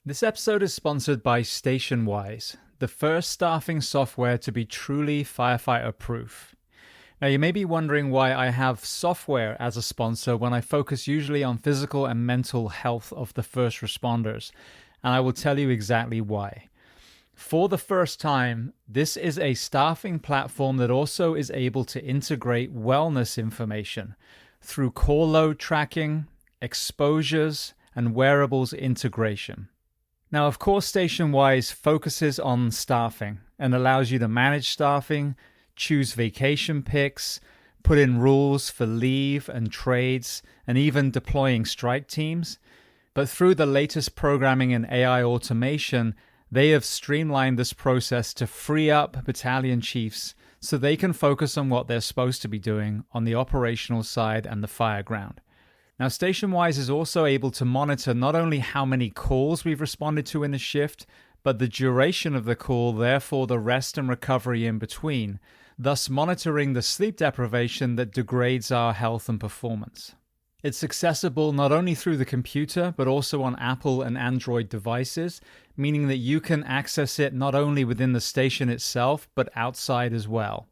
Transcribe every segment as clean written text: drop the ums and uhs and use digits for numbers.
This episode is sponsored by StationWise, the first staffing software to be truly firefighter-proof. Now, you may be wondering why I have software as a sponsor when I focus usually on physical and mental health of the first responders, and I will tell you exactly why. For the first time, this is a staffing platform that also is able to integrate wellness information through call load tracking, exposures, and wearables integration. Now, of course, StationWise focuses on staffing and allows you to manage staffing, choose vacation picks, put in rules for leave and trades, and even deploying strike teams. But through the latest programming and AI automation, they have streamlined this process to free up battalion chiefs so they can focus on what they're supposed to be doing on the operational side and the fireground. Now, StationWise is also able to monitor not only how many calls we've responded to in a shift, but the duration of the call, therefore the rest and recovery in between, thus monitoring the sleep deprivation that degrades our health and performance. It's accessible not only through the computer, but also on Apple and Android devices, meaning that you can access it not only within the station itself, but outside as well.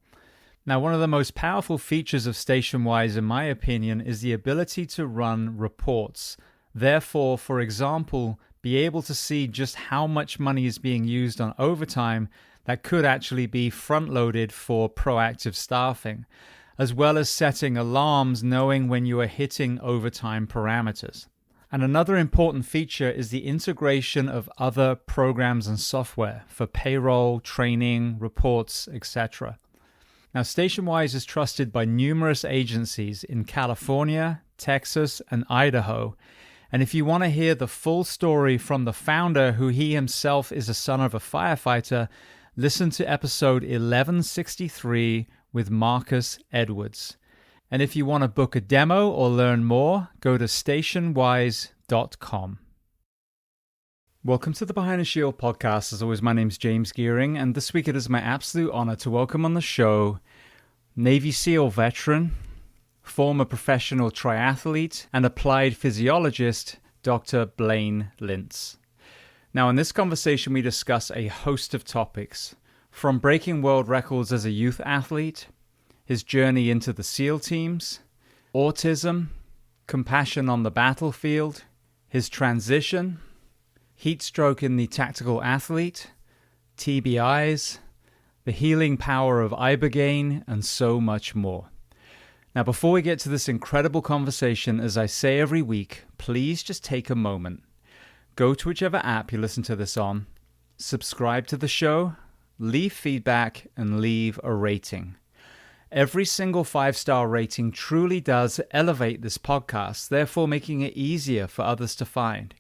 Now, one of the most powerful features of StationWise, in my opinion, is the ability to run reports. Therefore, for example, be able to see just how much money is being used on overtime that could actually be front-loaded for proactive staffing, as well as setting alarms knowing when you are hitting overtime parameters. And another important feature is the integration of other programs and software for payroll, training, reports, etc. Now, StationWise is trusted by numerous agencies in California, Texas, and Idaho. And if you want to hear the full story from the founder, who he himself is a son of a firefighter, listen to episode 1163 with Marcus Edwards. And if you want to book a demo or learn more, go to stationwise.com. Welcome to the Behind the Shield podcast. As always, my name is James Gearing, and this week it is my absolute honor to welcome on the show Navy SEAL veteran, former professional triathlete, and applied physiologist, Dr. Blaine Lints. Now, in this conversation, we discuss a host of topics, from breaking world records as a youth athlete, his journey into the SEAL teams, autism, compassion on the battlefield, his transition, heat stroke in the tactical athlete, TBIs, the healing power of ibogaine, and so much more. Now, before we get to this incredible conversation, as I say every week, please just take a moment. Go to whichever app you listen to this on, subscribe to the show, leave feedback, and leave a rating. Every single 5-star rating truly does elevate this podcast, therefore making it easier for others to find.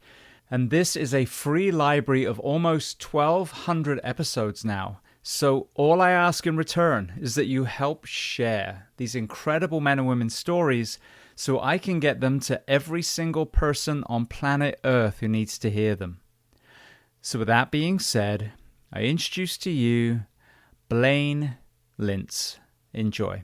And this is a free library of almost 1,200 episodes now. So all I ask in return is that you help share these incredible men and women's stories so I can get them to every single person on planet Earth who needs to hear them. So with that being said, I introduce to you Blaine Lints. Enjoy.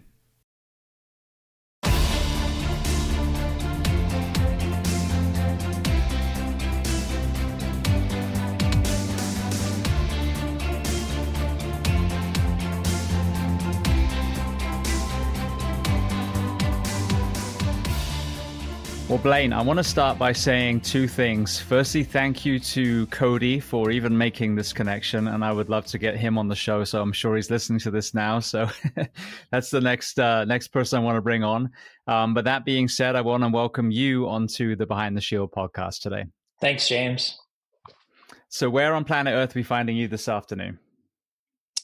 Well, Blaine, I want to start by saying two things. Firstly, thank you to Cody for even making this connection, and I would love to get him on the show, so I'm sure he's listening to this now. So that's the next person I want to bring on. But that being said, I want to welcome you onto the Behind the Shield podcast today. Thanks, James. So where on planet Earth are we finding you this afternoon?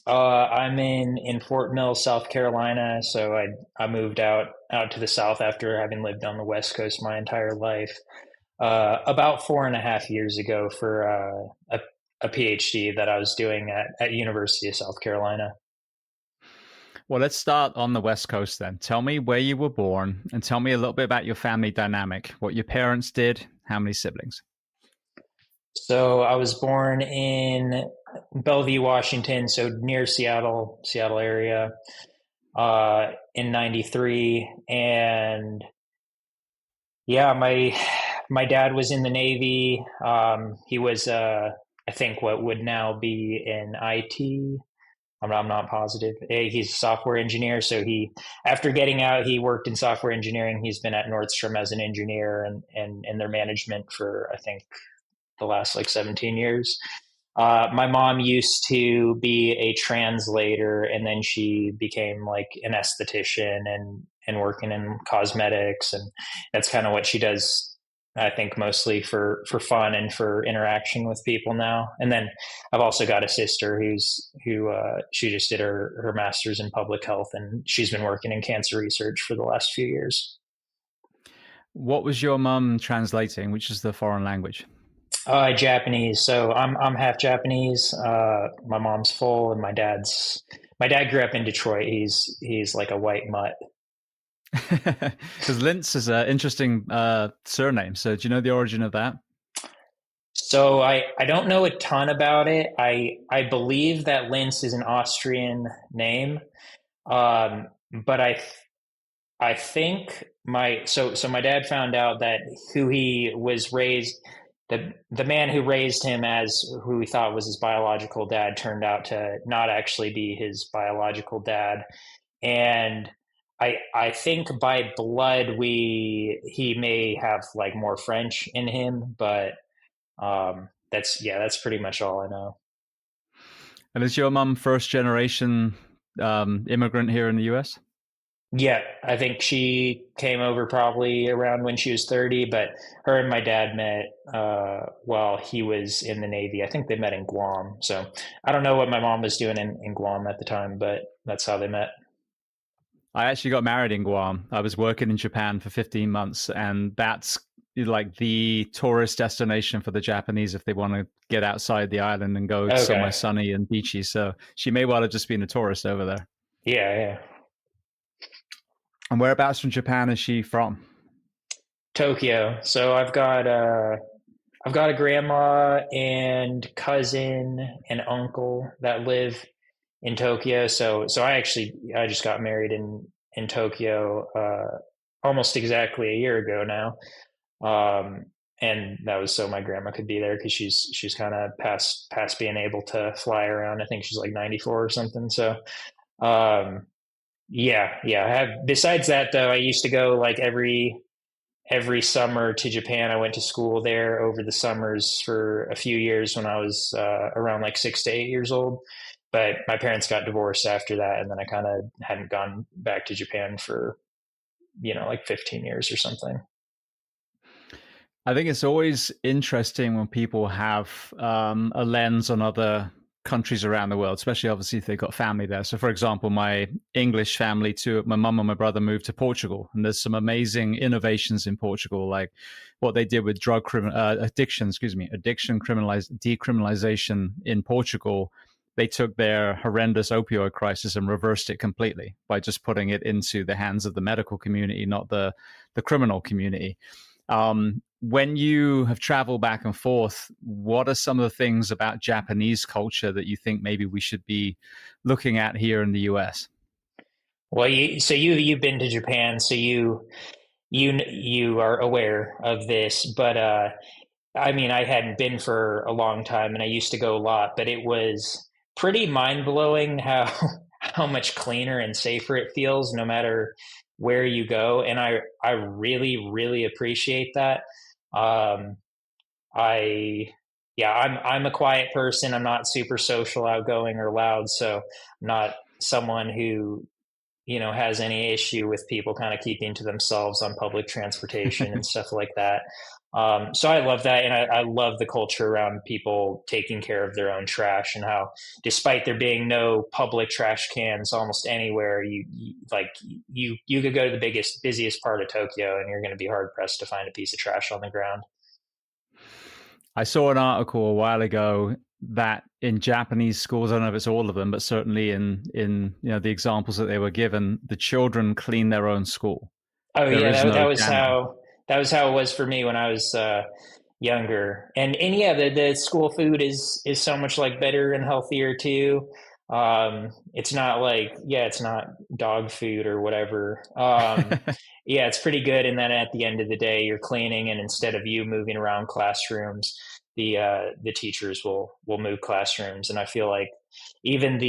I'm in Fort Mill, South Carolina. So I moved out to the South after having lived on the West Coast my entire life. About 4.5 years ago for a PhD that I was doing at University of South Carolina. Well, let's start on the West Coast then. Tell me where you were born and tell me a little bit about your family dynamic, what your parents did, how many siblings. So I was born in Bellevue, Washington, so near Seattle area, in '93. And yeah, my my dad was in the Navy. He was, I think, what would now be in IT. I'm not positive. He's a software engineer. So after getting out, he worked in software engineering. He's been at Nordstrom as an engineer and in their management for, I think, the last like 17 years. My mom used to be a translator, and then she became like an esthetician and working in cosmetics, and that's kind of what she does. I think mostly for fun and for interaction with people now. And then I've also got a sister who she just did her master's in public health, and she's been working in cancer research for the last few years. What was your mum translating? Which is the foreign language? Japanese. So I'm half Japanese. My mom's full, and my dad grew up in Detroit. He's like a white mutt. Because Lints is an interesting surname. So do you know the origin of that? So I don't know a ton about it. I believe that Linz is an Austrian name, but I think so my dad found out that who he was raised the man who raised him as who he thought was his biological dad turned out to not actually be his biological dad. And I think by blood he may have like more French in him, but that's pretty much all I know. And is your mum first generation immigrant here in the US? Yeah, I think she came over probably around when she was 30, but her and my dad met while he was in the Navy. I think they met in Guam. So I don't know what my mom was doing in Guam at the time, but that's how they met. I actually got married in Guam. I was working in Japan for 15 months, and that's like the tourist destination for the Japanese if they want to get outside the island and go somewhere Okay. sunny and beachy. So she may well have just been a tourist over there. Yeah, yeah. And whereabouts from Japan is she from? Tokyo. So I've got a grandma and cousin and uncle that live in Tokyo. So I just got married in Tokyo almost exactly a year ago now. Um, and that was so my grandma could be there because she's kind of past being able to fly around. I think she's like 94 or something. So um, yeah. I have. Besides that, though, I used to go like every summer to Japan. I went to school there over the summers for a few years when I was around like 6 to 8 years old. But my parents got divorced after that, and then I kind of hadn't gone back to Japan for like 15 years or something. I think it's always interesting when people have a lens on other countries around the world, especially obviously if they've got family there. So, for example, my English family, too, my mum and my brother moved to Portugal, and there's some amazing innovations in Portugal, like what they did with addiction, decriminalization in Portugal. They took their horrendous opioid crisis and reversed it completely by just putting it into the hands of the medical community, not the criminal community. When you have traveled back and forth, what are some of the things about Japanese culture that you think maybe we should be looking at here in the US? Well, you've been to Japan, so you are aware of this, but I mean, I hadn't been for a long time, and I used to go a lot, but it was pretty mind blowing how how much cleaner and safer it feels, no matter where you go, and I really appreciate that. Um, I yeah, I'm a quiet person. I'm not super social, outgoing, or loud, so I'm not someone who has any issue with people kind of keeping to themselves on public transportation and stuff like that. So I love that, and I love the culture around people taking care of their own trash, and how, despite there being no public trash cans almost anywhere, you could go to the busiest part of Tokyo, and you're going to be hard pressed to find a piece of trash on the ground. I saw an article a while ago that in Japanese schools, I don't know if it's all of them, but certainly in the examples that they were given, the children clean their own school. Oh There yeah, is no janitor. that was how it was for me when I was younger. And yeah, the school food is so much like better and healthier too. It's not like, yeah, it's not dog food or whatever. Yeah, it's pretty good. And then at the end of the day, you're cleaning, and instead of you moving around classrooms, the teachers will move classrooms. And I feel like even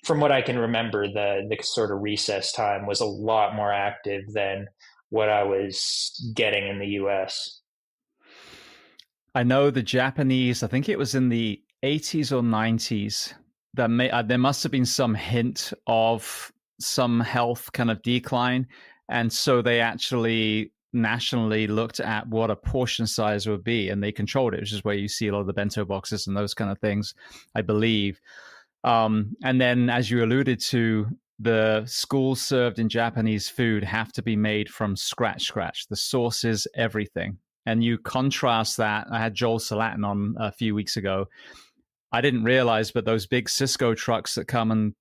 from what I can remember, the sort of recess time was a lot more active than what I was getting in the US. I know the Japanese, I think it was in the 80s or 90s, there must have been some hint of some health kind of decline. And so they actually nationally looked at what a portion size would be, and they controlled it, which is where you see a lot of the bento boxes and those kind of things, I believe. And then, as you alluded to, the schools served in Japanese food have to be made from scratch. The sauces, everything. And you contrast that. I had Joel Salatin on a few weeks ago. I didn't realize, but those big Cisco trucks that come and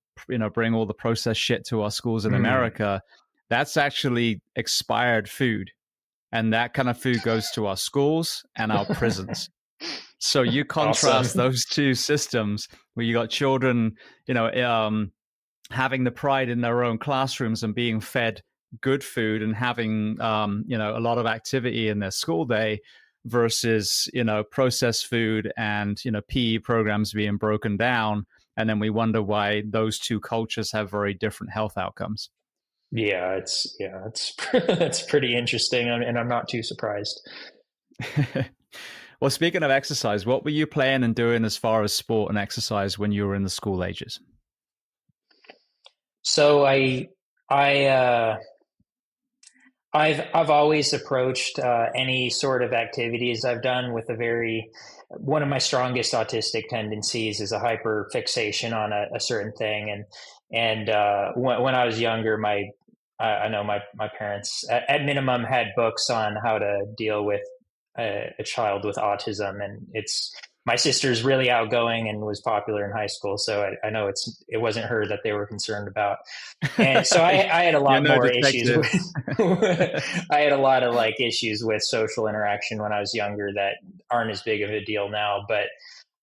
bring all the processed shit to our schools in America, that's actually expired food. And that kind of food goes to our schools and our prisons. So you contrast Awesome. those two systems where you got children, having the pride in their own classrooms and being fed good food and having, a lot of activity in their school day versus, processed food and, PE programs being broken down. And then we wonder why those two cultures have very different health outcomes. It's it's pretty interesting, and I'm not too surprised. Well, speaking of exercise, what were you playing and doing as far as sport and exercise when you were in the school ages? So I I've always approached any sort of activities I've done with one of my strongest autistic tendencies is a hyper fixation on a certain thing, and when I was younger, I know my parents at minimum had books on how to deal with a child with autism, and my sister's really outgoing and was popular in high school, so I know it wasn't her that they were concerned about. And so I had a You're lot no more issues detective. with I had a lot of like issues with social interaction when I was younger that aren't as big of a deal now. But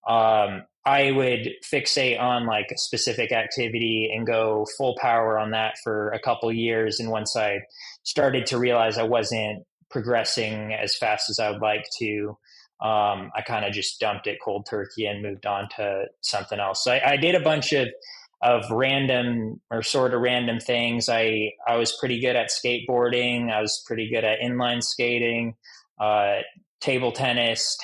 I would fixate on like a specific activity and go full power on that for a couple years. And once I started to realize I wasn't progressing as fast as I would like to, I kind of just dumped it cold turkey and moved on to something else. So I did a bunch of random or sort of random things. I was pretty good at skateboarding. I was pretty good at inline skating, uh, table tennis,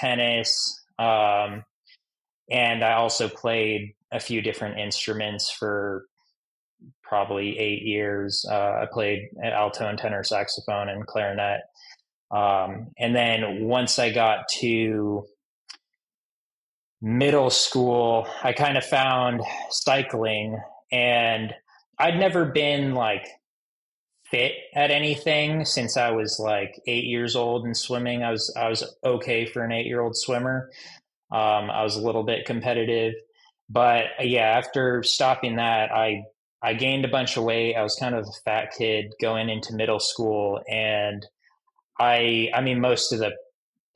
and I also played a few different instruments for probably 8 years. I played alto and tenor saxophone and clarinet. And then once I got to middle school, I kind of found cycling, and I'd never been like fit at anything since I was like 8 years old. In swimming, I was okay for an 8-year-old swimmer. I was a little bit competitive, but yeah, after stopping that, I gained a bunch of weight. I was kind of a fat kid going into middle school, and I mean, most of the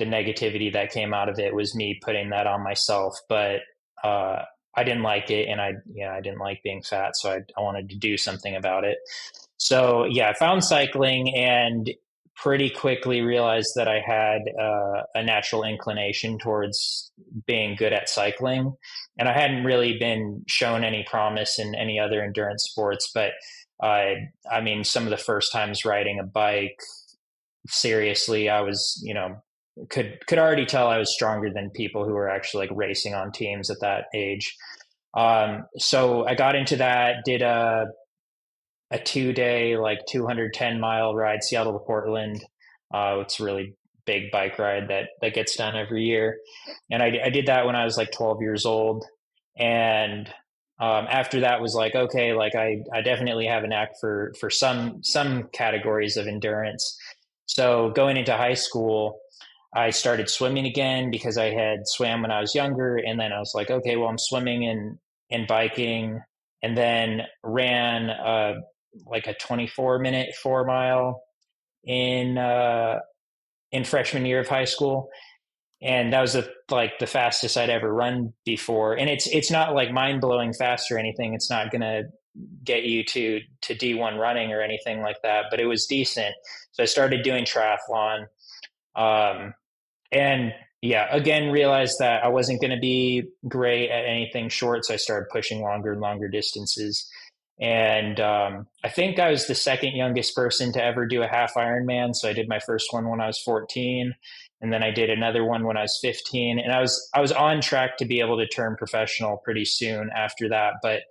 negativity that came out of it was me putting that on myself, but uh, I didn't like it, and I didn't like being fat, so I wanted to do something about it. So yeah, I found cycling and pretty quickly realized that I had a natural inclination towards being good at cycling, and I hadn't really been shown any promise in any other endurance sports, but I mean, some of the first times riding a bike seriously, I was, could already tell I was stronger than people who were actually like racing on teams at that age. So I got into that, did a 2 day, like 210-mile ride, Seattle to Portland. It's a really big bike ride that gets done every year. And I did that when I was like 12 years old. And after that was like, okay, like I definitely have a knack for some categories of endurance. So going into high school, I started swimming again because I had swam when I was younger. And then I was like, okay, well, I'm swimming and biking, and then ran like a 24-minute 4 mile in freshman year of high school. and that was the fastest I'd ever run before. And it's not like mind blowing fast or anything. It's not gonna get you to D1 running or anything like that, but it was decent. So I started doing triathlon, um, and yeah, again realized that I wasn't going to be great at anything short, so I started pushing longer and longer distances. And I think I was the second youngest person to ever do a half Ironman. So I did my first one when I was 14, and then I did another one when I was 15. And I was on track to be able to turn professional pretty soon after that, but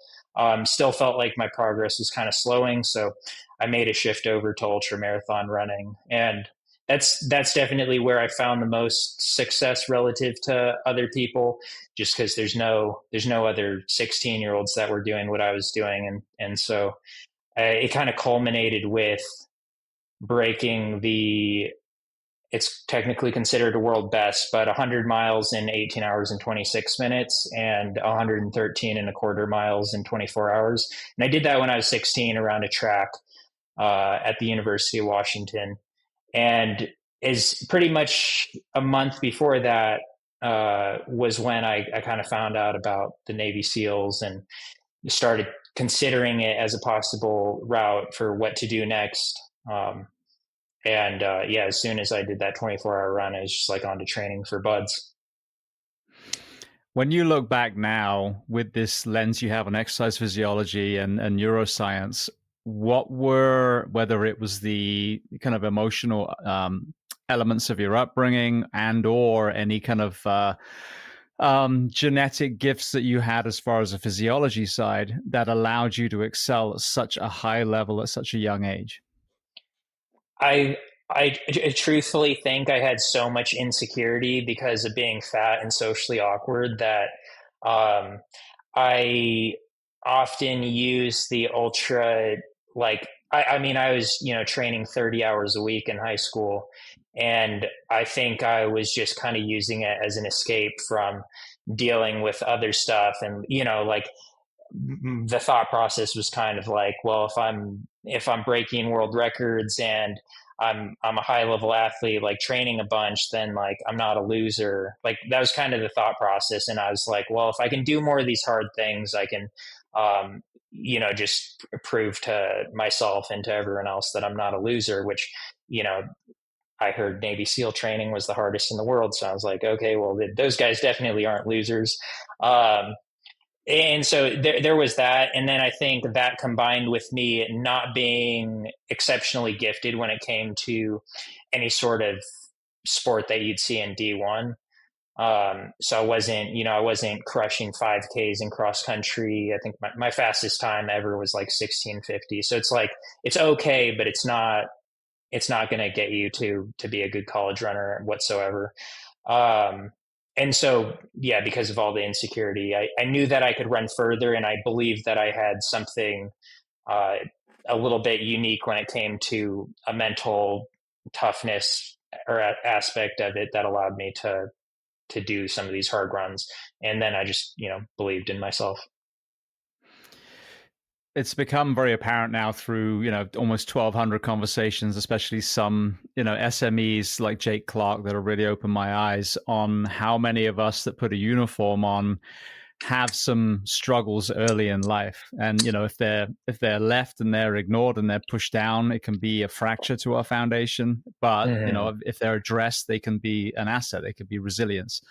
still felt like my progress was kind of slowing. So I made a shift over to ultra marathon running, and that's definitely where I found the most success relative to other people, just because there's no other 16-year-olds that were doing what I was doing, and so it kind of culminated with breaking the, it's technically considered a world best, but 100 miles in 18 hours and 26 minutes and 113 and a quarter miles in 24 hours. And I did that when I was 16 around a track at the University of Washington. And is pretty much a month before that was when I kind of found out about the Navy SEALs and started considering it as a possible route for what to do next. And yeah, as soon as I did that 24-hour run, I was just like on to training for buds. When you look back now with this lens you have on exercise physiology and neuroscience, what were, whether it was the kind of emotional elements of your upbringing and or any kind of genetic gifts that you had as far as the physiology side that allowed you to excel at such a high level at such a young age? I I truthfully think I had so much insecurity because of being fat and socially awkward that um, I often use the ultra, like I mean I was training 30 hours a week in high school, and I think I was just kind of using it as an escape from dealing with other stuff, and like the thought process was kind of like, well, if I'm breaking world records and I'm a high level athlete, like training a bunch, then like I'm not a loser. Like that was kind of the thought process, and I was like, well, if I can do more of these hard things, I can, just prove to myself and to everyone else that I'm not a loser. Which, you know, I heard Navy SEAL training was the hardest in the world, so I was like, okay, well, those guys definitely aren't losers. And so there was that. And then I think that combined with me not being exceptionally gifted when it came to any sort of sport that you'd see in D1. So I wasn't crushing 5Ks in cross country. I think my fastest time ever was like 16:50. So it's like, it's okay, but it's not going to get you to be a good college runner whatsoever. Um, and so, yeah, because of all the insecurity, I knew that I could run further, and I believed that I had something uh, a little bit unique when it came to a mental toughness or aspect of it that allowed me to do some of these hard runs. And then I just, believed in myself. It's become very apparent now through almost 1,200 conversations, especially some SMEs like Jake Clark that have really opened my eyes on how many of us that put a uniform on have some struggles early in life. And if they're left and they're ignored and they're pushed down, it can be a fracture to our foundation. But Mm-hmm. if they're addressed, they can be an asset. They could be resilience.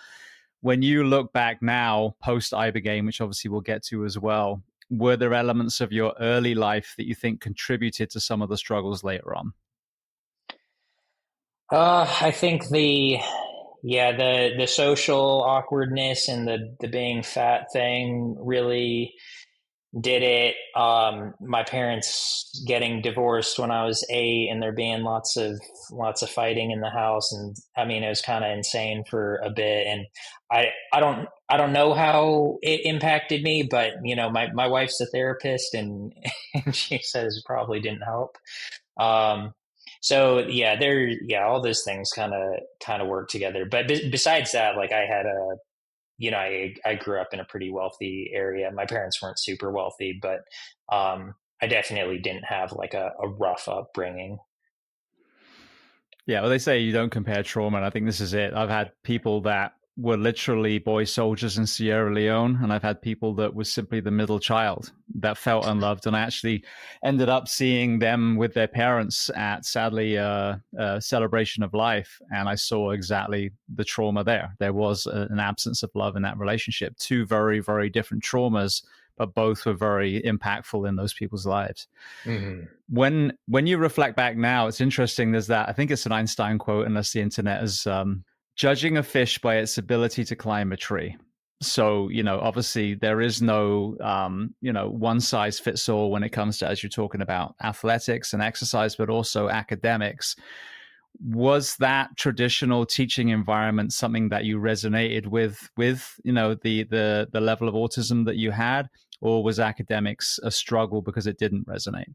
When you look back now, post Ibogaine, which obviously we'll get to as well, were there elements of your early life that you think contributed to some of the struggles later on? I think the social awkwardness and the being fat thing really did it. My parents getting divorced when I was 8, and there being lots of fighting in the house, and I mean it was kind of insane for a bit. And I don't know how it impacted me, but my wife's a therapist, and and she says it probably didn't help. Um, so yeah, all those things kind of work together. But besides that, like I had I grew up in a pretty wealthy area. My parents weren't super wealthy, but I definitely didn't have like a rough upbringing. Yeah, well, they say you don't compare trauma, and I think this is it. I've had people that were literally boy soldiers in Sierra Leone, and I've had people that was simply the middle child that felt unloved, and I actually ended up seeing them with their parents at, sadly, a celebration of life, and I saw exactly the trauma there. There was an absence of love in that relationship. Two very, very different traumas, but both were very impactful in those people's lives. Mm-hmm. When you reflect back now, it's interesting. There's that, I think it's an Einstein quote, unless the internet is judging a fish by its ability to climb a tree. So, obviously there is no, one size fits all when it comes to, as you're talking about, athletics and exercise, but also academics. Was that traditional teaching environment something that you resonated with, the level of autism that you had, or was academics a struggle because it didn't resonate?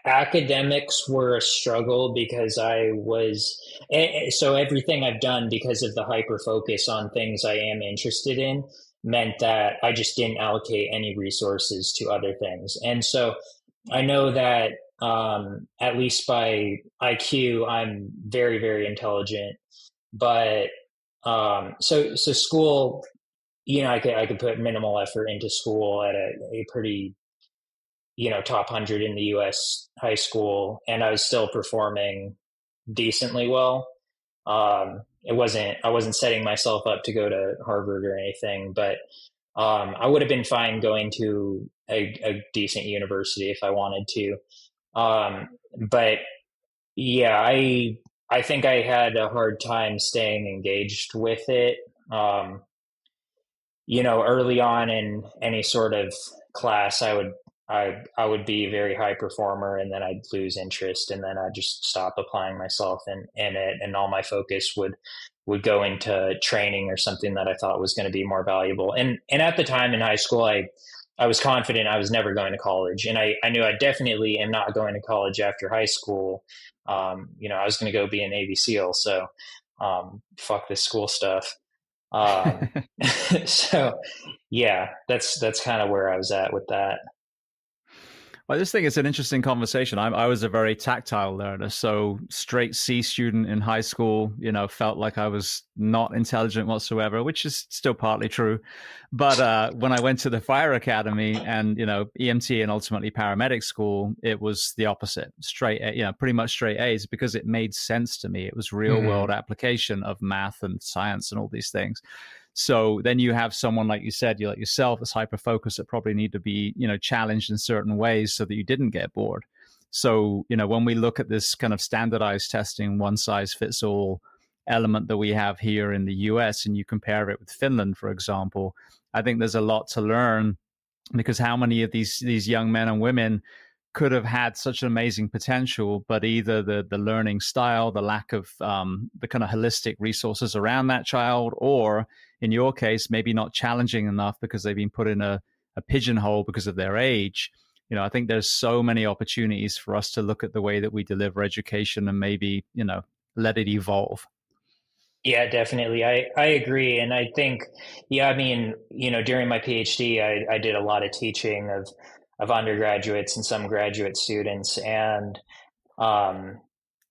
Academics were a struggle because so everything I've done because of the hyper focus on things I am interested in meant that I just didn't allocate any resources to other things. And so I know that at least by IQ, I'm very, very intelligent, but so school, I could put minimal effort into school at a pretty top 100 in the US high school, and I was still performing decently well. I wasn't setting myself up to go to Harvard or anything, but I would have been fine going to a decent university if I wanted to. But yeah, I think I had a hard time staying engaged with it. Early on in any sort of class, I would be a very high performer, and then I'd lose interest, and then I'd just stop applying myself in it, and all my focus would go into training or something that I thought was going to be more valuable. And at the time in high school, I was confident I was never going to college, and I knew I definitely am not going to college after high school. I was going to go be a Navy SEAL, so fuck this school stuff. Um, so yeah, that's kind of where I was at with that. I just think it's an interesting conversation. I was a very tactile learner, so straight C student in high school. Felt like I was not intelligent whatsoever, which is still partly true. But when I went to the fire academy and EMT and ultimately paramedic school, it was the opposite. Straight, pretty much straight A's because it made sense to me. It was real world Mm-hmm. application of math and science and all these things. So then you have someone like you said, you like yourself, that's hyper focused that probably need to be, challenged in certain ways so that you didn't get bored. So, when we look at this kind of standardized testing, one size fits all element that we have here in the US, and you compare it with Finland, for example, I think there's a lot to learn because how many of these young men and women could have had such an amazing potential, but either the learning style, the lack of the kind of holistic resources around that child, or in your case, maybe not challenging enough because they've been put in a pigeonhole because of their age. I think there's so many opportunities for us to look at the way that we deliver education and maybe, let it evolve. Yeah, definitely. I agree. And I think, yeah, I mean, during my PhD, I did a lot of teaching of undergraduates and some graduate students. And um,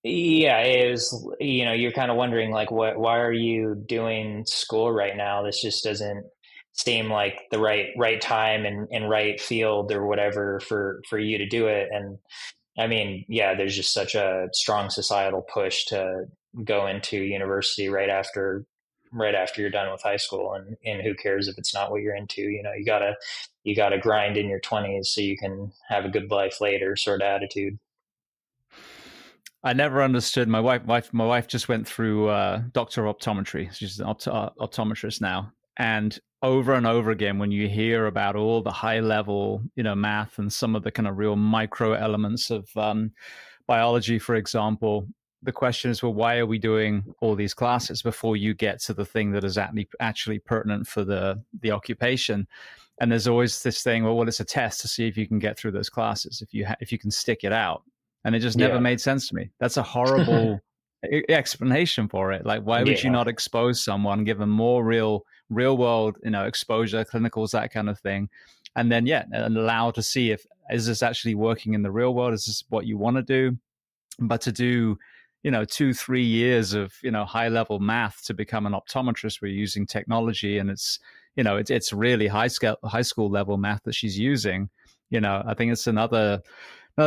yeah, it was, you're kind of wondering like, why are you doing school right now? This just doesn't seem like the right time and right field or whatever for you to do it. And I mean, yeah, there's just such a strong societal push to go into university right after you're done with high school, and who cares if it's not what you're into? You gotta grind in your 20s so you can have a good life later, sort of attitude. I never understood. My wife just went through doctor optometry. She's an optometrist now, and over and over again, when you hear about all the high level, math and some of the kind of real micro elements of biology, for example, the question is, well, why are we doing all these classes before you get to the thing that is actually pertinent for the occupation? And there's always this thing, well, it's a test to see if you can get through those classes, if you can stick it out, and it just never Yeah. made sense to me. That's a horrible explanation for it. Like, why would you Yeah. not expose someone, give them more real world, exposure, clinicals, that kind of thing, and then and allow to see if is this actually working in the real world? Is this what you want to do? But to do, 2, 3 years of, high level math to become an optometrist, we're using technology, and it's really high school level math that she's using. I think it's another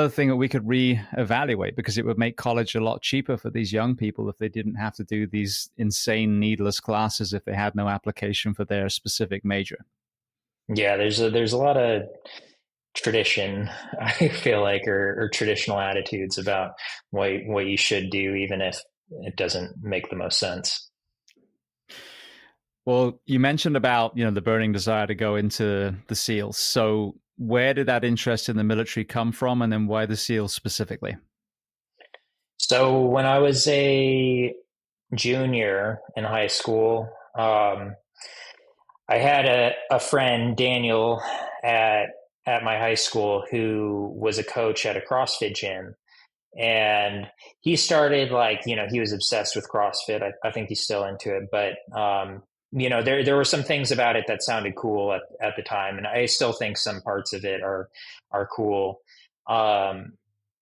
thing that we could reevaluate, because it would make college a lot cheaper for these young people if they didn't have to do these insane needless classes if they had no application for their specific major. Yeah, there's a lot of tradition, I feel like, or traditional attitudes about what you should do, even if it doesn't make the most sense. Well, you mentioned about, the burning desire to go into the SEALs. So where did that interest in the military come from, and then why the SEALs specifically? So when I was a junior in high school, I had a friend, Daniel, at at my high school who was a coach at a CrossFit gym. And he started, like, he was obsessed with CrossFit. I think he's still into it, but there were some things about it that sounded cool at the time, and I still think some parts of it are cool. Um,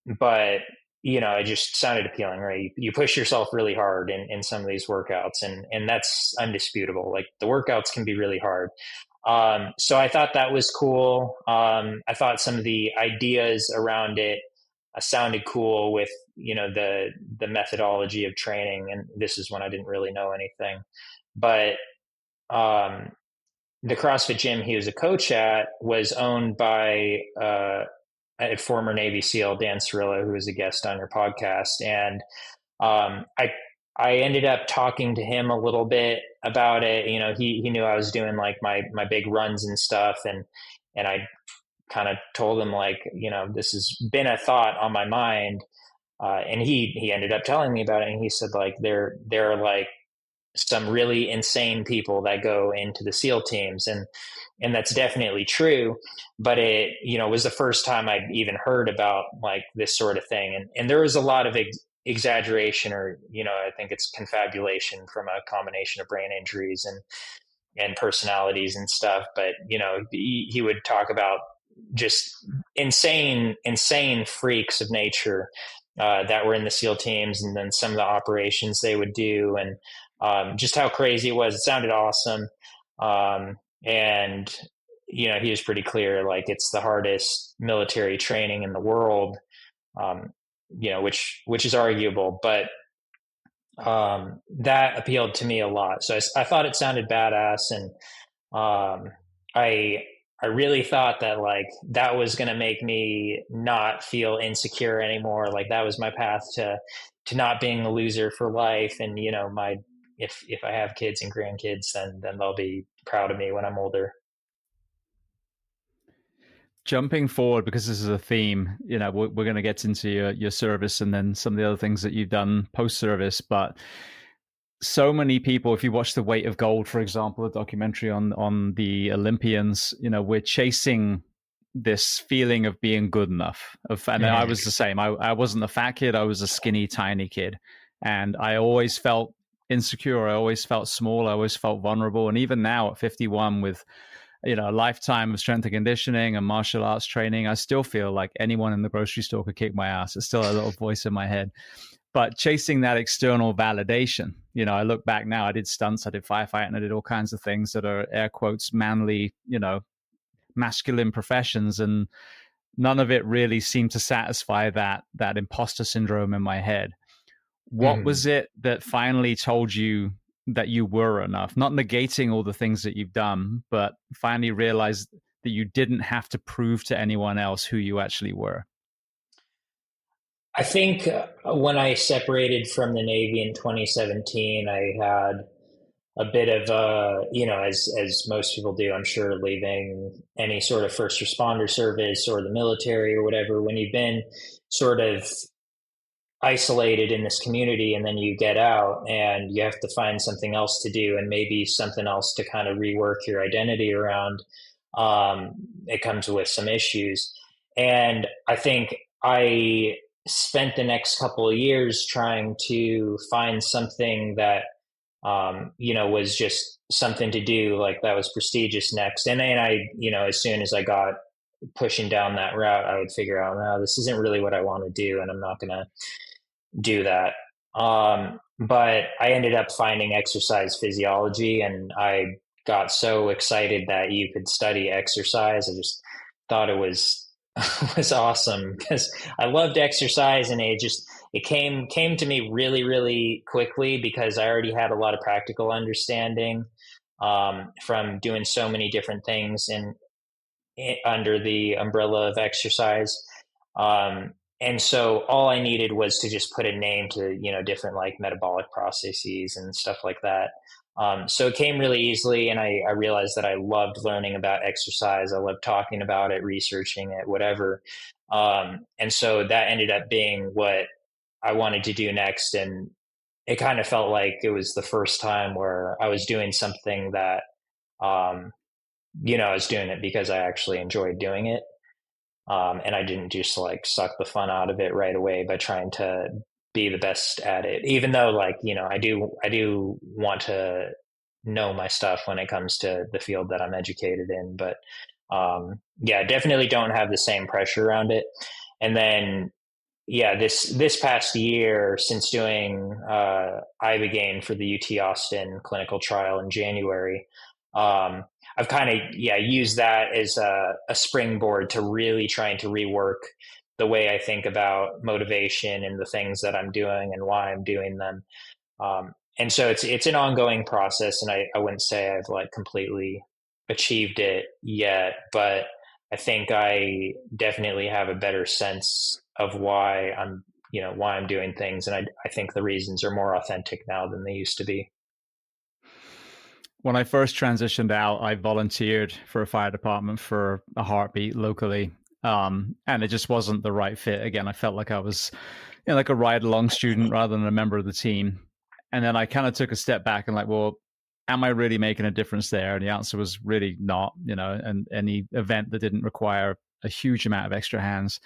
but it just sounded appealing, right? You push yourself really hard in some of these workouts, and that's undisputable. Like, the workouts can be really hard. So I thought that was cool. I thought some of the ideas around it sounded cool with the methodology of training, and this is when I didn't really know anything. But um, the CrossFit gym he was a coach at was owned by a former Navy SEAL, Dan Cirillo, who was a guest on your podcast. And I ended up talking to him a little bit about it. He knew I was doing, like, my big runs and stuff, and I kind of told him, like, this has been a thought on my mind. And he ended up telling me about it, and he said, like, there are, like, some really insane people that go into the SEAL teams, and that's definitely true. But it was the first time I'd even heard about, like, this sort of thing, and there was a lot of exaggeration, or I think it's confabulation from a combination of brain injuries and personalities and stuff. But he would talk about just insane freaks of nature that were in the SEAL teams, and then some of the operations they would do, and just how crazy it was. It sounded awesome. And he was pretty clear, like, it's the hardest military training in the world, which is arguable, but that appealed to me a lot. So I thought it sounded badass, and I I really thought that, like, that was going to make me not feel insecure anymore. Like, that was my path to not being a loser for life. And, my, if I have kids and grandkids, then they'll be proud of me when I'm older. Jumping forward, because this is a theme, we're going to get into your service and then some of the other things that you've done post service. But so many people, if you watch The Weight of Gold, for example, a documentary on the Olympians, we're chasing this feeling of being good enough. And I was the same. I wasn't a fat kid. I was a skinny, tiny kid. And I always felt insecure. I always felt small. I always felt vulnerable. And even now at 51, with a lifetime of strength and conditioning and martial arts training, I still feel like anyone in the grocery store could kick my ass. It's still a little voice in my head. But chasing that external validation, I look back now, I did stunts, I did firefighting, I did all kinds of things that are air quotes manly, masculine professions, and none of it really seemed to satisfy that imposter syndrome in my head. What was it that finally told you that you were enough? Not negating all the things that you've done, but finally realized that you didn't have to prove to anyone else who you actually were. I think when I separated from the Navy in 2017, I had a bit of as most people do, I'm sure, leaving any sort of first responder service or the military or whatever, when you've been sort of isolated in this community, and then you get out and you have to find something else to do, and maybe something else to kind of rework your identity around. It comes with some issues. And I think I spent the next couple of years trying to find something that was just something to do, like, that was prestigious next. And then I, as soon as I got pushing down that route, I would figure out, no, this isn't really what I want to do, and I'm not gonna do that. But I ended up finding exercise physiology, and I got so excited that you could study exercise. I just thought it was was awesome because I loved exercise, and it came to me really really quickly because I already had a lot of practical understanding from doing so many different things under the umbrella of exercise. And so all I needed was to just put a name to, different like metabolic processes and stuff like that. So it came really easily, and I realized that I loved learning about exercise. I loved talking about it, researching it, whatever. And so that ended up being what I wanted to do next. And it kind of felt like it was the first time where I was doing something that, um, I was doing it because I actually enjoyed doing it. And I didn't just like suck the fun out of it right away by trying to be the best at it. Even though, like, I do want to know my stuff when it comes to the field that I'm educated in. But yeah, definitely don't have the same pressure around it. And then yeah, this past year, since doing ibogaine for the UT Austin clinical trial in January, I've kind of used that as a springboard to really trying to rework the way I think about motivation and the things that I'm doing and why I'm doing them. And so it's an ongoing process, and I wouldn't say I've like completely achieved it yet, but I think I definitely have a better sense of why I'm doing things, and I think the reasons are more authentic now than they used to be. When I first transitioned out, I volunteered for a fire department for a heartbeat locally. And it just wasn't the right fit. Again, I felt like I was, like a ride along student rather than a member of the team. And then I kind of took a step back and like, well, am I really making a difference there? And the answer was really not, and any event that didn't require a huge amount of extra hands.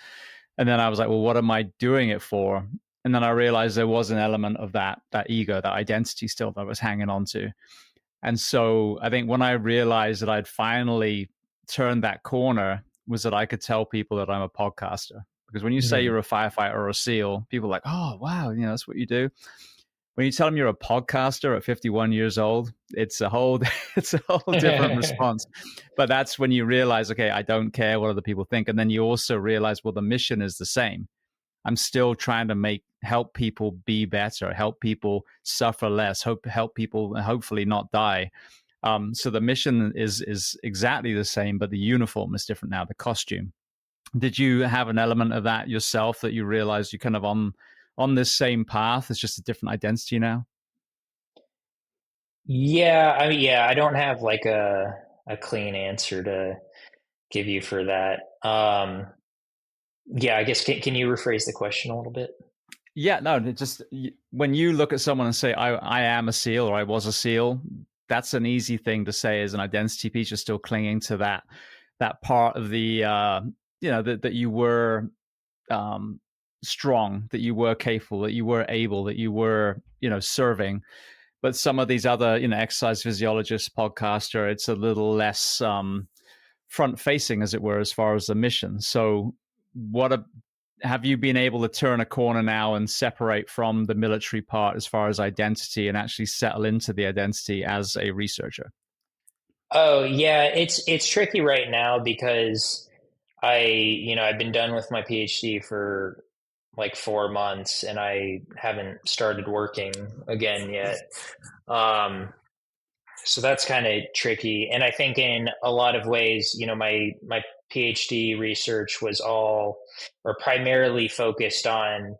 And then I was like, well, what am I doing it for? And then I realized there was an element of that ego, that identity still that I was hanging on to. And so I think when I realized that I'd finally turned that corner was that I could tell people that I'm a podcaster. Because when you say Mhm. you're a firefighter or a SEAL, people are like, oh, wow, that's what you do. When you tell them you're a podcaster at 51 years old, it's a whole it's a whole different response. But that's when you realize, okay, I don't care what other people think. And then you also realize, well, the mission is the same. I'm still trying to help people be better, help people suffer less, help people hopefully not die. So the mission is exactly the same, but the uniform is different now, the costume. Did you have an element of that yourself, that you realized you're kind of on this same path? It's just a different identity now? Yeah, I mean, yeah, I don't have like a clean answer to give you for that. Yeah, I guess can you rephrase the question a little bit? Yeah, no, it just when you look at someone and say, I am a SEAL or I was a SEAL, that's an easy thing to say as an identity piece. You're still clinging to that part of the that you were um, strong, that you were capable, that you were able, that you were serving. But some of these other exercise physiologists, podcaster, it's a little less front facing, as it were, as far as the mission. So have you been able to turn a corner now and separate from the military part as far as identity and actually settle into the identity as a researcher? Oh yeah, it's tricky right now because I've been done with my PhD for like 4 months, and I haven't started working again yet. Um, so that's kind of tricky. And I think in a lot of ways, my PhD research was all or primarily focused on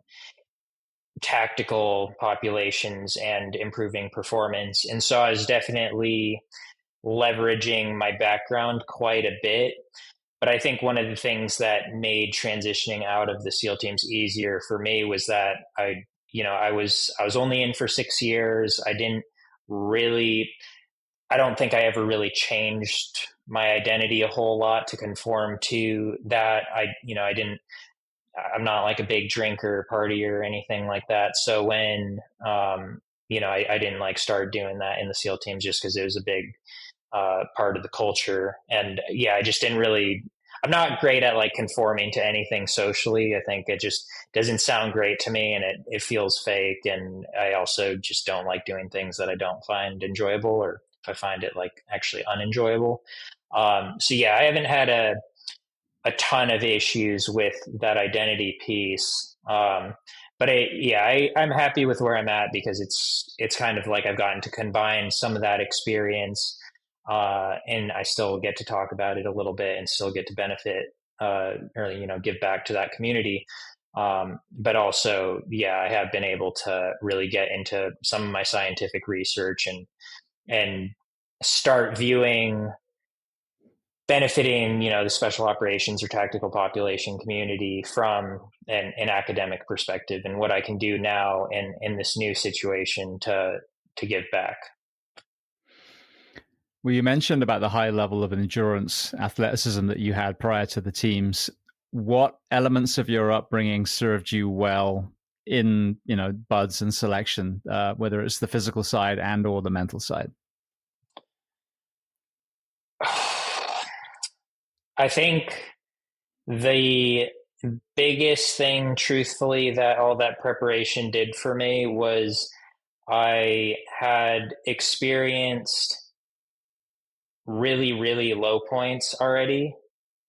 tactical populations and improving performance. And so I was definitely leveraging my background quite a bit. But I think one of the things that made transitioning out of the SEAL teams easier for me was that I was only in for 6 years. I don't think I ever really changed my identity a whole lot to conform to that. I'm not like a big drinker, partier, or anything like that. So when, I didn't like start doing that in the SEAL teams just because it was a big part of the culture. And yeah, I just didn't really. I'm not great at like conforming to anything socially. I think it just doesn't sound great to me, and it feels fake. And I also just don't like doing things that I don't find enjoyable, or if I find it like actually unenjoyable. So yeah, I haven't had a ton of issues with that identity piece. But I'm happy with where I'm at because it's kind of like I've gotten to combine some of that experience, and I still get to talk about it a little bit and still get to benefit, or give back to that community. But also, yeah, I have been able to really get into some of my scientific research and start viewing benefiting, the special operations or tactical population community from an academic perspective, and what I can do now in this new situation to give back. Well, you mentioned about the high level of endurance athleticism that you had prior to the teams. What elements of your upbringing served you well in, buds and selection, whether it's the physical side and or the mental side? I think the biggest thing, truthfully, that all that preparation did for me was I had experienced really, really low points already,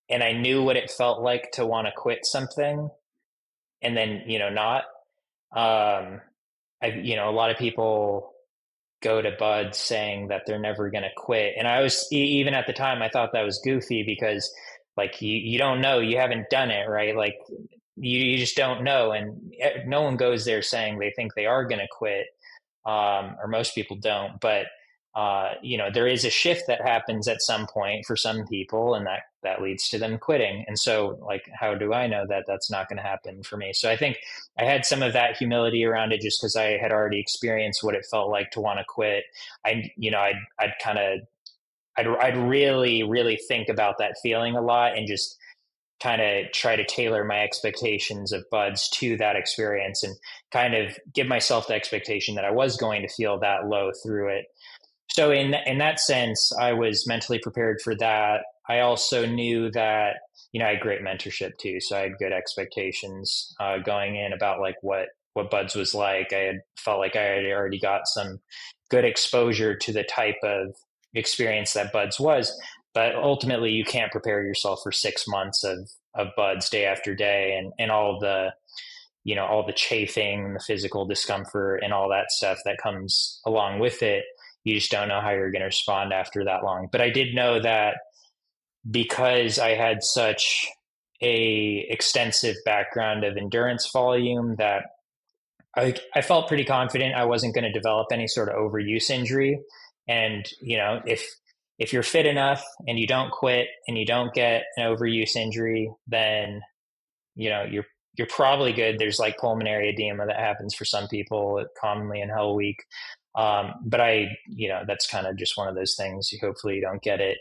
and I knew what it felt like to want to quit something and then, not. A lot of people go to Bud saying that they're never going to quit. And I was, even at the time, I thought that was goofy because like you don't know, you haven't done it, right? Like you just don't know. And no one goes there saying they think they are going to quit, or most people don't. But there is a shift that happens at some point for some people, and that leads to them quitting. And so, like, how do I know that that's not going to happen for me? So I think I had some of that humility around it, just because I had already experienced what it felt like to want to quit. I'd kind of, I'd really, really think about that feeling a lot, and just kind of try to tailor my expectations of buds to that experience, and kind of give myself the expectation that I was going to feel that low through it. So in that sense, I was mentally prepared for that. I also knew that I had great mentorship too, so I had good expectations going in about like what Buds was like. I had felt like I had already got some good exposure to the type of experience that Buds was, but ultimately you can't prepare yourself for 6 months of Buds day after day, and all the all the chafing, the physical discomfort, and all that stuff that comes along with it. You just don't know how you're going to respond after that long. But I did know that because I had such a extensive background of endurance volume, that I felt pretty confident I wasn't going to develop any sort of overuse injury. And if you're fit enough and you don't quit and you don't get an overuse injury, then you're probably good. There's like pulmonary edema that happens for some people, commonly in Hell Week. But that's kind of just one of those things. Hopefully you don't get it.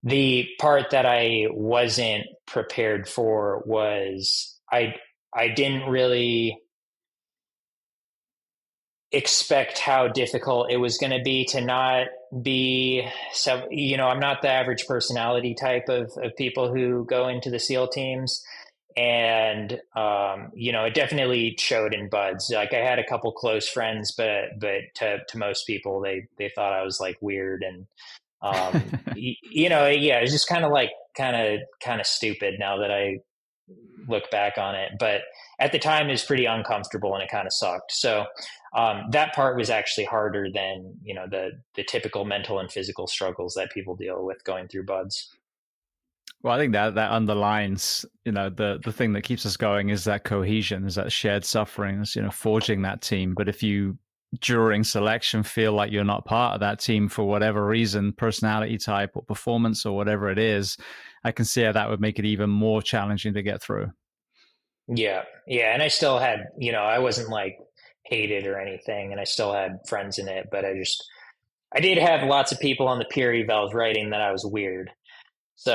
The part that I wasn't prepared for was I didn't really expect how difficult it was going to be to not be I'm not the average personality type of people who go into the SEAL teams. And it definitely showed in Buds. Like I had a couple close friends, but to most people, they thought I was like weird, and yeah, it's just kind of stupid now that I look back on it. But at the time, it was pretty uncomfortable and it kind of sucked. So that part was actually harder than the typical mental and physical struggles that people deal with going through Buds. Well, I think that underlines, the thing that keeps us going is that cohesion, is that shared suffering, is, forging that team. But if you, during selection, feel like you're not part of that team for whatever reason, personality type or performance or whatever it is, I can see how that would make it even more challenging to get through. Yeah. Yeah. And I still had, I wasn't like hated or anything, and I still had friends in it, but I did have lots of people on the peer evals writing that I was weird. So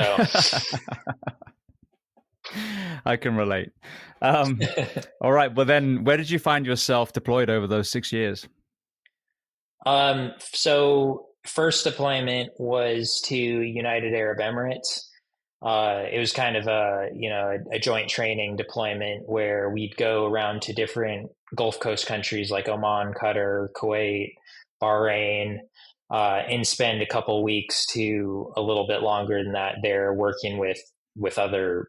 I can relate. All right. Well, then, where did you find yourself deployed over those 6 years? So first deployment was to United Arab Emirates. It was kind of a joint training deployment where we'd go around to different Gulf Coast countries like Oman, Qatar, Kuwait, Bahrain, and spend a couple weeks to a little bit longer than that there working with other,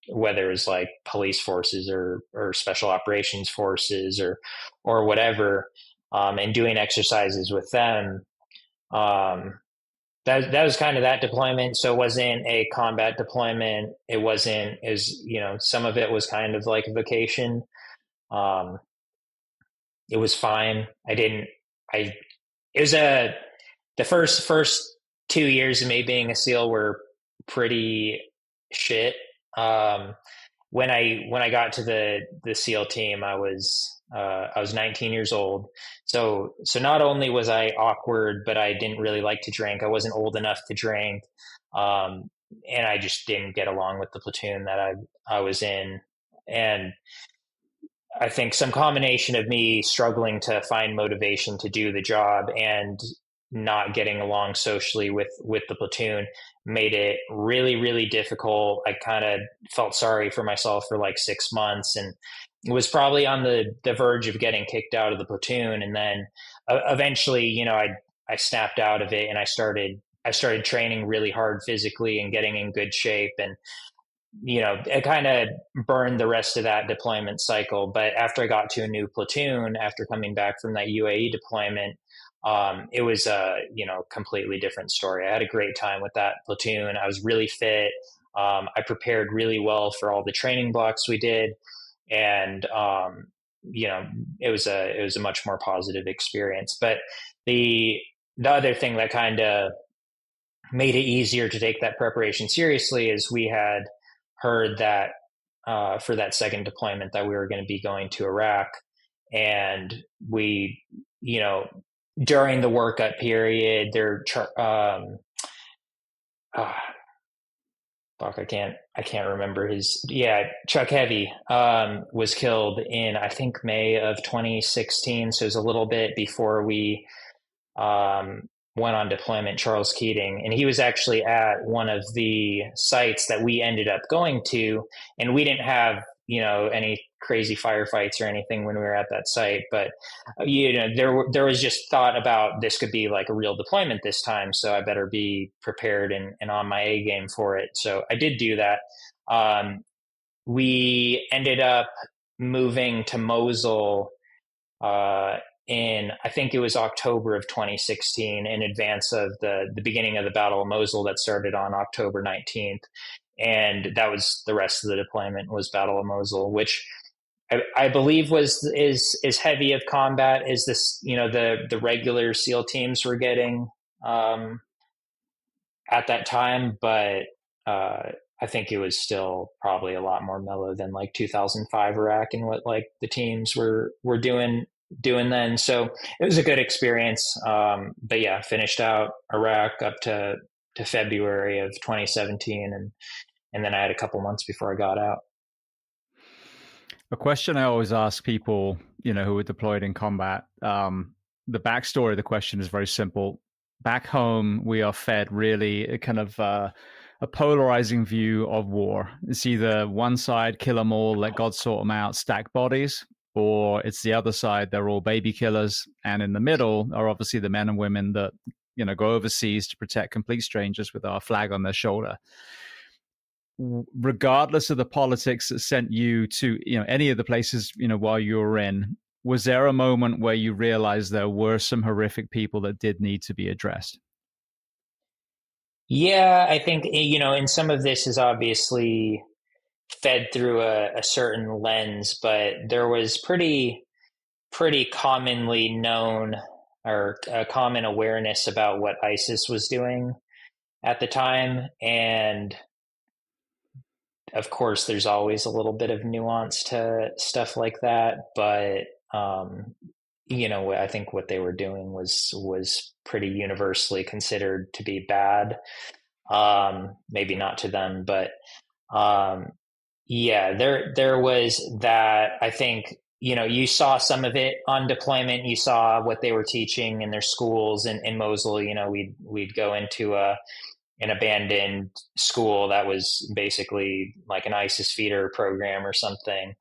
whether it's like police forces or special operations forces or whatever, and doing exercises with them. Um, that was kind of that deployment. So it wasn't a combat deployment. It wasn't as, some of it was kind of like a vacation. Um, it was fine. I, it was the first 2 years of me being a SEAL were pretty shit. Um, when I got to the SEAL team, I was 19 years old. So not only was I awkward, but I didn't really like to drink. I wasn't old enough to drink, and I just didn't get along with the platoon that I was in. And I think some combination of me struggling to find motivation to do the job and not getting along socially with the platoon made it really, really difficult. I kind of felt sorry for myself for like 6 months and was probably on the verge of getting kicked out of the platoon. And then eventually, I snapped out of it and I started training really hard physically and getting in good shape. And it kind of burned the rest of that deployment cycle. But after I got to a new platoon, after coming back from that UAE deployment, it was a completely different story. I had a great time with that platoon. I was really fit. I prepared really well for all the training blocks we did, and it was a much more positive experience. But the other thing that kind of made it easier to take that preparation seriously is we had heard that for that second deployment that we were going to be going to Iraq, and we, during the workup period, I can't remember Chuck Heavy was killed in I think May of 2016, so it was a little bit before we went on deployment, Charles Keating, and he was actually at one of the sites that we ended up going to, and we didn't have, any crazy firefights or anything when we were at that site, but there was just thought about this could be like a real deployment this time, so I better be prepared and on my A game for it. So I did do that. We ended up moving to Mosul in I think it was October of 2016 in advance of the beginning of the Battle of Mosul that started on October 19th. And that was the rest of the deployment was Battle of Mosul, which I believe is heavy of combat as this, the regular SEAL teams were getting at that time. But I think it was still probably a lot more mellow than like 2005 Iraq and what like the teams were doing then. So it was a good experience. But yeah, finished out Iraq up to February of 2017, and then I had a couple months before I got out. A question I always ask people, who are deployed in combat, the backstory of the question is very simple. Back home, we are fed really a kind of a polarizing view of war. It's either one side, kill them all, let God sort them out, stack bodies, or it's the other side, they're all baby killers. And in the middle are obviously the men and women that, go overseas to protect complete strangers with our flag on their shoulder. Regardless of the politics that sent you to, any of the places, while you were in, was there a moment where you realized there were some horrific people that did need to be addressed? Yeah, I think, and some of this is obviously fed through a certain lens, but there was pretty commonly known or a common awareness about what ISIS was doing at the time. And of course, there's always a little bit of nuance to stuff like that. But, I think what they were doing was pretty universally considered to be bad. Maybe not to them, but yeah, there was that. I think you saw some of it on deployment. You saw what they were teaching in their schools in Mosul. We'd go into an abandoned school that was basically like an ISIS feeder program or something.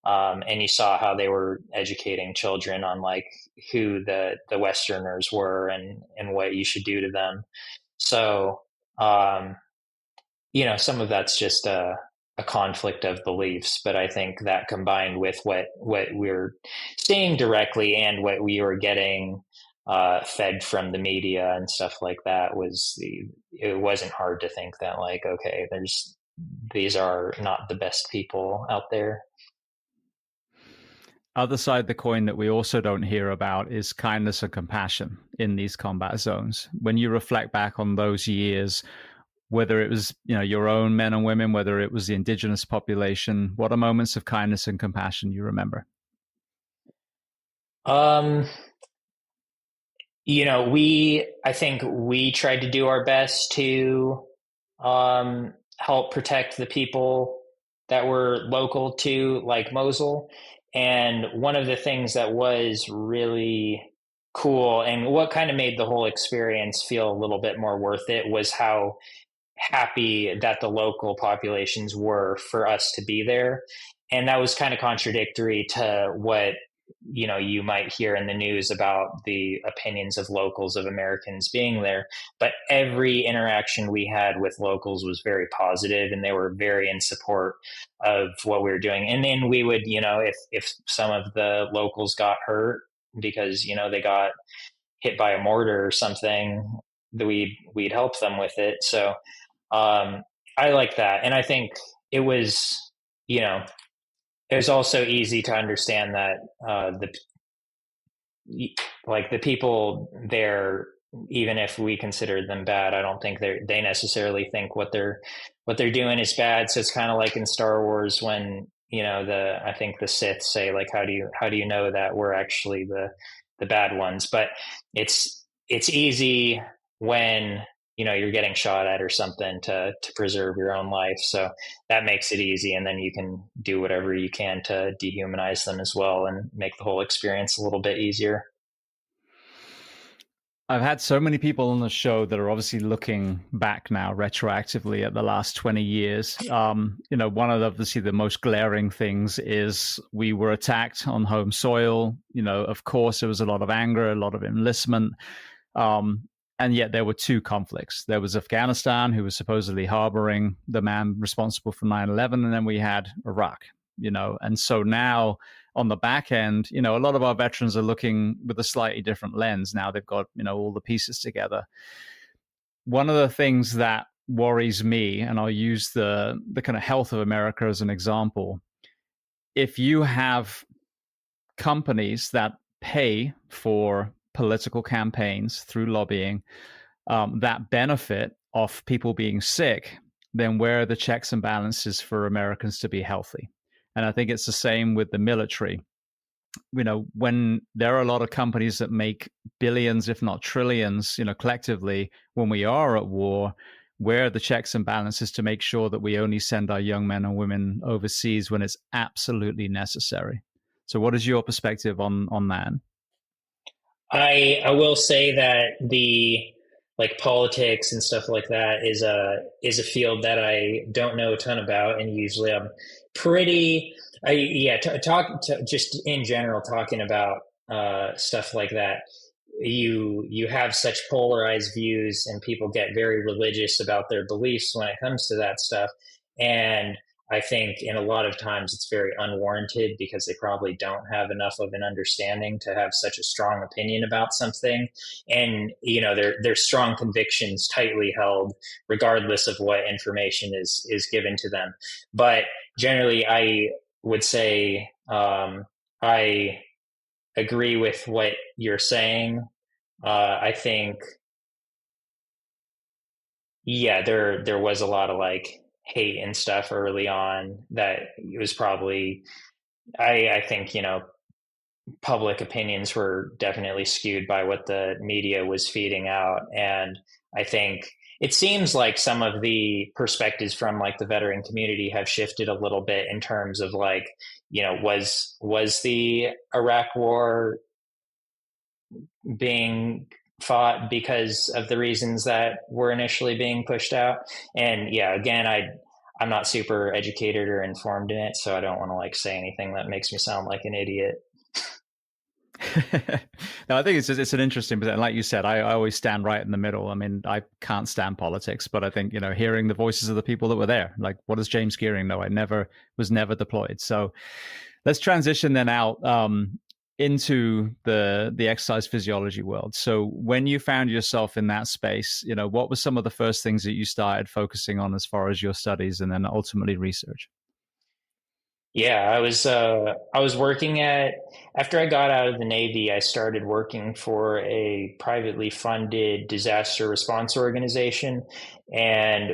And you saw how they were educating children on like who the Westerners were and what you should do to them. So, um, some of that's just a conflict of beliefs, but I think that combined with what we're seeing directly and what we were getting fed from the media and stuff like that it wasn't hard to think that like, okay, these are not the best people out there. Other side of the coin that we also don't hear about is kindness and compassion in these combat zones. When you reflect back on those years, whether it was your own men and women, whether it was the indigenous population, what are moments of kindness and compassion you remember? Um, I think we tried to do our best to help protect the people that were local to like Mosul. And one of the things that was really cool and what kind of made the whole experience feel a little bit more worth it was how happy that the local populations were for us to be there. And that was kind of contradictory to what you might hear in the news about the opinions of locals of Americans being there. But every interaction we had with locals was very positive, and they were very in support of what we were doing. And then we would, if some of the locals got hurt because they got hit by a mortar or something, we'd help them with it. So I like that, and I think it was, you know, it was also easy to understand that the people there, even if we considered them bad, I don't think they necessarily think what they're doing is bad. So it's kind of like in Star Wars when I think the Sith say like, how do you know that we're actually the bad ones? But it's easy when you're getting shot at or something to preserve your own life. So that makes it easy, and then you can do whatever you can to dehumanize them as well and make the whole experience a little bit easier. I've had so many people on the show that are obviously looking back now retroactively at the last 20 years. One of obviously the most glaring things is we were attacked on home soil. Of course, there was a lot of anger, a lot of enlistment. And yet there were two conflicts. There was Afghanistan, who was supposedly harboring the man responsible for 9/11, and then we had Iraq, And so now on the back end, a lot of our veterans are looking with a slightly different lens. Now they've got, all the pieces together. One of the things that worries me, and I'll use the kind of health of America as an example. If you have companies that pay for political campaigns through lobbying that benefit off people being sick, then where are the checks and balances for Americans to be healthy? And I think it's the same with the military. When there are a lot of companies that make billions, if not trillions, collectively, when we are at war, where are the checks and balances to make sure that we only send our young men and women overseas when it's absolutely necessary? So what is your perspective on that? I will say that the like politics and stuff like that is a field that I don't know a ton about, and usually I'm pretty yeah just in general talking about stuff like that. You have such polarized views, and people get very religious about their beliefs when it comes to that stuff, and I think in a lot of times it's very unwarranted because they probably don't have enough of an understanding to have such a strong opinion about something. And, their strong convictions tightly held regardless of what information is given to them. But generally, I would say I agree with what you're saying. I think, yeah, there was a lot of like hate and stuff early on that it was probably I think public opinions were definitely skewed by what the media was feeding out. And I think it seems like some of the perspectives from like the veteran community have shifted a little bit in terms of like, was the Iraq war being fought because of the reasons that were initially being pushed out. And yeah, again, I'm not super educated or informed in it, so I don't want to like say anything that makes me sound like an idiot. No, I think it's an interesting, but like you said, I always stand right in the middle. I mean, I can't stand politics, but I think, hearing the voices of the people that were there, like, what does James Gearing know? I never was never deployed. So let's transition then out into the exercise physiology world. So when you found yourself in that space, what were some of the first things that you started focusing on as far as your studies and then ultimately research? Yeah, I was working at after I got out of the Navy, I started working for a privately funded disaster response organization, and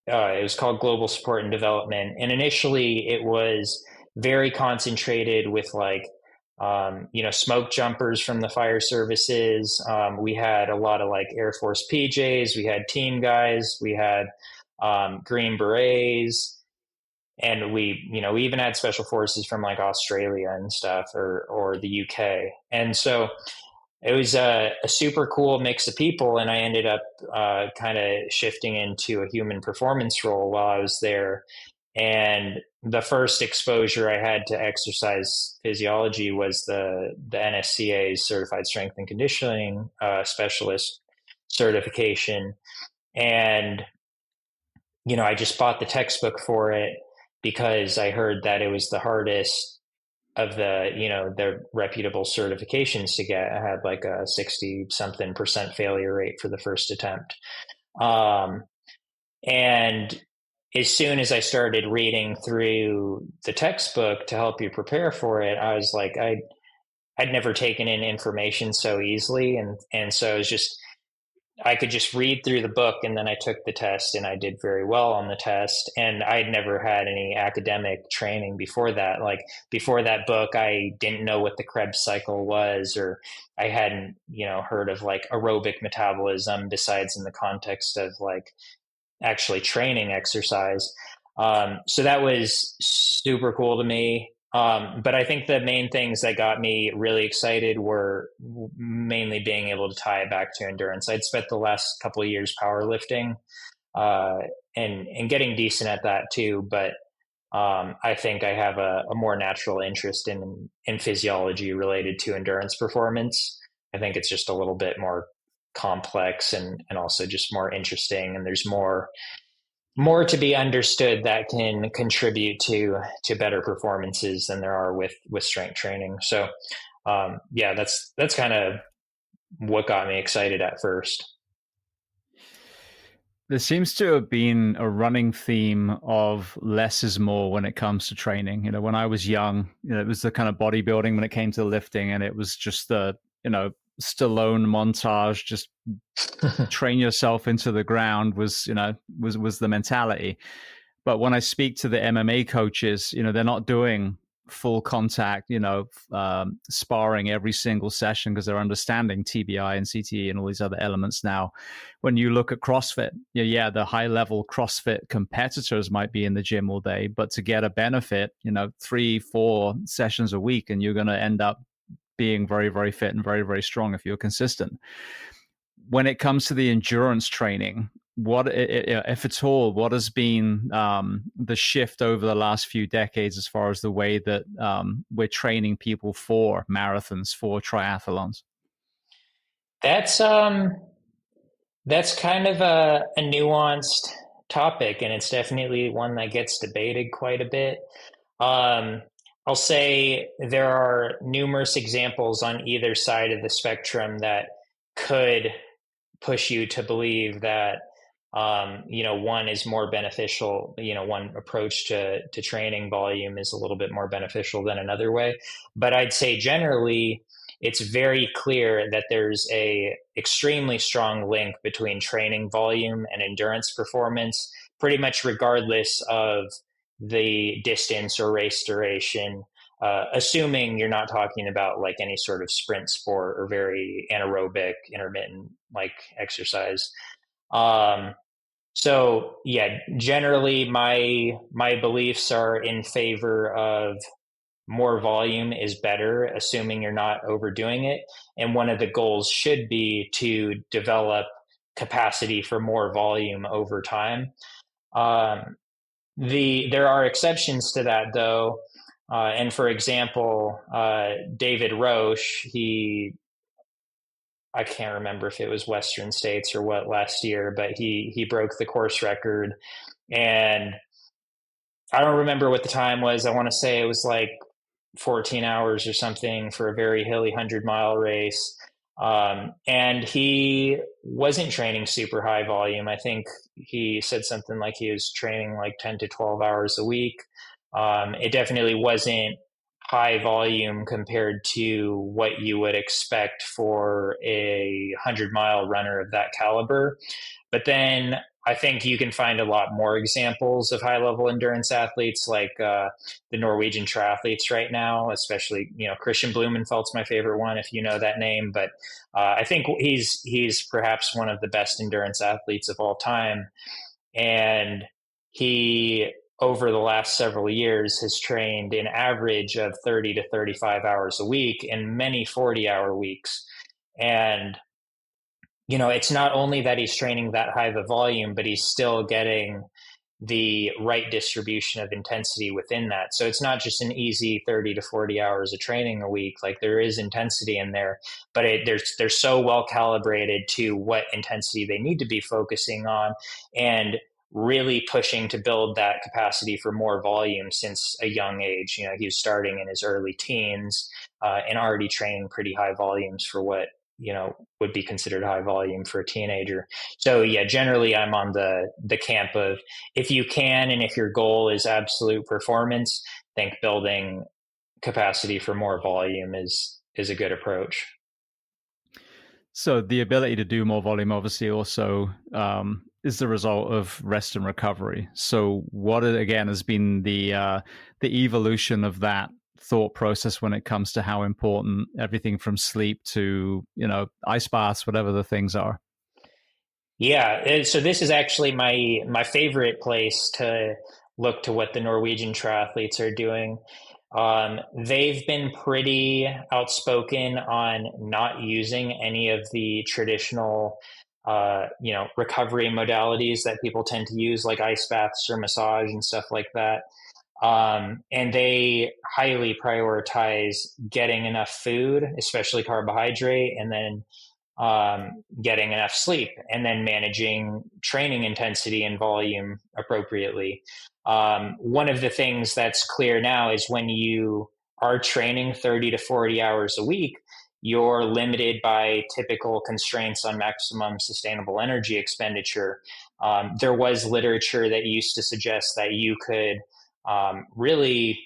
it was called Global Support and Development. And initially, it was very concentrated with like smoke jumpers from the fire services. We had a lot of like Air Force PJs. We had team guys. We had Green Berets, and we even had special forces from like Australia and stuff, or the UK. And so it was a super cool mix of people, and I ended up kind of shifting into a human performance role while I was there. And the first exposure I had to exercise physiology was the NSCA's Certified Strength and Conditioning Specialist certification. And I just bought the textbook for it because I heard that it was the hardest of the reputable certifications to get. I had like a 60 something percent failure rate for the first attempt. Um, and as soon as I started reading through the textbook to help you prepare for it, I was like, I'd never taken in information so easily. And so it was just, I could just read through the book, and then I took the test and I did very well on the test. And I'd never had any academic training before that. Like before that book, I didn't know what the Krebs cycle was, or I hadn't, heard of like aerobic metabolism besides in the context of like actually training exercise. So that was super cool to me. But I think the main things that got me really excited were mainly being able to tie it back to endurance. I'd spent the last couple of years powerlifting, uh, and getting decent at that too. But I think I have a more natural interest in physiology related to endurance performance. I think it's just a little bit more complex, and also just more interesting, and there's more to be understood that can contribute to better performances than there are with strength training. So yeah, that's kind of what got me excited at first. There seems to have been a running theme of less is more when it comes to training. When I was young, it was the kind of bodybuilding when it came to lifting, and it was just the, Stallone montage, just train yourself into the ground was the mentality. But when I speak to the MMA coaches, they're not doing full contact, sparring every single session because they're understanding TBI and CTE and all these other elements now. When you look at CrossFit, yeah, the high level CrossFit competitors might be in the gym all day, but to get a benefit, 3-4 sessions a week, and you're going to end up being very, very fit and very, very strong if you're consistent. When it comes to the endurance training, what, if at all, what has been the shift over the last few decades as far as the way that we're training people for marathons, for triathlons? That's that's kind of a nuanced topic, and it's definitely one that gets debated quite a bit. Um, I'll say there are numerous examples on either side of the spectrum that could push you to believe that one is more beneficial. One approach to training volume is a little bit more beneficial than another way. But I'd say generally, it's very clear that there's a extremely strong link between training volume and endurance performance, pretty much regardless of the distance or race duration. Assuming you're not talking about like any sort of sprint sport or very anaerobic intermittent like exercise. Um, so yeah, generally my beliefs are in favor of more volume is better, assuming you're not overdoing it. And one of the goals should be to develop capacity for more volume over time. Um, there are exceptions to that, though. And for example, David Roche, I can't remember if it was Western States or what last year, but he broke the course record, and I don't remember what the time was. I want to say it was like 14 hours or something for a very hilly 100-mile race. And he wasn't training super high volume. I think he said something like he was training like 10 to 12 hours a week. It definitely wasn't high volume compared to what you would expect for a 100-mile runner of that caliber. But then I think you can find a lot more examples of high level endurance athletes like the Norwegian triathletes right now, especially, Christian Blumenfeld's my favorite one, if you know that name. But I think he's perhaps one of the best endurance athletes of all time. And he, over the last several years, has trained an average of 30 to 35 hours a week and many 40-hour weeks. And it's not only that he's training that high of a volume, but he's still getting the right distribution of intensity within that. So it's not just an easy 30 to 40 hours of training a week. Like, there is intensity in there, but they're so well calibrated to what intensity they need to be focusing on, and really pushing to build that capacity for more volume since a young age. He was starting in his early teens, and already training pretty high volumes for what would be considered high volume for a teenager. So yeah, generally I'm on the camp of, if you can, and if your goal is absolute performance, I think building capacity for more volume is a good approach. So the ability to do more volume obviously also is the result of rest and recovery. So what again has been the evolution of that thought process when it comes to how important everything from sleep to ice baths, whatever the things are? Yeah, so this is actually my favorite place to look to what the Norwegian triathletes are doing. They've been pretty outspoken on not using any of the traditional, recovery modalities that people tend to use, like ice baths or massage and stuff like that. And they highly prioritize getting enough food, especially carbohydrate, and then getting enough sleep, and then managing training intensity and volume appropriately. One of the things that's clear now is when you are training 30 to 40 hours a week, you're limited by typical constraints on maximum sustainable energy expenditure. There was literature that used to suggest that you could really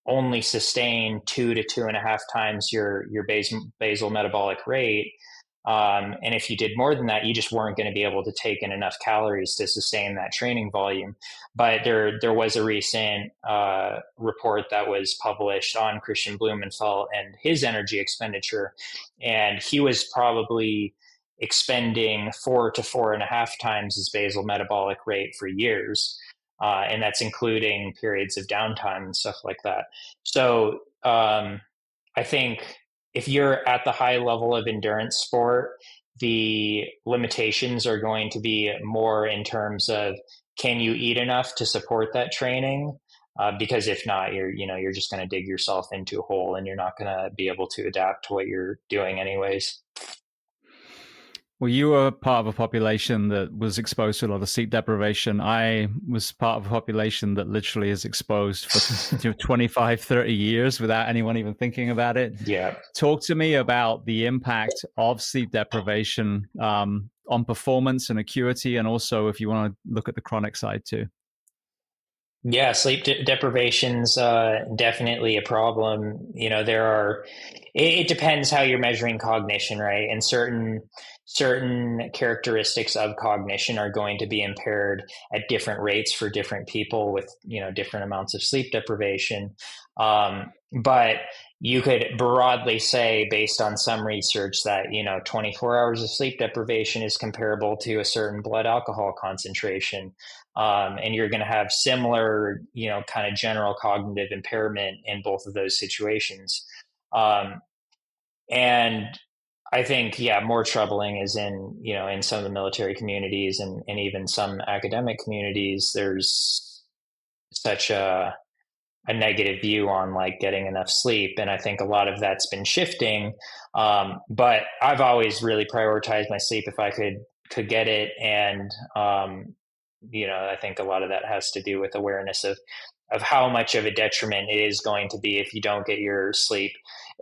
only sustain 2 to 2.5 times your basal metabolic rate. And if you did more than that, you just weren't going to be able to take in enough calories to sustain that training volume. But there was a recent report that was published on Christian Blumenfeld and his energy expenditure, and he was probably expending 4 to 4.5 times his basal metabolic rate for years. And that's including periods of downtime and stuff like that. So I think if you're at the high level of endurance sport, the limitations are going to be more in terms of, can you eat enough to support that training? Because if not, you're just going to dig yourself into a hole, and you're not going to be able to adapt to what you're doing anyways. Well, you were part of a population that was exposed to a lot of sleep deprivation. I was part of a population that literally is exposed for 25, 30 years without anyone even thinking about it. Yeah. Talk to me about the impact of sleep deprivation on performance and acuity, and also if you want to look at the chronic side too. Yeah, sleep deprivation's definitely a problem. It depends how you're measuring cognition, right? And certain characteristics of cognition are going to be impaired at different rates for different people with, different amounts of sleep deprivation. But you could broadly say, based on some research, that 24 hours of sleep deprivation is comparable to a certain blood alcohol concentration, and you're going to have similar, kind of general cognitive impairment in both of those situations. Um, and I think, yeah, more troubling is in some of the military communities and even some academic communities. There's such a negative view on like getting enough sleep, and I think a lot of that's been shifting. But I've always really prioritized my sleep if I could get it, and I think a lot of that has to do with awareness of how much of a detriment it is going to be if you don't get your sleep,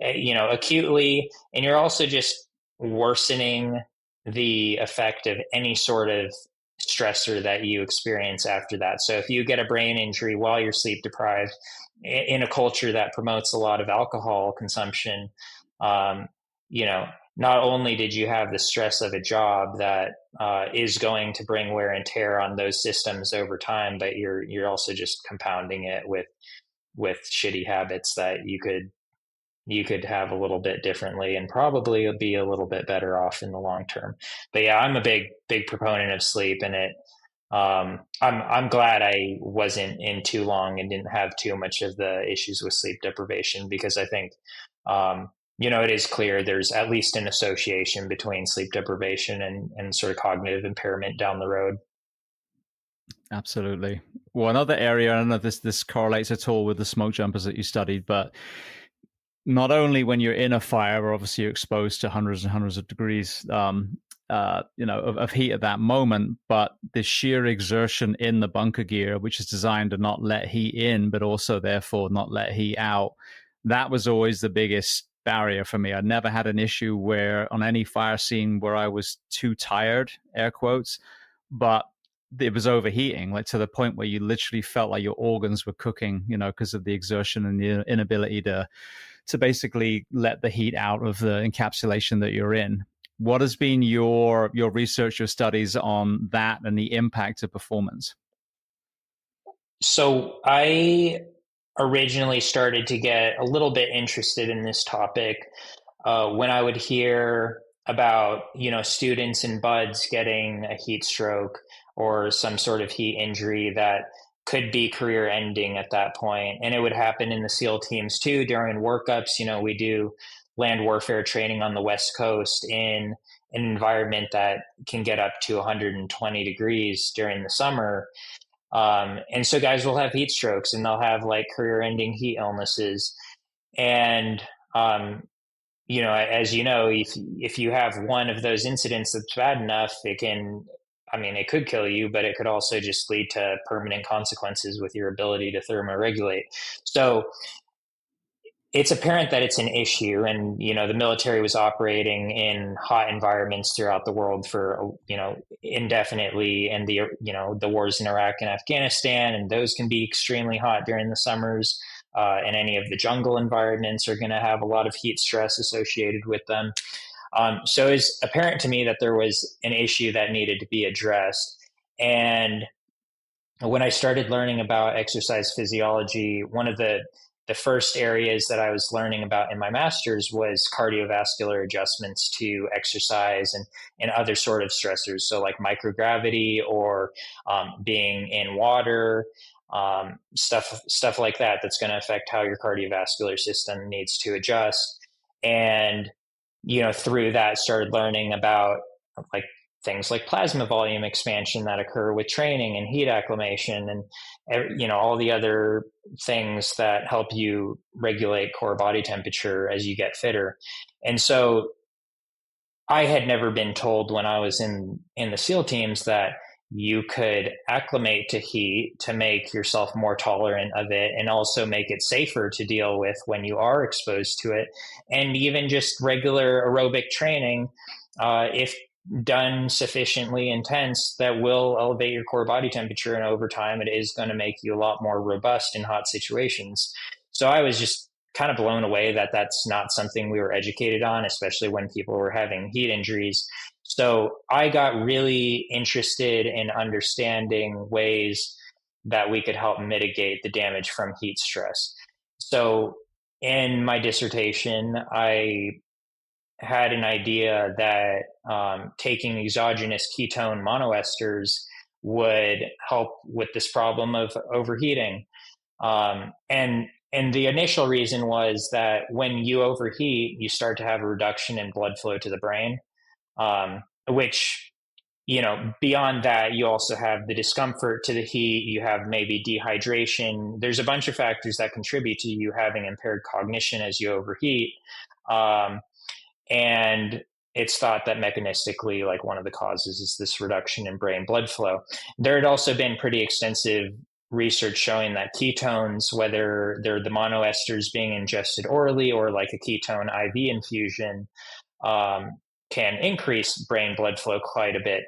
acutely, and you're also just worsening the effect of any sort of stressor that you experience after that. So if you get a brain injury while you're sleep deprived in a culture that promotes a lot of alcohol consumption, um, you know, not only did you have the stress of a job that is going to bring wear and tear on those systems over time, but you're also just compounding it with shitty habits that you could have a little bit differently and probably be a little bit better off in the long term. But yeah, I'm a big proponent of sleep, and I'm glad I wasn't in too long and didn't have too much of the issues with sleep deprivation, because I think it is clear there's at least an association between sleep deprivation and sort of cognitive impairment down the road. Absolutely. Well, another area, I don't know if this correlates at all with the smoke jumpers that you studied, but not only when you're in a fire, where obviously you're exposed to hundreds and hundreds of degrees, of heat at that moment, but the sheer exertion in the bunker gear, which is designed to not let heat in, but also therefore not let heat out. That was always the biggest barrier for me. I never had an issue where on any fire scene where I was too tired, air quotes, but it was overheating, like to the point where you literally felt like your organs were cooking, because of the exertion and the inability to basically let the heat out of the encapsulation that you're in. What has been your research, your studies on that and the impact of performance? So I originally started to get a little bit interested in this topic when I would hear about students and buds getting a heat stroke or some sort of heat injury that could be career ending at that point. And it would happen in the SEAL teams too during workups. We do land warfare training on the West Coast in an environment that can get up to 120 degrees during the summer. And so guys will have heat strokes and they'll have like career ending heat illnesses. And, as you know, if you have one of those incidents that's bad enough, it could kill you, but it could also just lead to permanent consequences with your ability to thermoregulate. So it's apparent that it's an issue, and the military was operating in hot environments throughout the world for indefinitely, and the wars in Iraq and Afghanistan, and those can be extremely hot during the summers, and any of the jungle environments are going to have a lot of heat stress associated with them. So it's apparent to me that there was an issue that needed to be addressed, and when I started learning about exercise physiology, one of the first areas that I was learning about in my master's was cardiovascular adjustments to exercise and other sort of stressors. So like microgravity or being in water, stuff like that, that's going to affect how your cardiovascular system needs to adjust. And, through that started learning about like things like plasma volume expansion that occur with training and heat acclimation and all the other things that help you regulate core body temperature as you get fitter. And so I had never been told when I was in the SEAL teams that you could acclimate to heat to make yourself more tolerant of it and also make it safer to deal with when you are exposed to it. And even just regular aerobic training, if done sufficiently intense, that will elevate your core body temperature, and over time it is going to make you a lot more robust in hot situations. So I was just kind of blown away that that's not something we were educated on, especially when people were having heat injuries. So I got really interested in understanding ways that we could help mitigate the damage from heat stress. So in my dissertation, I had an idea that taking exogenous ketone monoesters would help with this problem of overheating. And the initial reason was that when you overheat, you start to have a reduction in blood flow to the brain, which, beyond that, you also have the discomfort to the heat. You have maybe dehydration. There's a bunch of factors that contribute to you having impaired cognition as you overheat. Um, and it's thought that mechanistically, like one of the causes is this reduction in brain blood flow. There had also been pretty extensive research showing that ketones, whether they're the monoesters being ingested orally or like a ketone IV infusion, um, can increase brain blood flow quite a bit.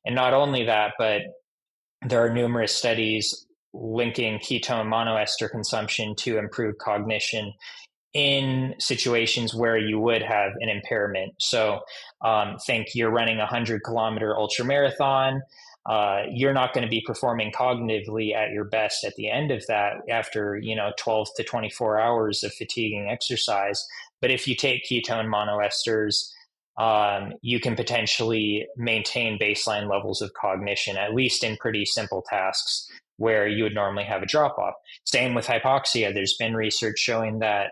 And not only that, but there are numerous studies linking ketone monoester consumption to improve cognition in situations where you would have an impairment. So think you're running a 100-kilometer ultra marathon. You're not going to be performing cognitively at your best at the end of that after 12 to 24 hours of fatiguing exercise. But if you take ketone monoesters, you can potentially maintain baseline levels of cognition, at least in pretty simple tasks where you would normally have a drop off. Same with hypoxia. There's been research showing that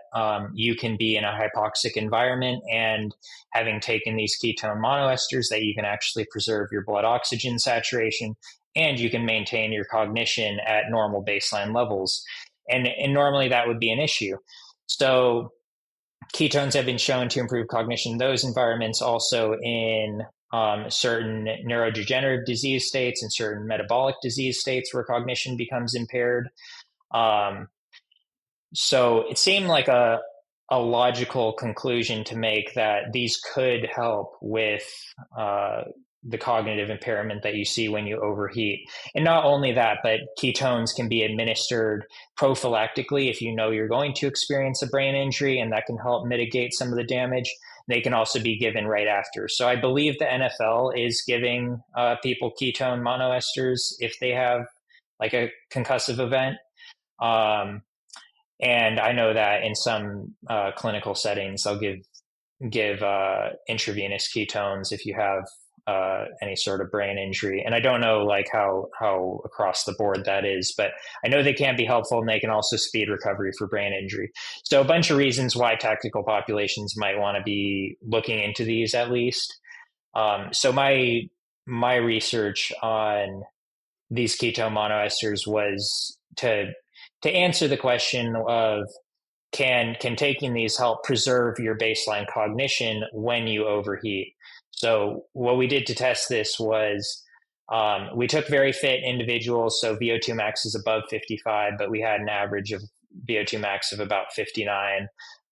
you can be in a hypoxic environment, and having taken these ketone monoesters, that you can actually preserve your blood oxygen saturation, and you can maintain your cognition at normal baseline levels. And normally that would be an issue. So ketones have been shown to improve cognition in those environments, also in certain neurodegenerative disease states and certain metabolic disease states where cognition becomes impaired. Um, so it seemed like a logical conclusion to make that these could help with the cognitive impairment that you see when you overheat. And not only that, but ketones can be administered prophylactically if you know you're going to experience a brain injury, and that can help mitigate some of the damage. They can also be given right after. So I believe the NFL is giving people ketone monoesters if they have like a concussive event. Um, and I know that in some clinical settings, they'll give intravenous ketones if you have any sort of brain injury. And I don't know like how across the board that is, but I know they can be helpful, and they can also speed recovery for brain injury. So a bunch of reasons why tactical populations might want to be looking into these at least. So my research on these ketone monoesters was to answer the question of can taking these help preserve your baseline cognition when you overheat. So what we did to test this was we took very fit individuals, so VO2 max is above 55, but we had an average of VO2 max of about 59,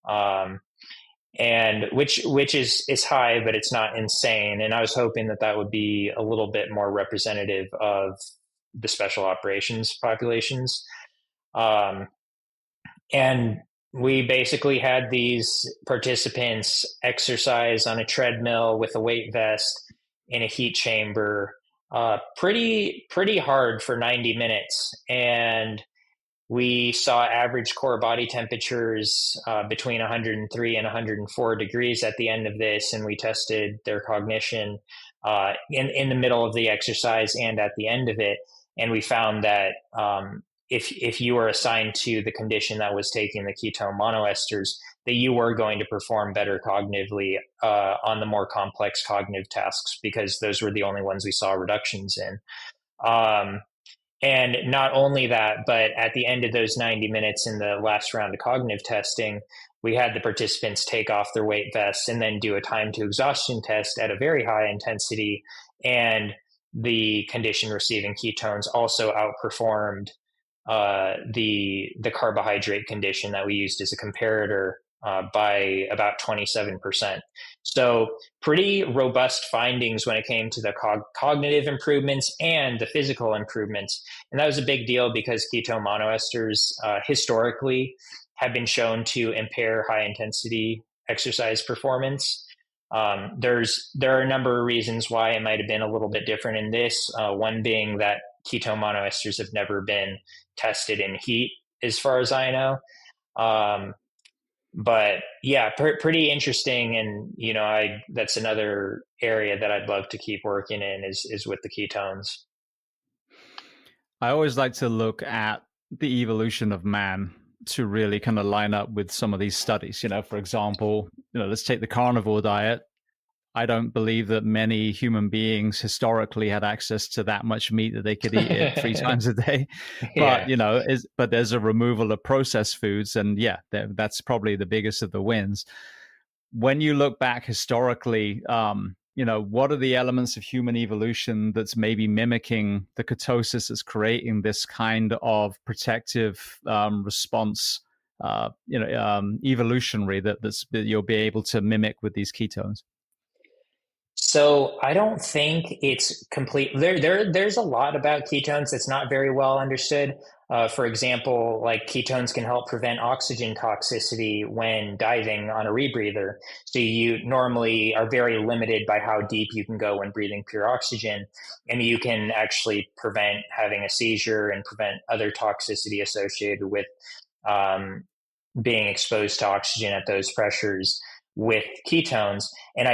and which is high, but it's not insane. And I was hoping that that would be a little bit more representative of the special operations populations. And we basically had these participants exercise on a treadmill with a weight vest in a heat chamber, pretty hard for 90 minutes. And we saw average core body temperatures between 103 and 104 degrees at the end of this, and we tested their cognition in the middle of the exercise and at the end of it. And we found that if you were assigned to the condition that was taking the ketone monoesters, that you were going to perform better cognitively on the more complex cognitive tasks, because those were the only ones we saw reductions in. And not only that, but at the end of those 90 minutes in the last round of cognitive testing, we had the participants take off their weight vests and then do a time to exhaustion test at a very high intensity. And the condition receiving ketones also outperformed the carbohydrate condition that we used as a comparator by about 27%. So pretty robust findings when it came to the cognitive improvements and the physical improvements. And that was a big deal because ketone monoesters historically have been shown to impair high intensity exercise performance. There are a number of reasons why it might have been a little bit different in this. One being that ketone monoesters have never been tested in heat, as far as I know. But yeah, pretty interesting. And, that's another area that I'd love to keep working in is with the ketones. I always like to look at the evolution of man to really kind of line up with some of these studies. For example, let's take the carnivore diet. I don't believe that many human beings historically had access to that much meat that they could eat it 3 times a day. But Yeah. but there's a removal of processed foods, and yeah, that's probably the biggest of the wins. When you look back historically, what are the elements of human evolution that's maybe mimicking the ketosis that's creating this kind of protective response, evolutionary that you'll be able to mimic with these ketones? So I don't think it's complete. There's a lot about ketones that's not very well understood. For example, like ketones can help prevent oxygen toxicity when diving on a rebreather. So you normally are very limited by how deep you can go when breathing pure oxygen, and you can actually prevent having a seizure and prevent other toxicity associated with um, being exposed to oxygen at those pressures with ketones. And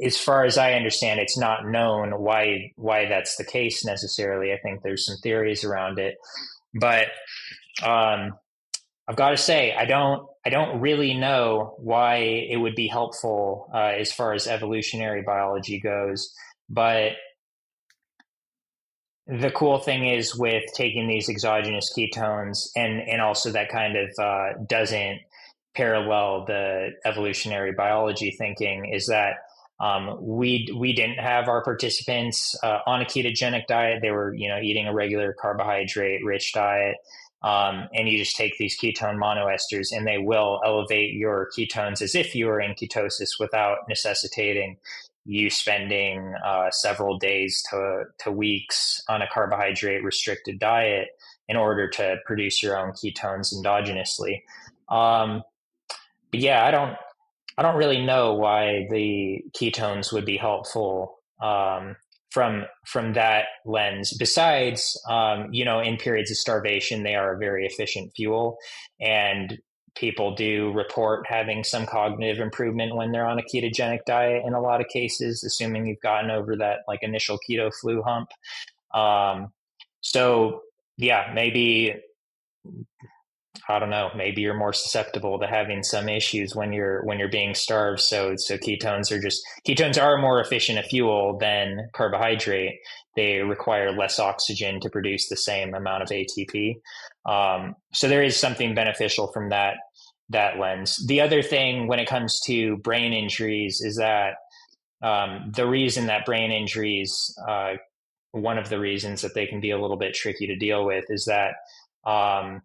as far as I understand, it's not known why that's the case necessarily. I think there's some theories around it, but um, I've got to say I don't really know why it would be helpful as far as evolutionary biology goes. But the cool thing is with taking these exogenous ketones, and also that kind of doesn't parallel the evolutionary biology thinking, is that we didn't have our participants on a ketogenic diet. They were eating a regular carbohydrate rich diet. And you just take these ketone monoesters and they will elevate your ketones as if you were in ketosis without necessitating you spending several days to weeks on a carbohydrate restricted diet in order to produce your own ketones endogenously. Um, but yeah, I don't really know why the ketones would be helpful from that lens. Besides, in periods of starvation, they are a very efficient fuel, and people do report having some cognitive improvement when they're on a ketogenic diet in a lot of cases, assuming you've gotten over that like initial keto flu hump. Um, so yeah, maybe I don't know, maybe you're more susceptible to having some issues when you're being starved. So ketones are more efficient a fuel than carbohydrate. They require less oxygen to produce the same amount of ATP. So there is something beneficial from that lens. The other thing when it comes to brain injuries is that the reason that brain injuries, one of the reasons that they can be a little bit tricky to deal with is that um,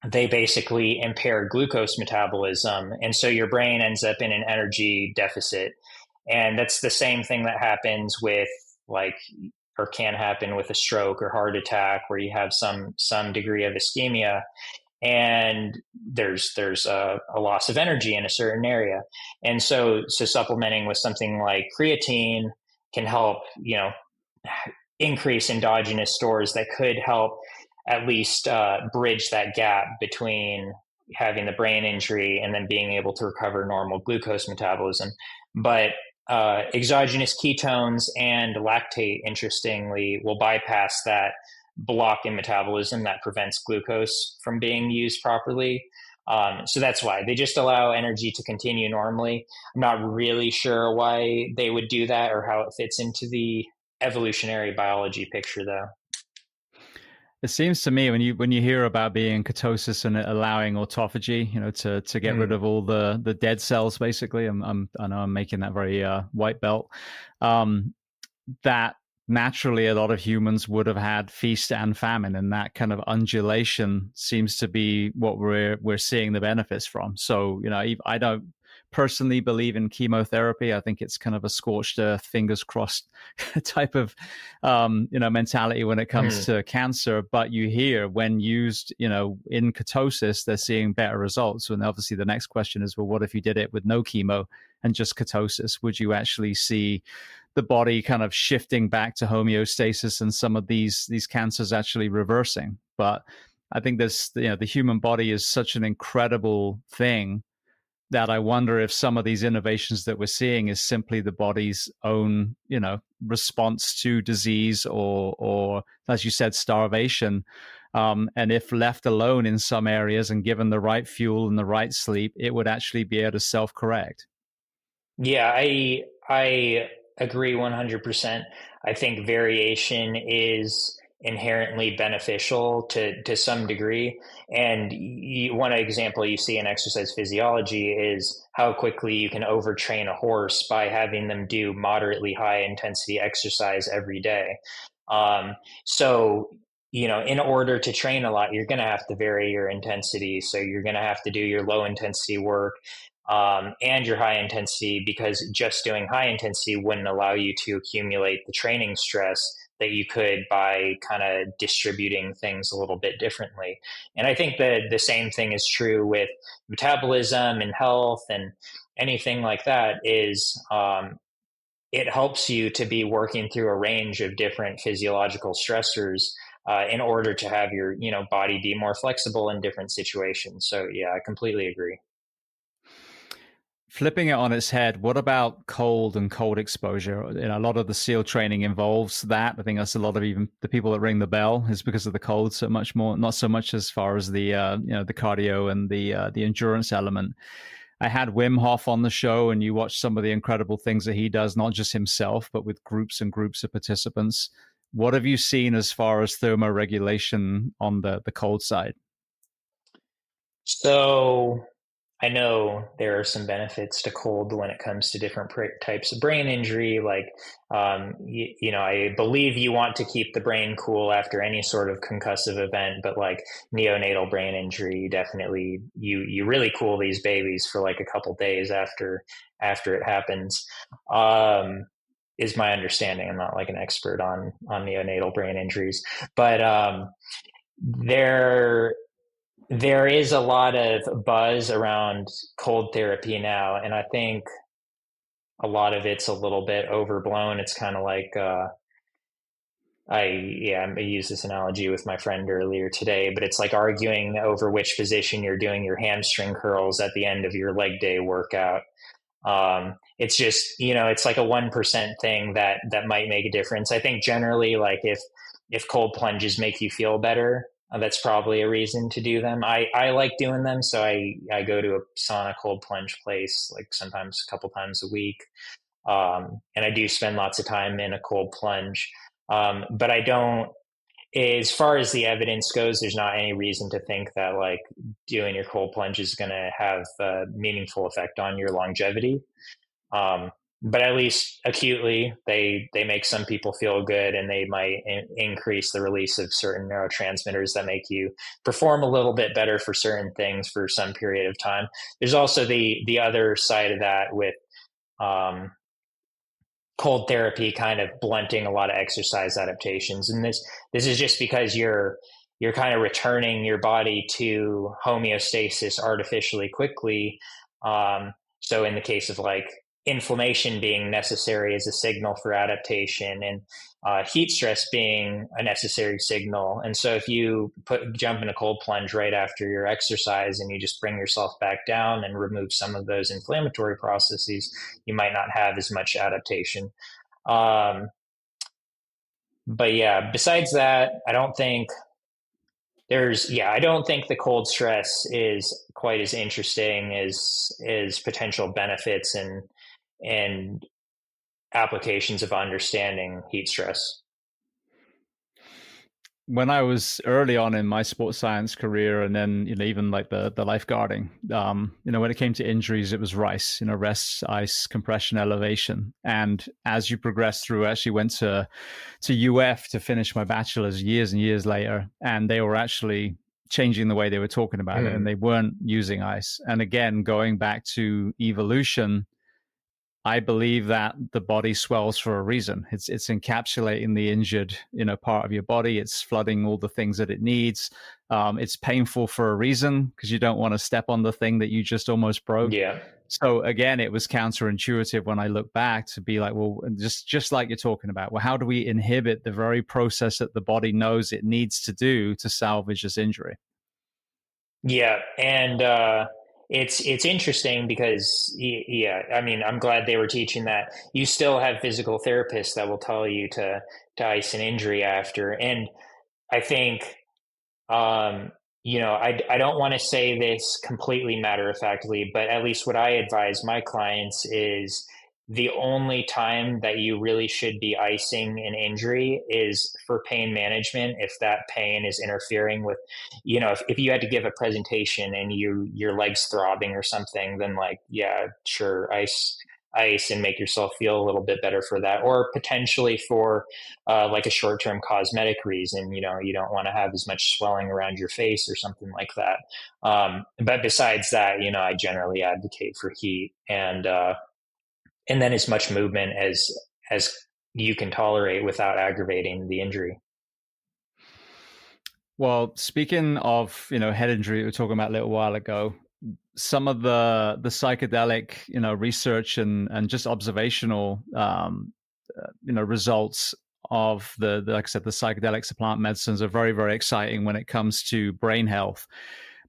they basically impair glucose metabolism. And so your brain ends up in an energy deficit. And that's the same thing that happens with like, or can happen with a stroke or heart attack, where you have some degree of ischemia, and there's a loss of energy in a certain area. And so supplementing with something like creatine can help increase endogenous stores that could help at least bridge that gap between having the brain injury and then being able to recover normal glucose metabolism. But exogenous ketones and lactate, interestingly, will bypass that block in metabolism that prevents glucose from being used properly. So that's why they just allow energy to continue normally. I'm not really sure why they would do that or how it fits into the evolutionary biology picture, though. It seems to me when you hear about being ketosis and allowing autophagy, to get rid Mm. of all the dead cells, basically. I know I'm making that very white belt. Um, that naturally a lot of humans would have had feast and famine, and that kind of undulation seems to be what we're seeing the benefits from. So I don't personally believe in chemotherapy. I think it's kind of a scorched earth, fingers crossed type of mentality when it comes Mm. to cancer. But you hear when used in ketosis, they're seeing better results. And obviously the next question is, well, what if you did it with no chemo and just ketosis? Would you actually see the body kind of shifting back to homeostasis and some of these cancers actually reversing? But I think the human body is such an incredible thing that I wonder if some of these innovations that we're seeing is simply the body's own, response to disease or as you said, starvation. And if left alone in some areas and given the right fuel and the right sleep, it would actually be able to self-correct. Yeah, I agree 100%. I think variation is inherently beneficial to some degree. And one example you see in exercise physiology is how quickly you can overtrain a horse by having them do moderately high intensity exercise every day. Um, so, in order to train a lot, you're going to have to vary your intensity. So you're going to have to do your low intensity work and your high intensity, because just doing high intensity wouldn't allow you to accumulate the training stress that you could by kind of distributing things a little bit differently. And I think that the same thing is true with metabolism and health and anything like that is it helps you to be working through a range of different physiological stressors in order to have your body be more flexible in different situations. So yeah, I completely agree. Flipping it on its head, what about cold and cold exposure? A lot of the SEAL training involves that. I think that's a lot of even the people that ring the bell is because of the cold so much more, not so much as far as the the cardio and the endurance element. I had Wim Hof on the show, and you watch some of the incredible things that he does, not just himself, but with groups and groups of participants. What have you seen as far as thermoregulation on the cold side? So I know there are some benefits to cold when it comes to different types of brain injury. Like, I believe you want to keep the brain cool after any sort of concussive event, but like neonatal brain injury, definitely you really cool these babies for like a couple days after it happens. Is my understanding. I'm not like an expert on neonatal brain injuries, but there there is a lot of buzz around cold therapy now, and I think a lot of it's a little bit overblown. It's kind of like I used this analogy with my friend earlier today, but it's like arguing over which position you're doing your hamstring curls at the end of your leg day workout. It's just it's like a 1% thing that might make a difference. I think generally, like if cold plunges make you feel better, that's probably a reason to do them. I like doing them, so I go to a sauna cold plunge place like sometimes a couple times a week, and I do spend lots of time in a cold plunge. But I don't. As far as the evidence goes, there's not any reason to think that like doing your cold plunge is going to have a meaningful effect on your longevity. Um, but at least acutely, they make some people feel good, and they might increase the release of certain neurotransmitters that make you perform a little bit better for certain things for some period of time. There's also the other side of that with um, cold therapy kind of blunting a lot of exercise adaptations, and this is just because you're kind of returning your body to homeostasis artificially quickly. So in the case of like inflammation being necessary as a signal for adaptation, and heat stress being a necessary signal. And so if you jump in a cold plunge right after your exercise and you just bring yourself back down and remove some of those inflammatory processes, you might not have as much adaptation. Um, but yeah, besides that, I don't think the cold stress is quite as interesting as potential benefits and applications of understanding heat stress. When I was early on in my sports science career, and then even like the lifeguarding, when it came to injuries, it was RICE, rest, ice, compression, elevation. And as you progress through, I actually went to UF to finish my bachelor's years and years later, and they were actually changing the way they were talking about it, and they weren't using ice. And again, going back to evolution, I believe that the body swells for a reason. It's encapsulating the injured, part of your body. It's flooding all the things that it needs. It's painful for a reason because you don't want to step on the thing that you just almost broke. Yeah. So again, it was counterintuitive when I look back to be like, well, just like you're talking about, well, how do we inhibit the very process that the body knows it needs to do to salvage this injury? Yeah. And it's interesting because yeah, I mean, I'm glad they were teaching that. You still have physical therapists that will tell you to ice an injury after, and I think I don't want to say this completely matter of factly, but at least what I advise my clients is the only time that you really should be icing an injury is for pain management. If that pain is interfering with, if you had to give a presentation and your legs throbbing or something, then like, yeah, sure, ice and make yourself feel a little bit better for that, or potentially for like a short-term cosmetic reason. You don't want to have as much swelling around your face or something like that. But besides that, I generally advocate for heat and then as much movement as you can tolerate without aggravating the injury. Well, speaking of, head injury we were talking about a little while ago, some of the psychedelic, research and just observational, results of like I said, the psychedelics, the plant medicines are very, very exciting when it comes to brain health.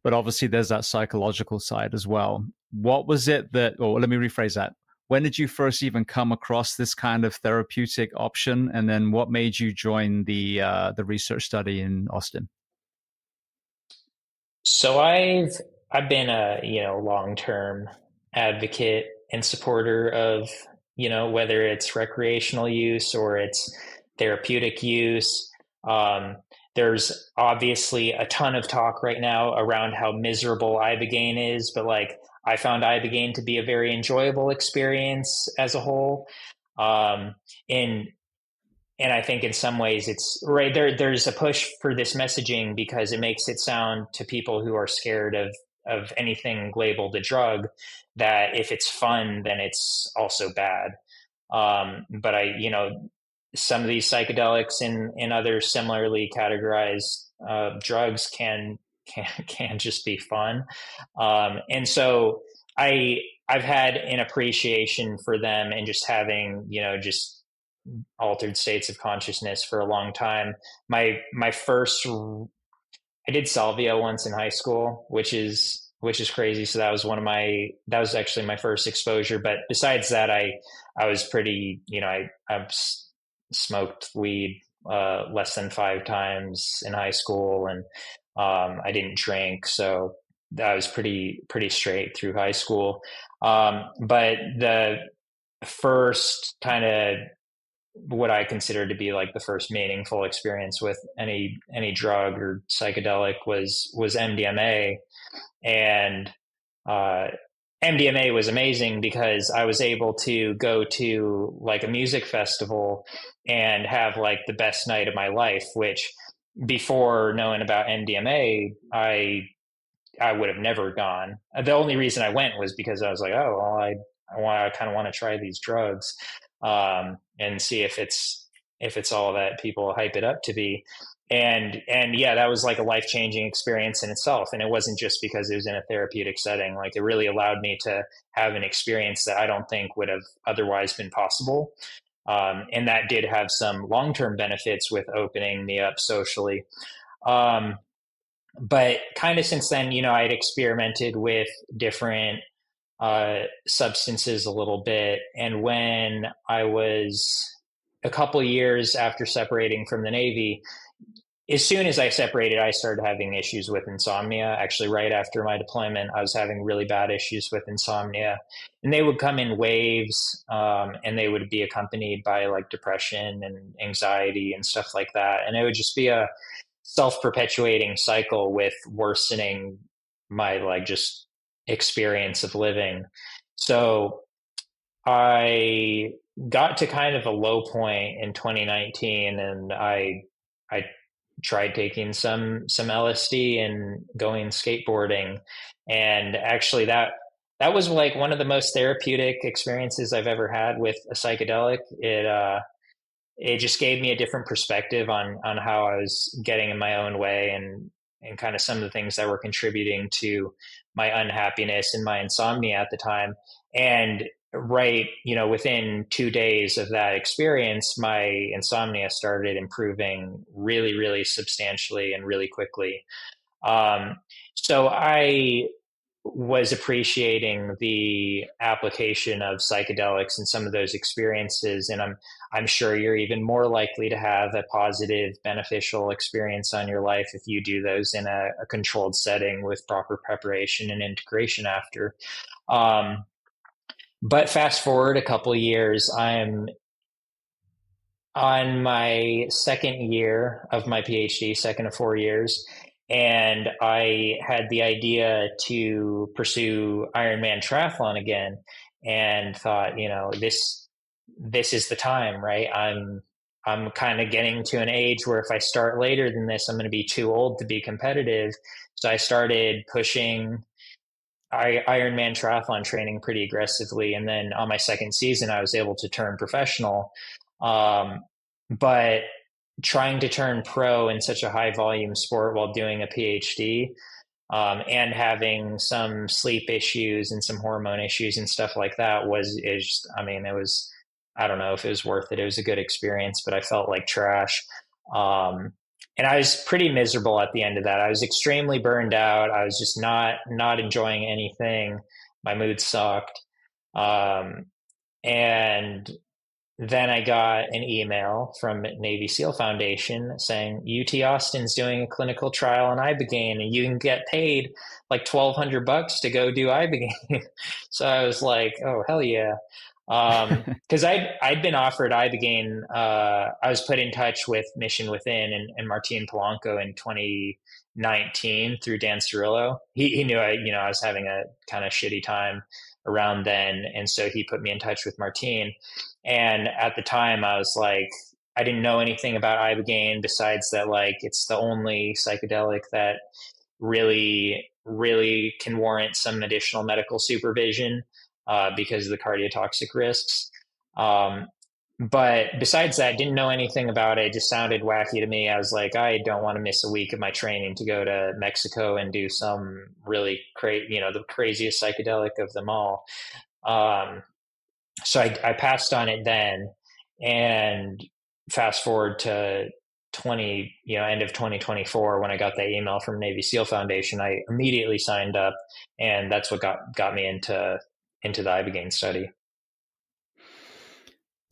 But obviously, there's that psychological side as well. What was it or let me rephrase that. When did you first even come across this kind of therapeutic option? And then what made you join the research study in Austin? So I've been a long-term advocate and supporter of whether it's recreational use or it's therapeutic use. Um, there's obviously a ton of talk right now around how miserable ibogaine is, but like I found ibogaine to be a very enjoyable experience as a whole. Um, and and I think in some ways it's right there. There's a push for this messaging because it makes it sound to people who are scared of anything labeled a drug that if it's fun, then it's also bad. But some of these psychedelics and other similarly categorized drugs can just be fun, and so I've had an appreciation for them and just having just altered states of consciousness for a long time. My first I did salvia once in high school, which is crazy. So that was actually my first exposure. But besides that, I was pretty I've smoked weed less than 5 times in high school, and I didn't drink, so that was pretty straight through high school. But the first kind of what I consider to be like the first meaningful experience with any drug or psychedelic was MDMA, and uh, MDMA was amazing because I was able to go to like a music festival and have like the best night of my life. Which before knowing about MDMA, I would have never gone. The only reason I went was because I was like, oh, well, I kind of want to try these drugs and see if it's all that people hype it up to be. And yeah, that was like a life changing experience in itself. And it wasn't just because it was in a therapeutic setting. Like it really allowed me to have an experience that I don't think would have otherwise been possible. And that did have some long term benefits with opening me up socially. Um, but kind of since then, I'd experimented with different substances a little bit. And when I was a couple years after separating from the Navy, as soon as I separated, I started having issues with insomnia. Actually, right after my deployment, I was having really bad issues with insomnia. And they would come in waves, and they would be accompanied by like depression and anxiety and stuff like that. And it would just be a self-perpetuating cycle with worsening my like just experience of living. So I got to kind of a low point in 2019, and I tried taking some LSD and going skateboarding, and actually that was like one of the most therapeutic experiences I've ever had with a psychedelic. It just gave me a different perspective on how I was getting in my own way, and kind of some of the things that were contributing to my unhappiness and my insomnia at the time. And right, within 2 days of that experience, my insomnia started improving really, really substantially and really quickly. So I was appreciating the application of psychedelics and some of those experiences. And I'm sure you're even more likely to have a positive, beneficial experience on your life if you do those in a controlled setting with proper preparation and integration after. Um, but fast forward a couple of years, I'm on my second year of my PhD, second of 4 years, and I had the idea to pursue Ironman triathlon again, and thought, this is the time, right? I'm kind of getting to an age where if I start later than this, I'm going to be too old to be competitive. So I started pushing Ironman triathlon training pretty aggressively. And then on my second season, I was able to turn professional. Um, but trying to turn pro in such a high volume sport while doing a PhD, and having some sleep issues and some hormone issues and stuff like that it was, I don't know if it was worth it. It was a good experience, but I felt like trash. Um, and I was pretty miserable at the end of that. I was extremely burned out. I was just not enjoying anything. My mood sucked. Um, and then I got an email from Navy SEAL Foundation saying UT Austin's doing a clinical trial on Ibogaine, and you can get paid like $1,200 to go do Ibogaine. So I was like, oh hell yeah. Because I'd been offered Ibogaine. I was put in touch with Mission Within and Martin Polanco in 2019 through Dan Cirillo. He knew I was having a kind of shitty time around then, and so he put me in touch with Martin. And at the time, I was like, I didn't know anything about Ibogaine besides that, like, it's the only psychedelic that really, really can warrant some additional medical supervision, because of the cardiotoxic risks. Um, but besides that, didn't know anything about it. It just sounded wacky to me. I was like, I don't want to miss a week of my training to go to Mexico and do some really the craziest psychedelic of them all. Um, so I passed on it then, and fast forward to end of 2024, when I got that email from Navy SEAL Foundation, I immediately signed up, and that's what got me into the Ibogaine study.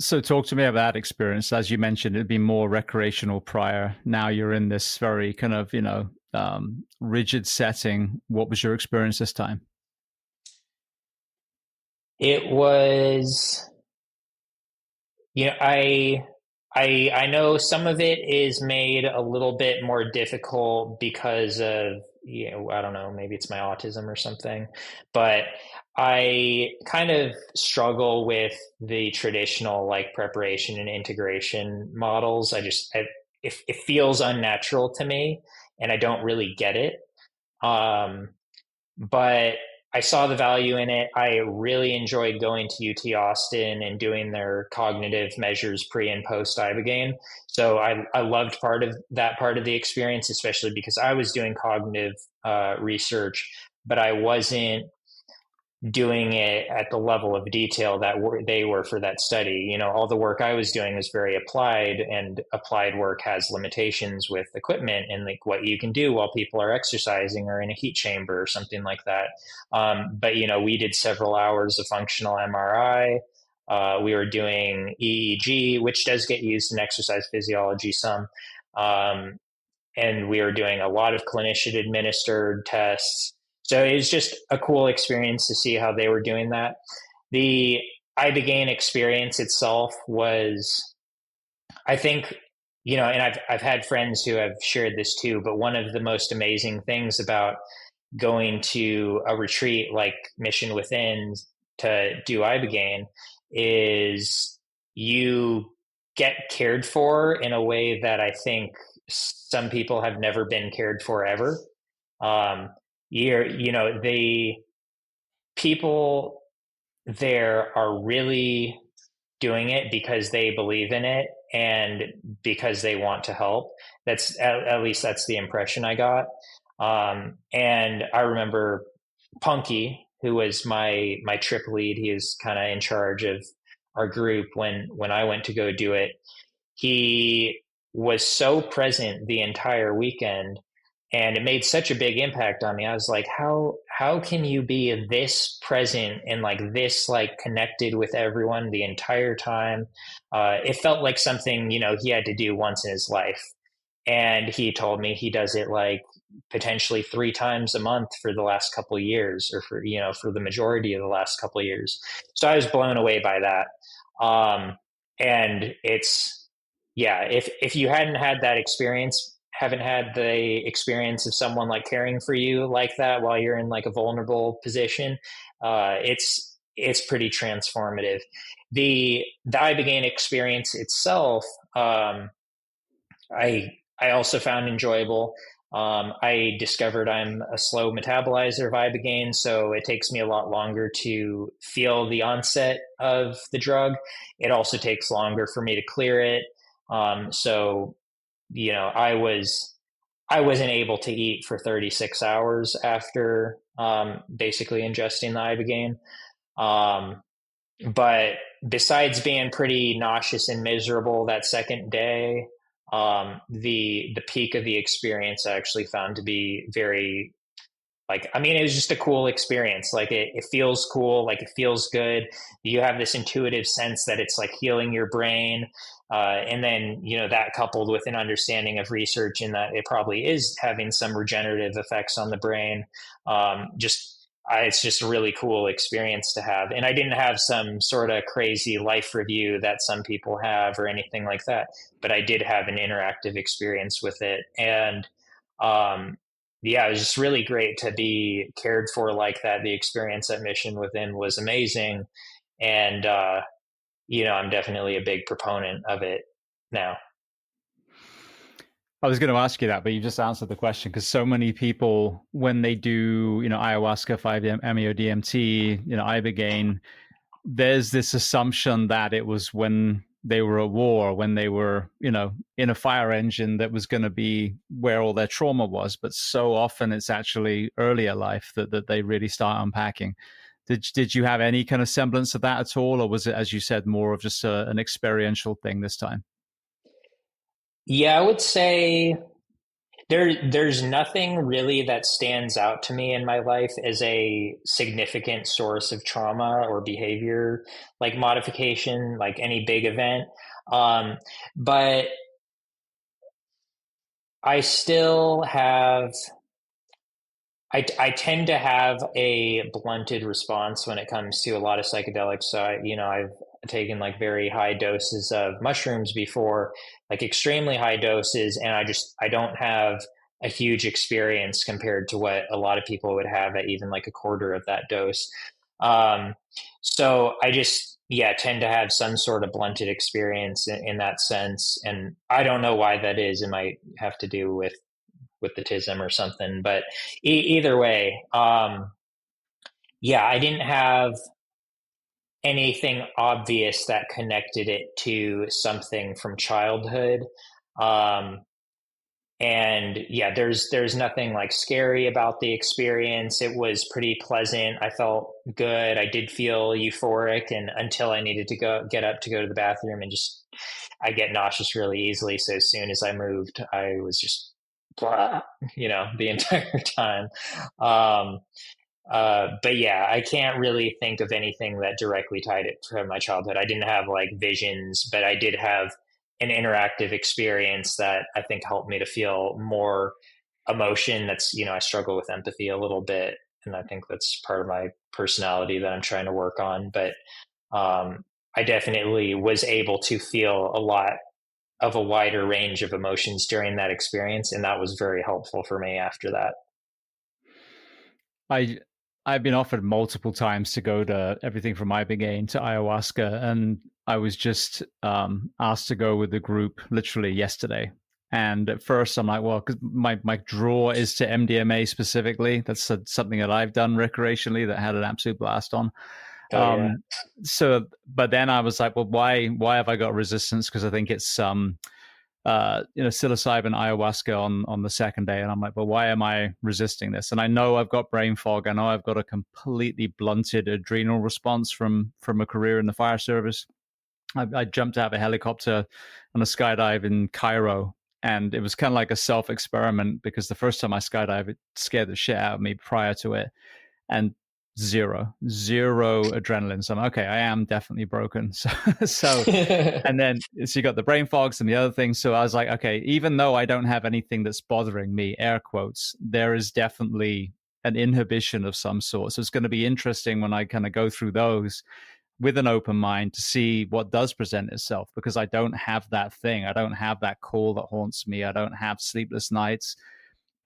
So talk to me about that experience. As you mentioned, it'd be more recreational prior. Now you're in this very kind of, rigid setting. What was your experience this time? It was, I know some of it is made a little bit more difficult because of, I don't know, maybe it's my autism or something, but I kind of struggle with the traditional like preparation and integration models. It feels unnatural to me, and I don't really get it. Um, but I saw the value in it. I really enjoyed going to UT Austin and doing their cognitive measures pre and post Ibogaine. So I loved part of the experience, especially because I was doing cognitive research, but I wasn't doing it at the level of detail that they were for that study. All the work I was doing was very applied, and applied work has limitations with equipment and like what you can do while people are exercising or in a heat chamber or something like that. But we did several hours of functional MRI. We were doing EEG, which does get used in exercise physiology some. And we were doing a lot of clinician administered tests. So it was just a cool experience to see how they were doing that. The Ibogaine experience itself was, I think, and I've had friends who have shared this too, but one of the most amazing things about going to a retreat like Mission Within to do Ibogaine is you get cared for in a way that I think some people have never been cared for ever. The people there are really doing it because they believe in it and because they want to help. That's at least that's the impression I got. And I remember Punky, who was my trip lead. He is kind of in charge of our group when I went to go do it. He was so present the entire weekend, And it made such a big impact on me. I was like, how can you be this present and like this like connected with everyone the entire time? It felt like something, you know, he had to do once in his life. And he told me he does it like potentially 3 times a month for the last couple of years, or for, you know, for the majority of the last couple of years. So I was blown away by that. And it's, yeah, if you hadn't had that experience, haven't had the experience of someone like caring for you like that while you're in like a vulnerable position, it's pretty transformative. The ibogaine experience itself, I also found enjoyable. I discovered I'm a slow metabolizer of ibogaine, so it takes me a lot longer to feel the onset of the drug. It also takes longer for me to clear it. So, you know, I wasn't able to eat for 36 hours after basically ingesting the ibogaine. Um, but besides being pretty nauseous and miserable that second day, the peak of the experience I actually found to be very, like, I mean, it was just a cool experience. Like it feels cool, like it feels good. You have this intuitive sense that it's like healing your brain. And then, you know, that coupled with an understanding of research in that it probably is having some regenerative effects on the brain. It's just a really cool experience to have. And I didn't have some sort of crazy life review that some people have or anything like that, but I did have an interactive experience with it. And, um, yeah, it was just really great to be cared for like that. The experience at Mission Within was amazing. And, you know, I'm definitely a big proponent of it now. I was going to ask you that, but you just answered the question, because so many people, when they do, ayahuasca, 5-MeO DMT, ibogaine, there's this assumption that it was when they were at war, when they were, in a fire engine, that was going to be where all their trauma was. But so often it's actually earlier life that they really start unpacking. Did you have any kind of semblance of that at all? Or was it, as you said, more of just an experiential thing this time? Yeah, I would say there's nothing really that stands out to me in my life as a significant source of trauma or behavior like modification, like any big event. Um, but I still have I tend to have a blunted response when it comes to a lot of psychedelics. So I've taken like very high doses of mushrooms before, like extremely high doses, and I don't have a huge experience compared to what a lot of people would have at even like a quarter of that dose. Um, so I just, yeah, tend to have some sort of blunted experience in that sense, and I don't know why that is. It might have to do with the tism or something. But either way, yeah, I didn't have anything obvious that connected it to something from childhood. Um, and yeah, there's nothing like scary about the experience. It was pretty pleasant. I felt good. I did feel euphoric, and until I needed to get up to go to the bathroom, and just I get nauseous really easily. So as soon as I moved, I was just blah, the entire time. Um, but yeah, I can't really think of anything that directly tied it to my childhood. I didn't have like visions, but I did have an interactive experience that I think helped me to feel more emotion. That's, I struggle with empathy a little bit. And I think that's part of my personality that I'm trying to work on. But I definitely was able to feel a lot of a wider range of emotions during that experience. And that was very helpful for me after that. I I've been offered multiple times to go to everything from ibogaine to ayahuasca, and I was just asked to go with the group literally yesterday. And at first, I'm like, well, because my draw is to MDMA specifically. That's something that I've done recreationally that I had an absolute blast on. Oh yeah. Um, but then I was like, well, why have I got resistance? Because I think it's psilocybin ayahuasca on the second day, and I'm like, well, why am I resisting this? And I know I've got brain fog. I know I've got a completely blunted adrenal response from a career in the fire service. I jumped out of a helicopter on a skydive in Cairo, And it was kind of like a self experiment because the first time I skydived, it scared the shit out of me prior to it. And zero adrenaline. So I'm okay, I am definitely broken. So and then so you got the brain fogs and the other things. So I was like, okay, even though I don't have anything that's bothering me, air quotes, there is definitely an inhibition of some sort. So it's going to be interesting when I kind of go through those with an open mind to see what does present itself, because I don't have that thing. I don't have that call that haunts me. I don't have sleepless nights.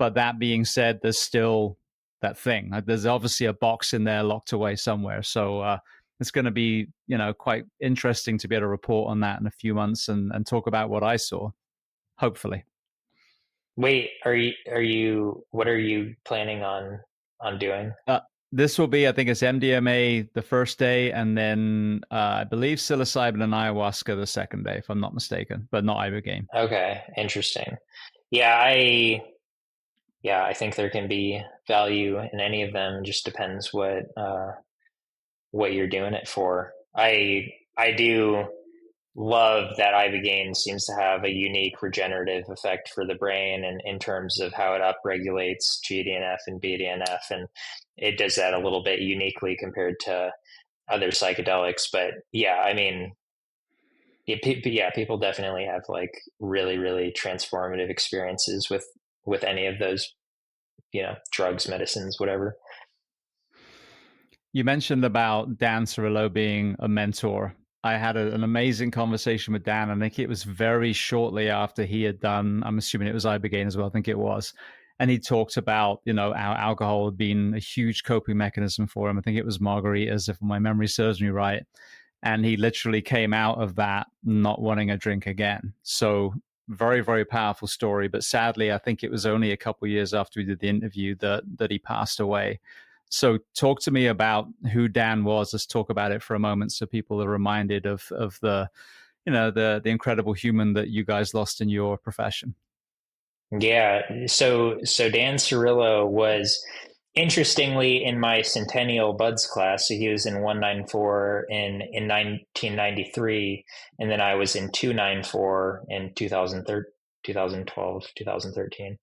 But that being said, there's still that thing. There's obviously a box in there locked away somewhere. So it's going to be, quite interesting to be able to report on that in a few months and talk about what I saw, hopefully. Wait, what are you planning on doing? Uh, this will be, I think it's MDMA the first day, and then I believe psilocybin and ayahuasca the second day, if I'm not mistaken, but not ibogaine. Okay, interesting. Yeah, I think there can be value in any of them. It just depends what you're doing it for. I do love that ibogaine seems to have a unique regenerative effect for the brain, and in terms of how it upregulates GDNF and BDNF, and it does that a little bit uniquely compared to other psychedelics. But yeah, I mean, people definitely have like really, really transformative experiences with any of those, drugs, medicines, whatever. You mentioned about Dan Cirillo being a mentor. I had an amazing conversation with Dan. I think it was very shortly after he had done, I'm assuming it was ibogaine as well, I think it was. And he talked about, how alcohol had been a huge coping mechanism for him. I think it was margaritas, if my memory serves me right. And he literally came out of that not wanting a drink again. So very, very powerful story. But sadly, I think it was only a couple of years after we did the interview that he passed away. So talk to me about who Dan was. Let's talk about it for a moment so people are reminded of the the incredible human that you guys lost in your profession. Yeah, so Dan Cirillo was interestingly in my Centennial Buds class. So he was in 194 in 1993, and then I was in 294 in 2012, 2013.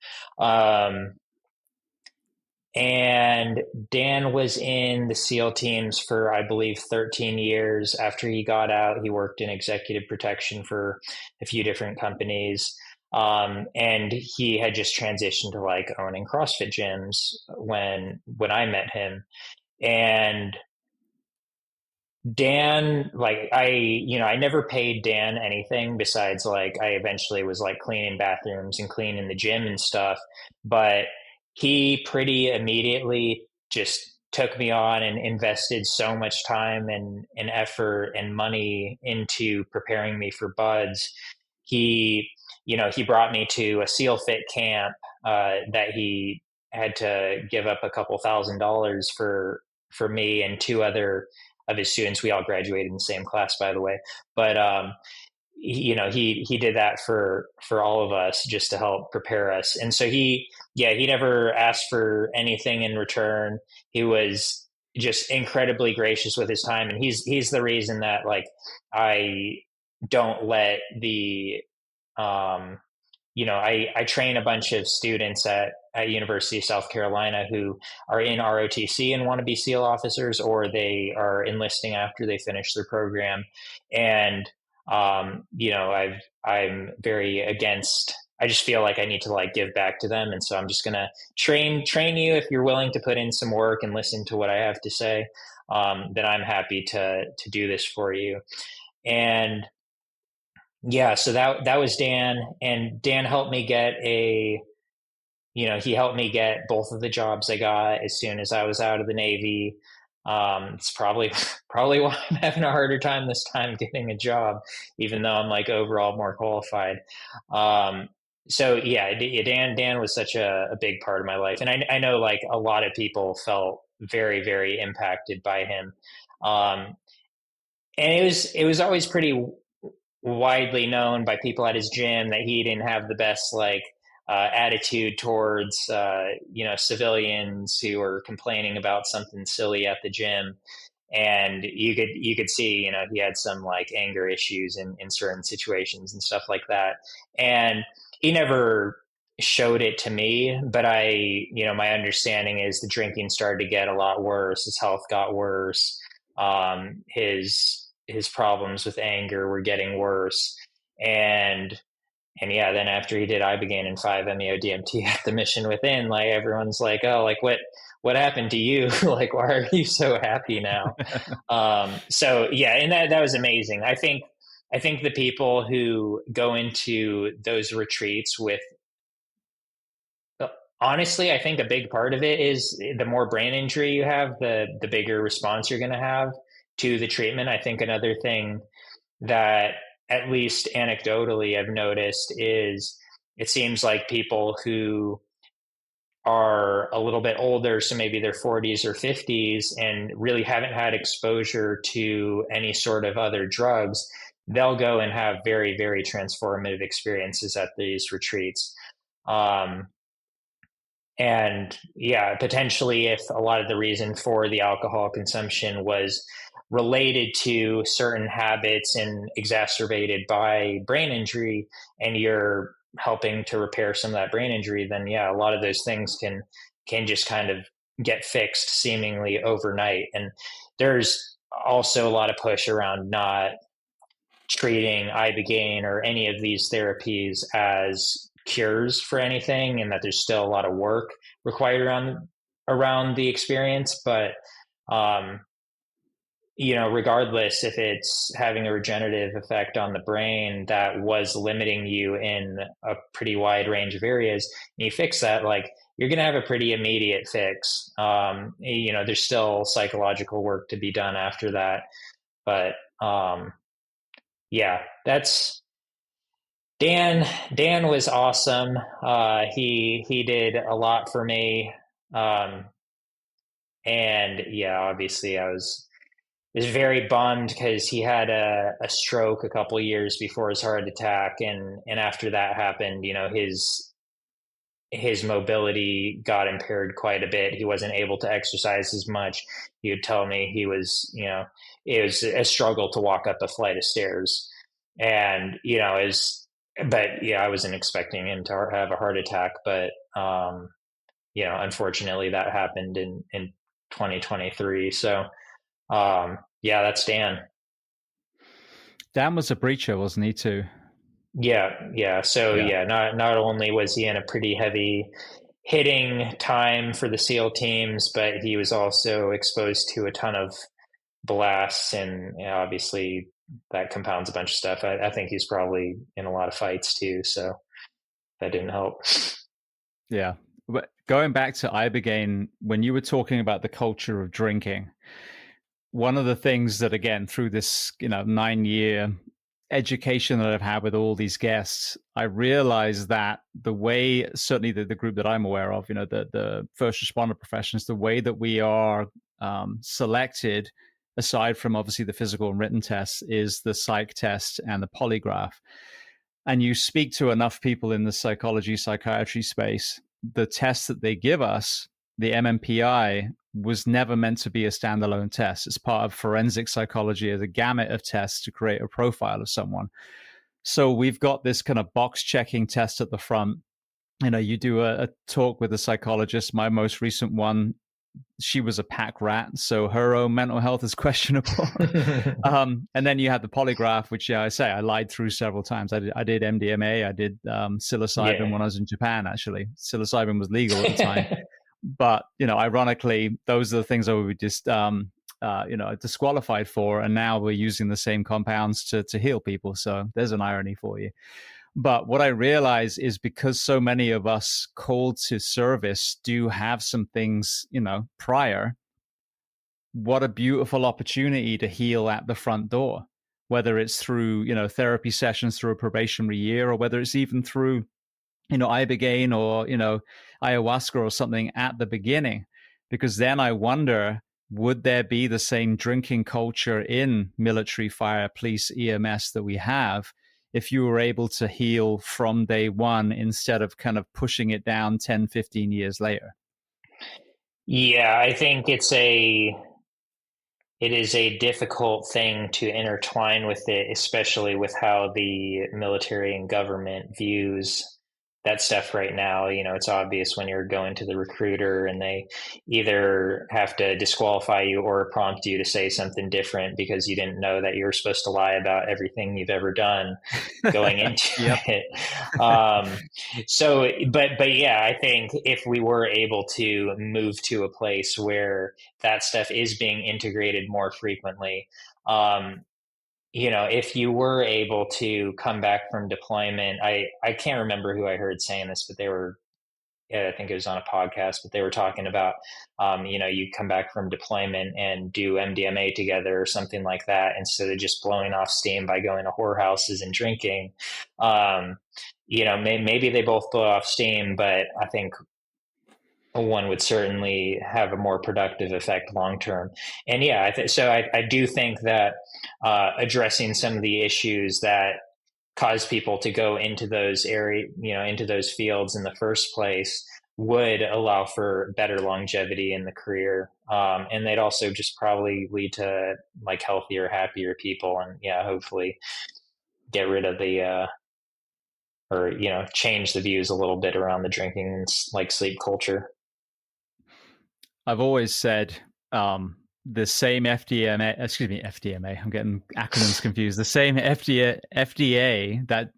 And Dan was in the SEAL teams for, I believe, 13 years. After he got out, he worked in executive protection for a few different companies. And he had just transitioned to like owning CrossFit gyms when I met him. And Dan, like I never paid Dan anything besides like I eventually was like cleaning bathrooms and cleaning the gym and stuff. But he pretty immediately just took me on and invested so much time and effort and money into preparing me for Buds. He brought me to a SEAL Fit camp that he had to give up a couple $1,000s for me and two other of his students. We all graduated in the same class, by the way. But he did that for all of us just to help prepare us. And so he never asked for anything in return. He was just incredibly gracious with his time, and he's the reason that like I don't let the I train a bunch of students at University of South Carolina who are in ROTC and want to be SEAL officers, or they are enlisting after they finish their program. And, I'm very against, I just feel like I need to like give back to them. And so I'm just going to train you. If you're willing to put in some work and listen to what I have to say, then I'm happy to do this for you. And, yeah, so that was Dan, and Dan helped me he helped me get both of the jobs I got as soon as I was out of the Navy. It's probably probably why I'm having a harder time this time getting a job, even though I'm like overall more qualified. So yeah, Dan was such a big part of my life, and I know like a lot of people felt very, very impacted by him. And it was always pretty widely known by people at his gym that he didn't have the best like attitude towards civilians who are complaining about something silly at the gym. and you could see, he had some like anger issues in certain situations and stuff like that. And he never showed it to me, but my understanding is the drinking started to get a lot worse. His health got worse. His problems with anger were getting worse. And yeah, then after he did Ibogaine and 5-MeO-DMT at the Mission Within, like everyone's like, oh, like what happened to you? Like, why are you so happy now? So yeah, and that was amazing. I think the people who go into those retreats with, honestly, I think a big part of it is the more brain injury you have, the bigger response you're going to have to the treatment. I think another thing that, at least anecdotally, I've noticed is it seems like people who are a little bit older, so maybe their 40s or 50s, and really haven't had exposure to any sort of other drugs, they'll go and have very, very transformative experiences at these retreats. Um, and yeah, potentially, if a lot of the reason for the alcohol consumption was related to certain habits and exacerbated by brain injury, and you're helping to repair some of that brain injury, then yeah, a lot of those things can just kind of get fixed seemingly overnight. And there's also a lot of push around not treating ibogaine or any of these therapies as cures for anything, and that there's still a lot of work required around the experience. But um, regardless if it's having a regenerative effect on the brain that was limiting you in a pretty wide range of areas, and you fix that, like, you're going to have a pretty immediate fix. There's still psychological work to be done after that. But yeah, that's Dan. Dan was awesome. He did a lot for me. Um, and yeah, obviously I was very bummed because he had a stroke a couple years before his heart attack, and after that happened, his mobility got impaired quite a bit. He wasn't able to exercise as much. He would tell me it was a struggle to walk up a flight of stairs. And, but yeah, I wasn't expecting him to have a heart attack, but, unfortunately that happened in 2023. So, yeah, that's Dan. Dan was a breacher, wasn't he, too? Yeah, yeah. So Yeah. yeah, not only was he in a pretty heavy hitting time for the SEAL teams, but he was also exposed to a ton of blasts, and obviously that compounds a bunch of stuff. I think he's probably in a lot of fights too, so that didn't help. Yeah. But going back to Ibogaine, when you were talking about the culture of drinking, one of the things that, again, through this 9-year education that I've had with all these guests, I realized that the way, certainly the group that I'm aware of, the first responder professions, the way that we are selected, aside from obviously the physical and written tests, is the psych test and the polygraph. And you speak to enough people in the psychology, psychiatry space, the tests that they give us, the MMPI, was never meant to be a standalone test. It's part of forensic psychology as a gamut of tests to create a profile of someone. So we've got this kind of box checking test at the front. You do a talk with a psychologist. My most recent one, she was a pack rat, so her own mental health is questionable. And then you had the polygraph, which, I say, I lied through several times. I did MDMA. I did psilocybin Yeah. when I was in Japan, actually. Psilocybin was legal at the time. But, ironically, those are the things that we were just, disqualified for. And now we're using the same compounds to heal people. So there's an irony for you. But what I realize is, because so many of us called to service do have some things, prior, what a beautiful opportunity to heal at the front door, whether it's through, therapy sessions, through a probationary year, or whether it's even through, ibogaine or, ayahuasca or something at the beginning. Because then I wonder, would there be the same drinking culture in military, fire, police, EMS that we have if you were able to heal from day one instead of kind of pushing it down 10, 15 years later? Yeah, I think it is a difficult thing to intertwine with it, especially with how the military and government views that stuff right now. You know, it's obvious when you're going to the recruiter and they either have to disqualify you or prompt you to say something different because you didn't know that you were supposed to lie about everything you've ever done going into Yep. it. But yeah, I think if we were able to move to a place where that stuff is being integrated more frequently, if you were able to come back from deployment, I can't remember who I heard saying this, but they were, I think it was on a podcast, but they were talking about, you come back from deployment and do MDMA together or something like that instead of just blowing off steam by going to whorehouses and drinking. Maybe they both blow off steam, but I think one would certainly have a more productive effect long term. And yeah, I do think that addressing some of the issues that cause people to go into those into those fields in the first place would allow for better longevity in the career. And they'd also just probably lead to like healthier, happier people. And yeah, hopefully get rid of change the views a little bit around the drinking and like sleep culture. I've always said the same FDMA, I'm getting acronyms confused. The same FDA that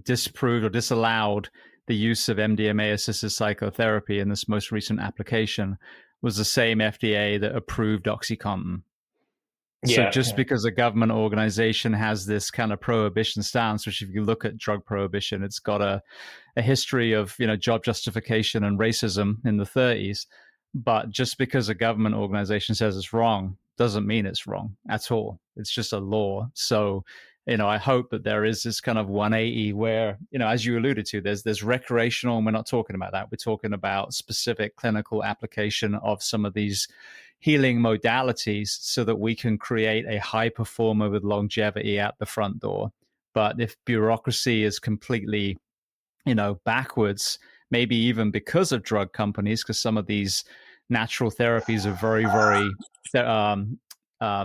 disproved or disallowed the use of MDMA-assisted psychotherapy in this most recent application was the same FDA that approved OxyContin. So just because a government organization has this kind of prohibition stance, which if you look at drug prohibition, it's got a history of, job justification and racism in the 30s. But just because a government organization says it's wrong doesn't mean it's wrong at all. It's just a law. So, I hope that there is this kind of 180 where, as you alluded to, there's recreational, and we're not talking about that. We're talking about specific clinical application of some of these healing modalities so that we can create a high performer with longevity at the front door. But if bureaucracy is completely, backwards, maybe even because of drug companies, because some of these natural therapies are very, very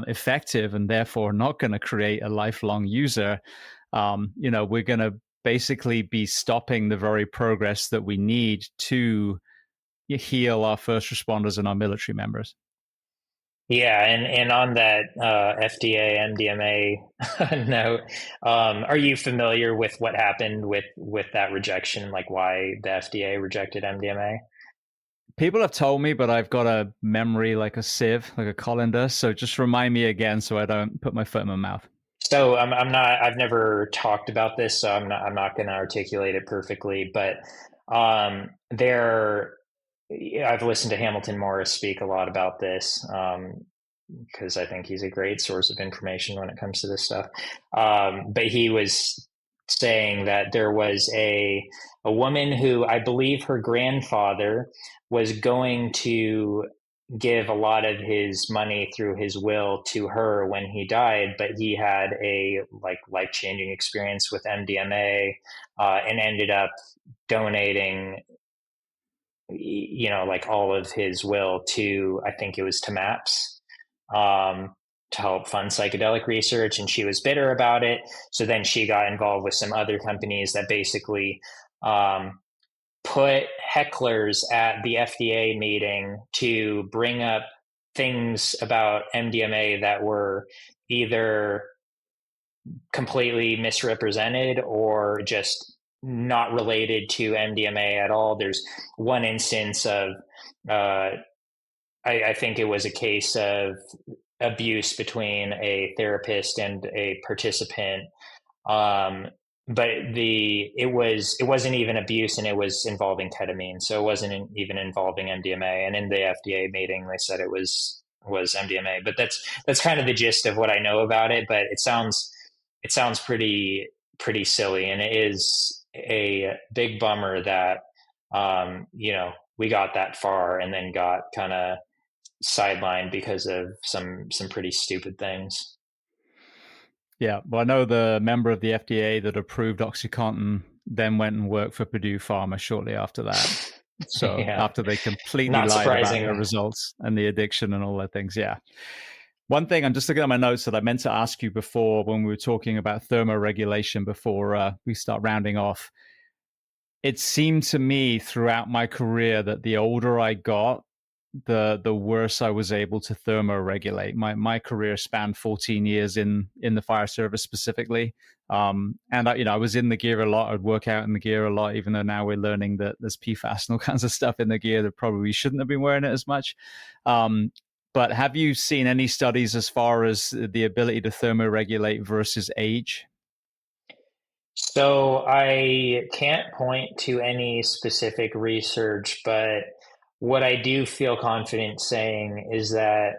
effective and therefore not going to create a lifelong user, we're going to basically be stopping the very progress that we need to heal our first responders and our military members. Yeah, and on that FDA MDMA note, are you familiar with what happened with that rejection, like why the FDA rejected MDMA? People have told me, but I've got a memory like a sieve, like a colander. So just remind me again so I don't put my foot in my mouth. So I'm not. I've never talked about this, so I'm not going to articulate it perfectly. But there, I've listened to Hamilton Morris speak a lot about this. Because I think he's a great source of information when it comes to this stuff. But he was saying that there was a woman who I believe her grandfather was going to give a lot of his money through his will to her when he died, but he had a like life-changing experience with MDMA and ended up donating like all of his will to, I think it was to MAPS, to help fund psychedelic research. And she was bitter about it. So then she got involved with some other companies that basically put hecklers at the FDA meeting to bring up things about MDMA that were either completely misrepresented or just not related to MDMA at all. There's one instance of, I think it was a case of abuse between a therapist and a participant. But it wasn't even abuse, and it was involving ketamine. So it wasn't even involving MDMA. And in the FDA meeting, they said it was MDMA. But that's kind of the gist of what I know about it. But it sounds pretty silly, and it is a big bummer that we got that far and then got kind of sidelined because of some pretty stupid things. Yeah, well, I know the member of the FDA that approved OxyContin then went and worked for Purdue Pharma shortly after that. So Yeah, after they completely not lied about surprising. their results and the addiction and all that things, yeah. One thing I'm just looking at my notes that I meant to ask you before when we were talking about thermoregulation before we start rounding off. It seemed to me throughout my career that the older I got, the worse I was able to thermoregulate. My career spanned 14 years in the fire service specifically, and I was in the gear a lot. I'd work out in the gear a lot, even though now we're learning that there's PFAS and all kinds of stuff in the gear that probably shouldn't have been wearing it as much. Um, but have you seen any studies as far as the ability to thermoregulate versus age? So I can't point to any specific research, but what I do feel confident saying is that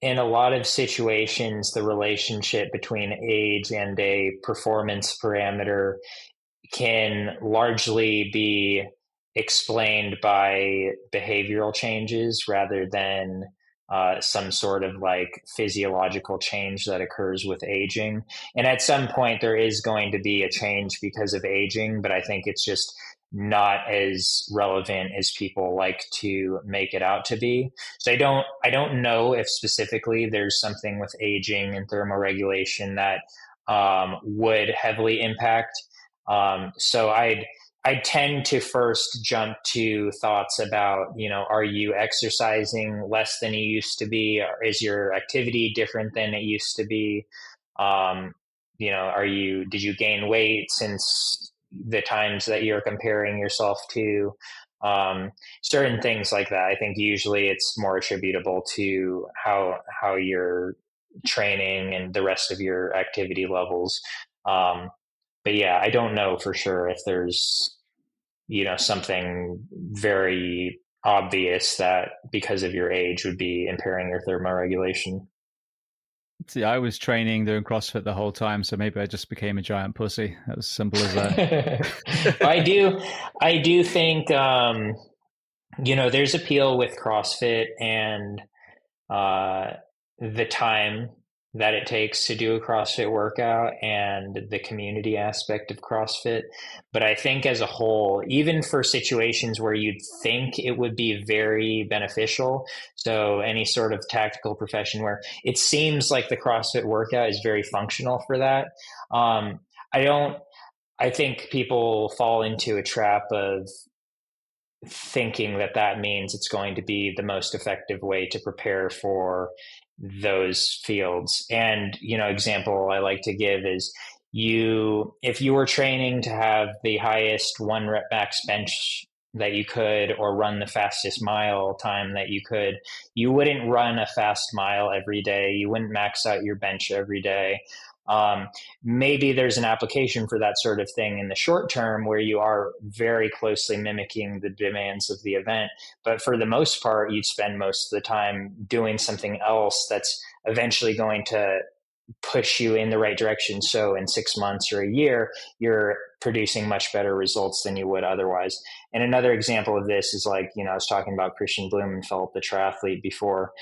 in a lot of situations, the relationship between age and a performance parameter can largely be explained by behavioral changes rather than some sort of like physiological change that occurs with aging. And at some point, there is going to be a change because of aging, but I think it's just not as relevant as people like to make it out to be. So I don't know if specifically there's something with aging and thermoregulation that would heavily impact. So I tend to first jump to thoughts about, are you exercising less than you used to be? Or is your activity different than it used to be? Um, did you gain weight since the times that you're comparing yourself to? Certain things like that. I think usually it's more attributable to how you're training and the rest of your activity levels. Um, but yeah, I don't know for sure if there's, something very obvious that because of your age would be impairing your thermoregulation. See, I was training doing CrossFit the whole time, so maybe I just became a giant pussy. That was simple as that. I do think, there's appeal with CrossFit and uh, the time that it takes to do a CrossFit workout and the community aspect of CrossFit. But I think as a whole, even for situations where you'd think it would be very beneficial, so any sort of tactical profession where it seems like the CrossFit workout is very functional for that, um, I don't. I think people fall into a trap of thinking that that means it's going to be the most effective way to prepare for those fields. And, example I like to give is if you were training to have the highest one rep max bench that you could or run the fastest mile time that you could, you wouldn't run a fast mile every day. You wouldn't max out your bench every day. Um, Maybe there's an application for that sort of thing in the short term where you are very closely mimicking the demands of the event. But for the most part, you'd spend most of the time doing something else that's eventually going to push you in the right direction. So in 6 months or a year, you're producing much better results than you would otherwise. And another example of this is like, I was talking about Christian Blumenfeld, the triathlete before.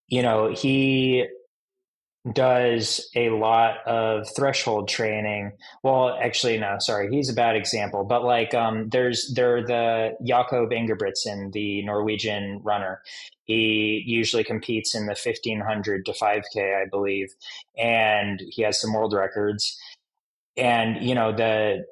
He does a lot of threshold training. Well, actually, no, sorry, he's a bad example. But like, there the Jakob Ingebrigtsen, the Norwegian runner. He usually competes in the 1500 to 5K, I believe, and he has some world records. And the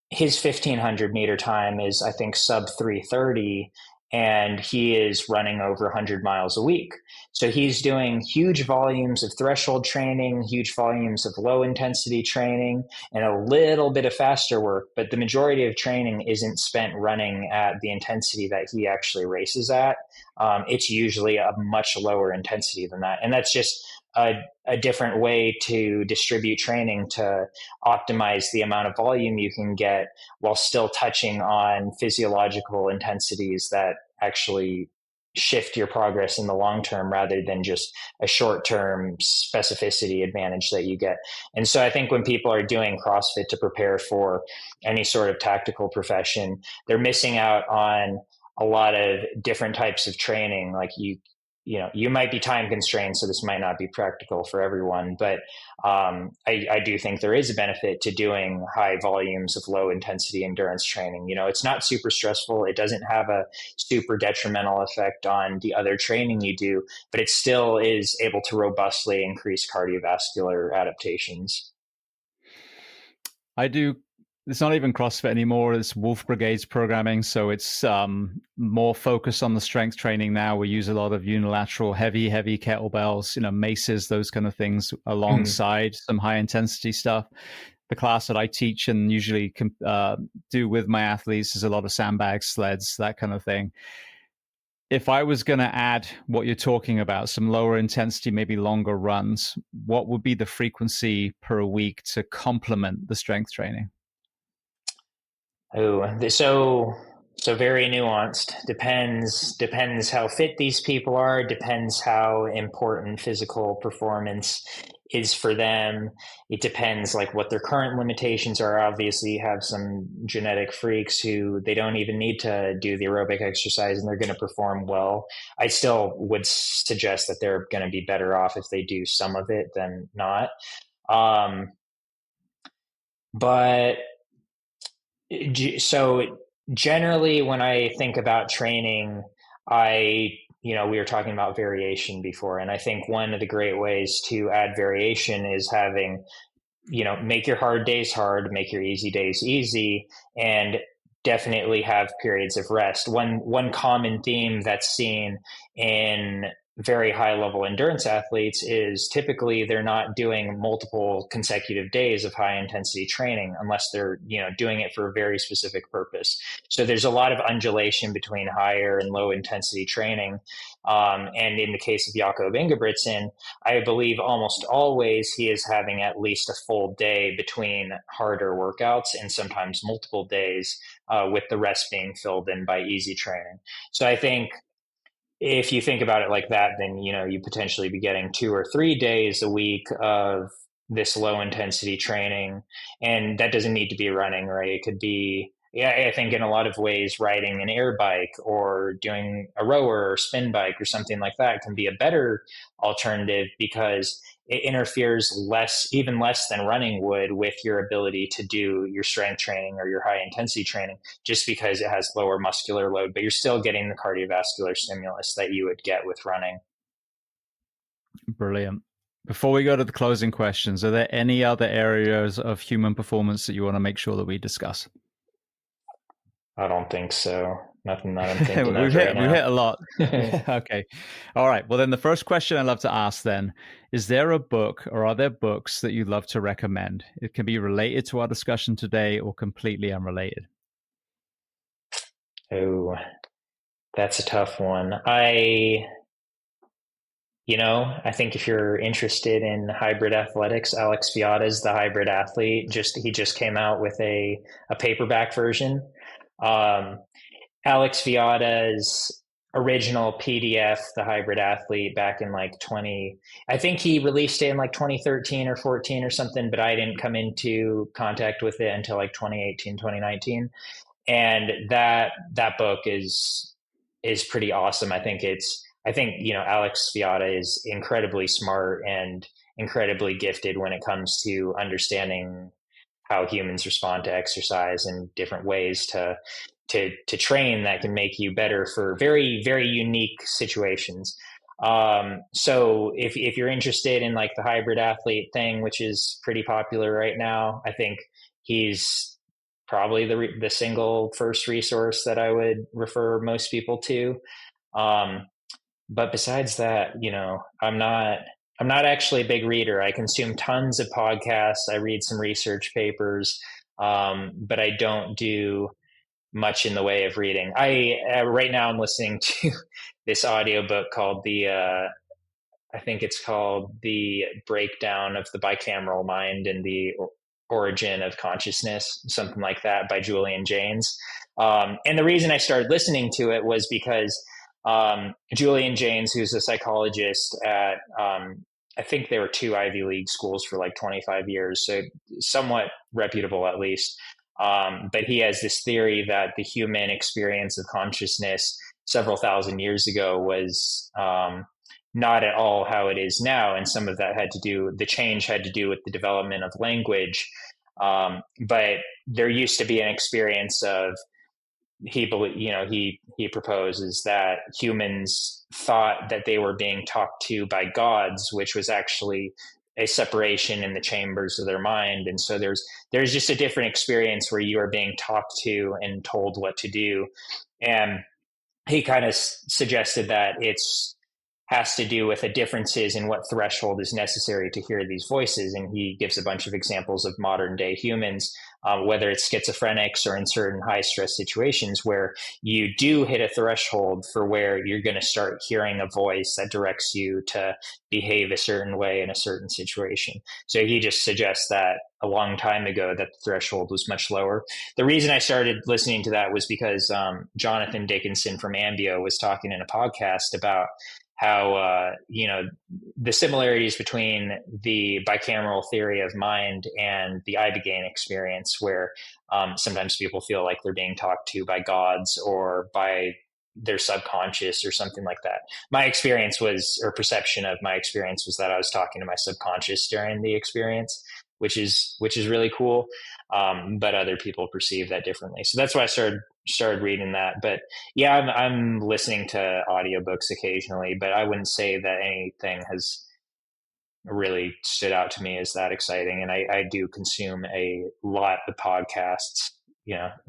his 1500-meter time is, I think, sub 3:30, and he is running over 100 miles a week. So he's doing huge volumes of threshold training, huge volumes of low intensity training, and a little bit of faster work. But the majority of training isn't spent running at the intensity that he actually races at. It's usually a much lower intensity than that. And that's just a different way to distribute training to optimize the amount of volume you can get while still touching on physiological intensities that actually shift your progress in the long term rather than just a short term specificity advantage that you get. And so I think when people are doing CrossFit to prepare for any sort of tactical profession, they're missing out on a lot of different types of training. Like you might be time constrained, so this might not be practical for everyone, but I do think there is a benefit to doing high volumes of low intensity endurance training. It's not super stressful. It doesn't have a super detrimental effect on the other training you do, but it still is able to robustly increase cardiovascular adaptations. I do. It's not even CrossFit anymore. It's Wolf Brigade's programming. So it's more focused on the strength training now. We use a lot of unilateral, heavy kettlebells, maces, those kind of things, alongside some high intensity stuff. The class that I teach and usually do with my athletes is a lot of sandbags, sleds, that kind of thing. If I was going to add what you're talking about, some lower intensity, maybe longer runs, what would be the frequency per week to complement the strength training? Oh, so very nuanced. Depends how fit these people are. Depends how important physical performance is for them. It depends like what their current limitations are. Obviously, you have some genetic freaks who they don't even need to do the aerobic exercise and they're going to perform well. I still would suggest that they're going to be better off if they do some of it than not. But so generally when I think about training, we were talking about variation before, and I think one of the great ways to add variation is having, make your hard days hard, make your easy days easy, and definitely have periods of rest. One common theme that's seen in very high level endurance athletes is typically they're not doing multiple consecutive days of high intensity training unless they're doing it for a very specific purpose. So there's a lot of undulation between higher and low intensity training. And in the case of Jakob Ingebrigtsen, I believe almost always he is having at least a full day between harder workouts and sometimes multiple days, with the rest being filled in by easy training. So I think if you think about it like that, then you potentially be getting 2 or 3 days a week of this low intensity training, and that doesn't need to be running, right? It could be, I think in a lot of ways, riding an air bike or doing a rower or spin bike or something like that can be a better alternative because it interferes even less than running would, with your ability to do your strength training or your high intensity training, just because it has lower muscular load, but you're still getting the cardiovascular stimulus that you would get with running. Brilliant. Before we go to the closing questions, are there any other areas of human performance that you want to make sure that we discuss? I don't think so. Nothing that I'm thinking we've of right now. We've hit a lot. Okay. All right. Well, then the first question I love to ask then, is there a book or are there books that you'd love to recommend? It can be related to our discussion today or completely unrelated. Oh, that's a tough one. I think if you're interested in hybrid athletics, Alex Viada's The Hybrid Athlete. He just came out with a paperback version. Alex Viada's original PDF, The Hybrid Athlete, back in I think he released it in 2013 or 14 or something, but I didn't come into contact with it until 2018, 2019. And that book is pretty awesome. I think Alex Viada is incredibly smart and incredibly gifted when it comes to understanding how humans respond to exercise and different ways to train that can make you better for very, very unique situations. So if you're interested in the hybrid athlete thing, which is pretty popular right now, I think he's probably the single first resource that I would refer most people to. But besides that, I'm not actually a big reader. I consume tons of podcasts. I read some research papers, but I don't do much in the way of reading. Right now I'm listening to this audiobook called I think it's called The Breakdown of the Bicameral Mind and the Origin of Consciousness, something like that, by Julian Jaynes. And the reason I started listening to it was because Julian Jaynes, who's a psychologist at, I think there were 2 Ivy League schools for 25 years, so somewhat reputable at least. But he has this theory that the human experience of consciousness several thousand years ago was not at all how it is now. And some of that the change had to do with the development of language. But there used to be an experience of, he proposes that humans thought that they were being talked to by gods, which was actually a separation in the chambers of their mind. And so there's just a different experience where you are being talked to and told what to do. And he kind of suggested that it's has to do with the differences in what threshold is necessary to hear these voices. And he gives a bunch of examples of modern day humans, whether it's schizophrenics or in certain high stress situations where you do hit a threshold for where you're going to start hearing a voice that directs you to behave a certain way in a certain situation. So he just suggests that a long time ago that the threshold was much lower. The reason I started listening to that was because Jonathan Dickinson from Ambio was talking in a podcast about how the similarities between the bicameral theory of mind and the ibogaine experience, where sometimes people feel like they're being talked to by gods or by their subconscious or something like that. My experience was, or perception of my experience was, that I was talking to my subconscious during the experience, which is really cool. But other people perceive that differently. So that's why I started reading that. But yeah, I'm listening to audiobooks occasionally, but I wouldn't say that anything has really stood out to me as that exciting. And I do consume a lot of podcasts,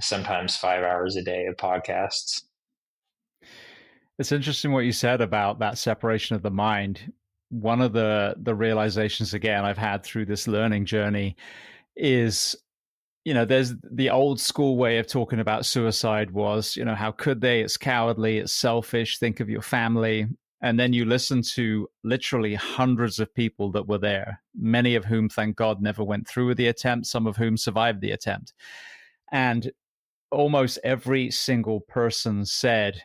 sometimes 5 hours a day of podcasts. It's interesting what you said about that separation of the mind. One of the realizations, again, I've had through this learning journey is, there's the old school way of talking about suicide was, how could they? It's cowardly, it's selfish, think of your family. And then you listen to literally hundreds of people that were there, many of whom, thank God, never went through with the attempt, some of whom survived the attempt. And almost every single person said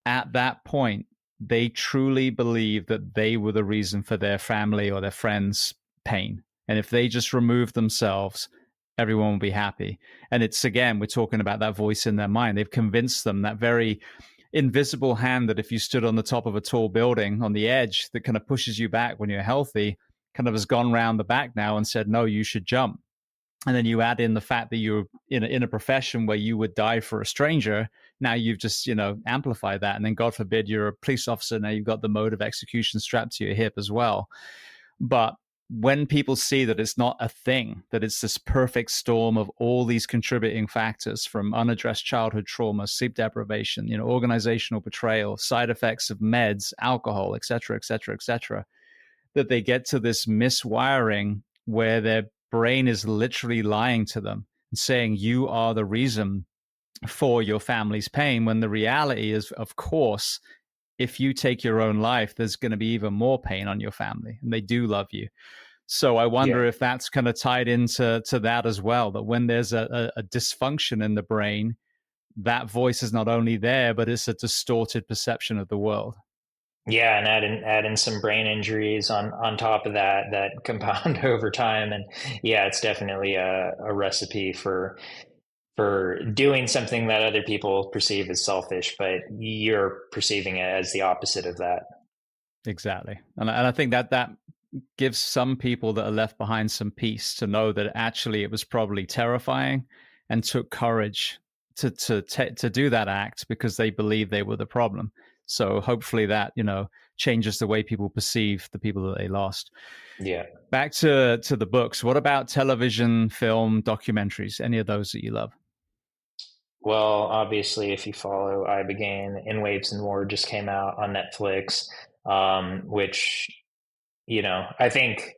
at that point, they truly believed that they were the reason for their family or their friends' pain. And if they just removed themselves, everyone will be happy. And it's, again, we're talking about that voice in their mind. They've convinced them, that very invisible hand that if you stood on the top of a tall building on the edge that kind of pushes you back when you're healthy, kind of has gone round the back now and said, no, you should jump. And then you add in the fact that you're in a profession where you would die for a stranger. Now you've just, amplified that. And then God forbid you're a police officer. Now you've got the mode of execution strapped to your hip as well. But when people see that it's not a thing, that it's this perfect storm of all these contributing factors, from unaddressed childhood trauma, sleep deprivation, organizational betrayal, side effects of meds, alcohol, et cetera, et cetera, et cetera, that they get to this miswiring where their brain is literally lying to them and saying, you are the reason for your family's pain, when the reality is, of course, if you take your own life, there's going to be even more pain on your family, and they do love you. So I wonder if that's kind of tied into that as well, that when there's a dysfunction in the brain, that voice is not only there, but it's a distorted perception of the world. Yeah, and add in some brain injuries on top of that compound over time. And yeah, it's definitely a recipe for doing something that other people perceive as selfish, but you're perceiving it as the opposite of that. Exactly. And I think that gives some people that are left behind some peace to know that actually it was probably terrifying and took courage to do that act because they believe they were the problem. So hopefully that, changes the way people perceive the people that they lost. Yeah. Back to the books. What about television, film, documentaries? Any of those that you love? Well, obviously, if you follow ibogaine, In Waves and War just came out on Netflix, which, I think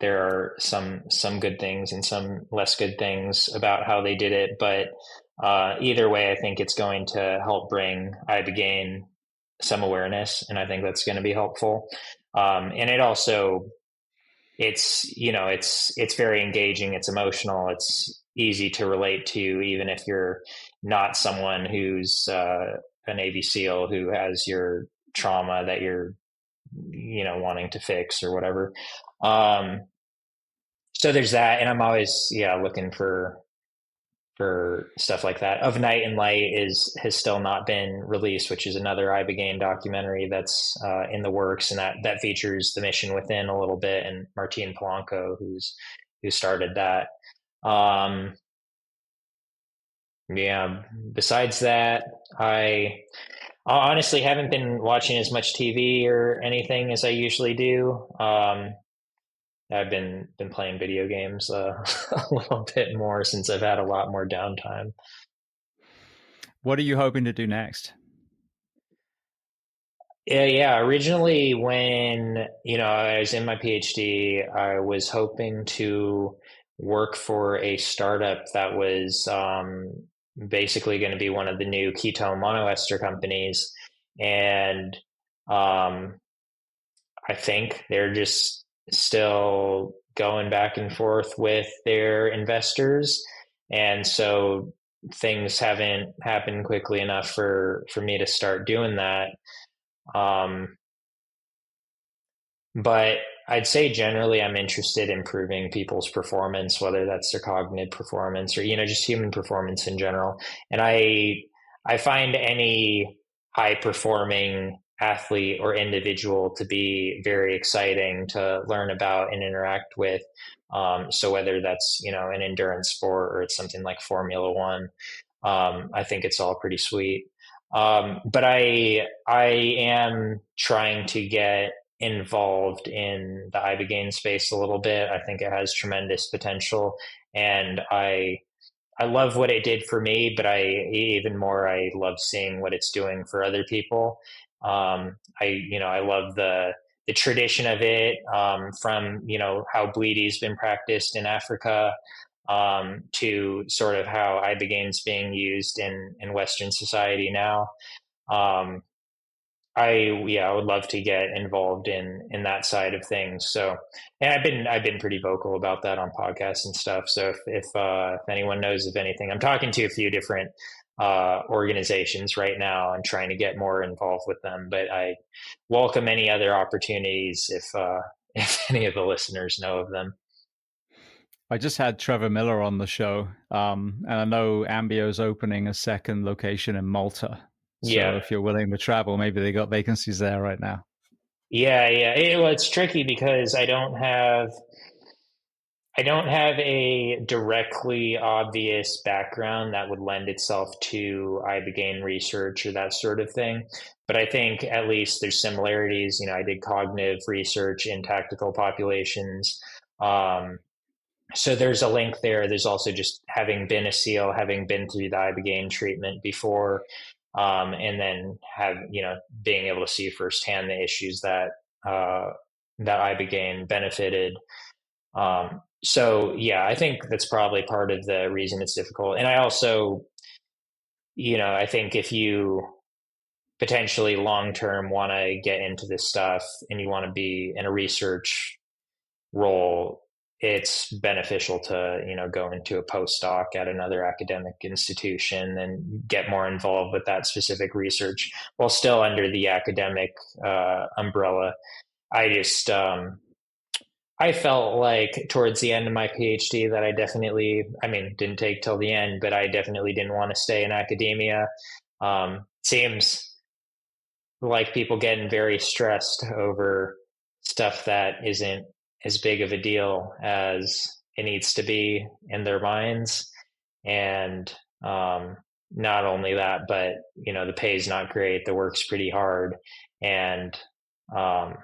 there are some good things and some less good things about how they did it, but either way, I think it's going to help bring ibogaine some awareness, and I think that's going to be helpful. And it also, it's very engaging, it's emotional, it's easy to relate to, even if you're not someone who's a Navy SEAL who has your trauma that you're wanting to fix or whatever. So there's that, and I'm always looking for for stuff like that. Of Night and Light has still not been released, which is another Ibogaine documentary that's in the works, and that features the mission within a little bit, and Martin Polanco, who started that. Um, yeah. Besides that, I honestly haven't been watching as much TV or anything as I usually do. I've been playing video games a little bit more since I've had a lot more downtime. What are you hoping to do next? Yeah, yeah. Originally, when I was in my PhD, I was hoping to work for a startup that was basically going to be one of the new ketone monoester companies, and um, I think they're just still going back and forth with their investors, and so things haven't happened quickly enough for me to start doing that. Um, but I'd say generally I'm interested in improving people's performance, whether that's their cognitive performance or, just human performance in general. And I find any high performing athlete or individual to be very exciting to learn about and interact with. So whether that's, an endurance sport or it's something like Formula One, I think it's all pretty sweet. But I am trying to get involved in the ibogaine space a little bit. I think it has tremendous potential, and I love what it did for me, but I love seeing what it's doing for other people. I love the tradition of it, from how Bleedy's been practiced in Africa, to sort of how ibogaine's being used in Western society now. Um, I would love to get involved in that side of things. So, and I've been pretty vocal about that on podcasts and stuff. So if anyone knows of anything, I'm talking to a few different organizations right now and trying to get more involved with them. But I welcome any other opportunities if any of the listeners know of them. I just had Trevor Miller on the show, and I know Ambio's opening a second location in Malta. So Yeah. if you're willing to travel, maybe they got vacancies there right now. Yeah, yeah. Well, it's tricky because I don't have a directly obvious background that would lend itself to ibogaine research or that sort of thing. But I think at least there's similarities. I did cognitive research in tactical populations. Um, so there's a link there. There's also just having been a SEAL, having been through the ibogaine treatment before, and then being able to see firsthand the issues that ibogaine benefited. So yeah, I think that's probably part of the reason it's difficult. And I also, I think if you potentially long term want to get into this stuff and you want to be in a research role, it's beneficial to, go into a postdoc at another academic institution and get more involved with that specific research while still under the academic umbrella. I just, I felt like towards the end of my PhD that I mean, didn't take till the end, but I definitely didn't want to stay in academia. Seems like people getting very stressed over stuff that isn't as big of a deal as it needs to be in their minds. And not only that, but the pay is not great. The work's pretty hard, and um,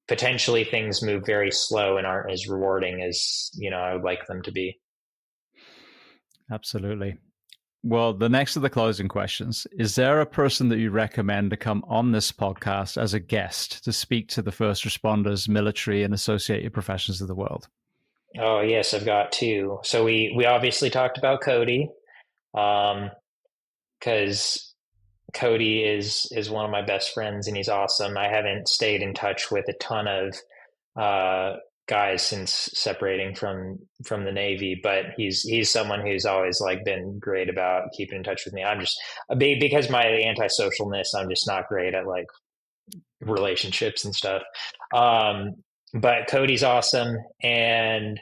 potentially things move very slow and aren't as rewarding as I would like them to be. Absolutely. Well, the next of the closing questions, is there a person that you recommend to come on this podcast as a guest to speak to the first responders, military, and associated professions of the world? Oh yes, I've got two. So we obviously talked about Cody, because Cody is one of my best friends and he's awesome. I haven't stayed in touch with a ton of guys since separating from the Navy, but he's someone who's always like been great about keeping in touch with me. I'm just because my antisocialness, I'm just not great at like relationships and stuff. But Cody's awesome, and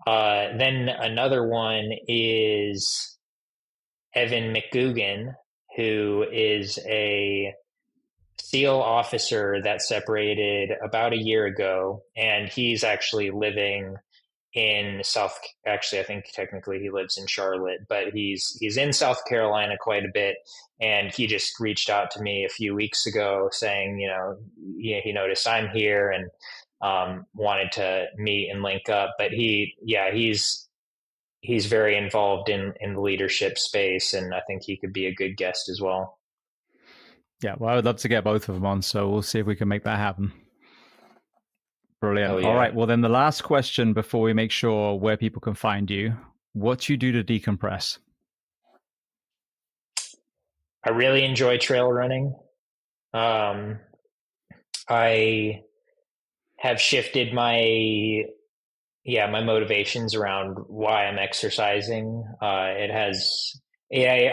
then another one is Evan McGugan, who is a SEAL officer that separated about a year ago, and he's actually living in South. Actually, I think technically he lives in Charlotte, but he's in South Carolina quite a bit. And he just reached out to me a few weeks ago, saying, he noticed I'm here and wanted to meet and link up. But he's very involved in the leadership space, and I think he could be a good guest as well. Yeah, well, I would love to get both of them on, so we'll see if we can make that happen. Brilliant. Oh, yeah. All right. Well, then the last question before we make sure where people can find you, what do you do to decompress? I really enjoy trail running. I have shifted my motivations around why I'm exercising. I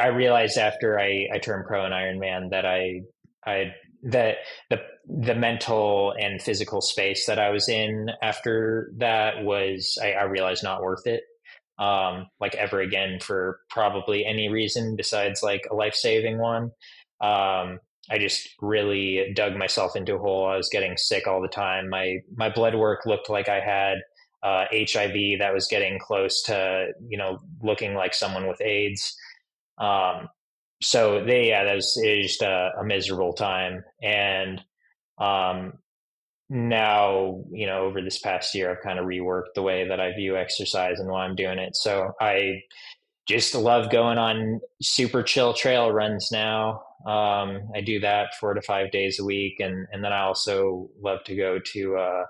realized after I turned pro in Ironman that that the mental and physical space that I was in after that was, I realized, not worth it. Like ever again for probably any reason besides like a life-saving one. I just really dug myself into a hole. I was getting sick all the time. My blood work looked like I had HIV that was getting close to, looking like someone with AIDS. That was just a miserable time. And now, over this past year, I've kind of reworked the way that I view exercise and why I'm doing it. So I just love going on super chill trail runs now. I do that 4 to 5 days a week. And then I also love to go to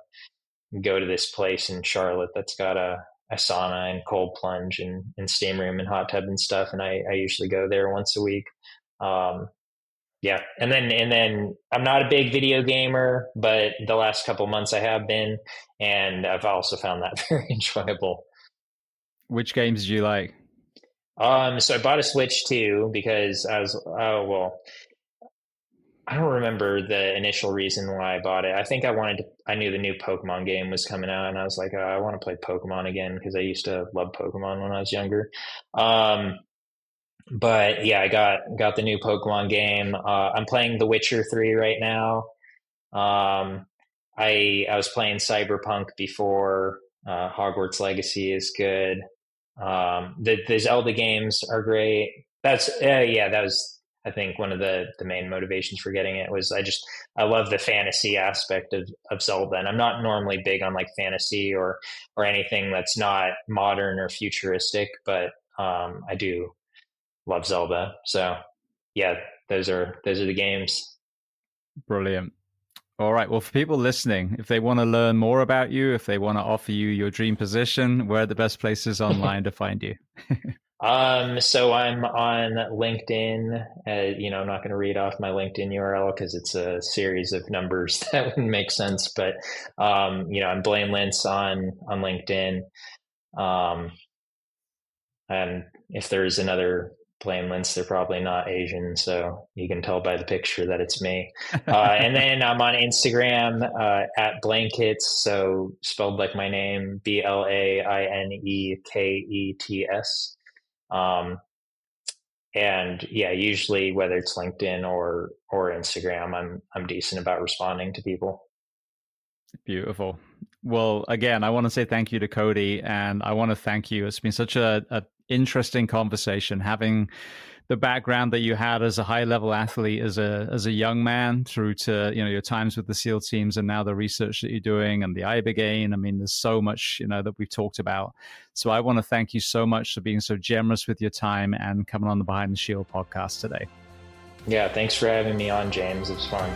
this place in Charlotte that's got a sauna and cold plunge and steam room and hot tub and stuff. And I usually go there once a week. Yeah. And then I'm not a big video gamer, but the last couple of months I have been, and I've also found that very enjoyable. Which games do you like? So I bought a Switch too, because I don't remember the initial reason why I bought it. I think I knew the new Pokemon game was coming out, and I was like, oh, I want to play Pokemon again because I used to love Pokemon when I was younger. But yeah, I got the new Pokemon game. I'm playing The Witcher 3 right now. I was playing Cyberpunk before. Hogwarts Legacy is good. The Zelda games are great. That was, I think, one of the main motivations for getting it was I love the fantasy aspect of Zelda, and I'm not normally big on like fantasy or anything that's not modern or futuristic, but I do love Zelda. So yeah, those are the games. Brilliant. All right. Well, for people listening, if they want to learn more about you, if they want to offer you your dream position, where are the best places online to find you? So I'm on LinkedIn. I'm not going to read off my LinkedIn URL because it's a series of numbers that wouldn't make sense. But I'm Blaine Lints on LinkedIn. And if there's another Blaine Lints, they're probably not Asian, so you can tell by the picture that it's me. And then I'm on Instagram at Blankets, so spelled like my name, BLAINEKETS. And yeah, usually whether it's LinkedIn or Instagram, I'm decent about responding to people. Beautiful. Well, again, I want to say thank you to Cody, and I want to thank you. It's been such a interesting conversation, having the background that you had as a high-level athlete, as a young man, through to your times with the SEAL teams, and now the research that you're doing and the ibogaine. I mean, there's so much that we've talked about. So I want to thank you so much for being so generous with your time and coming on the Behind the Shield podcast today. Yeah, thanks for having me on, James. It was fun.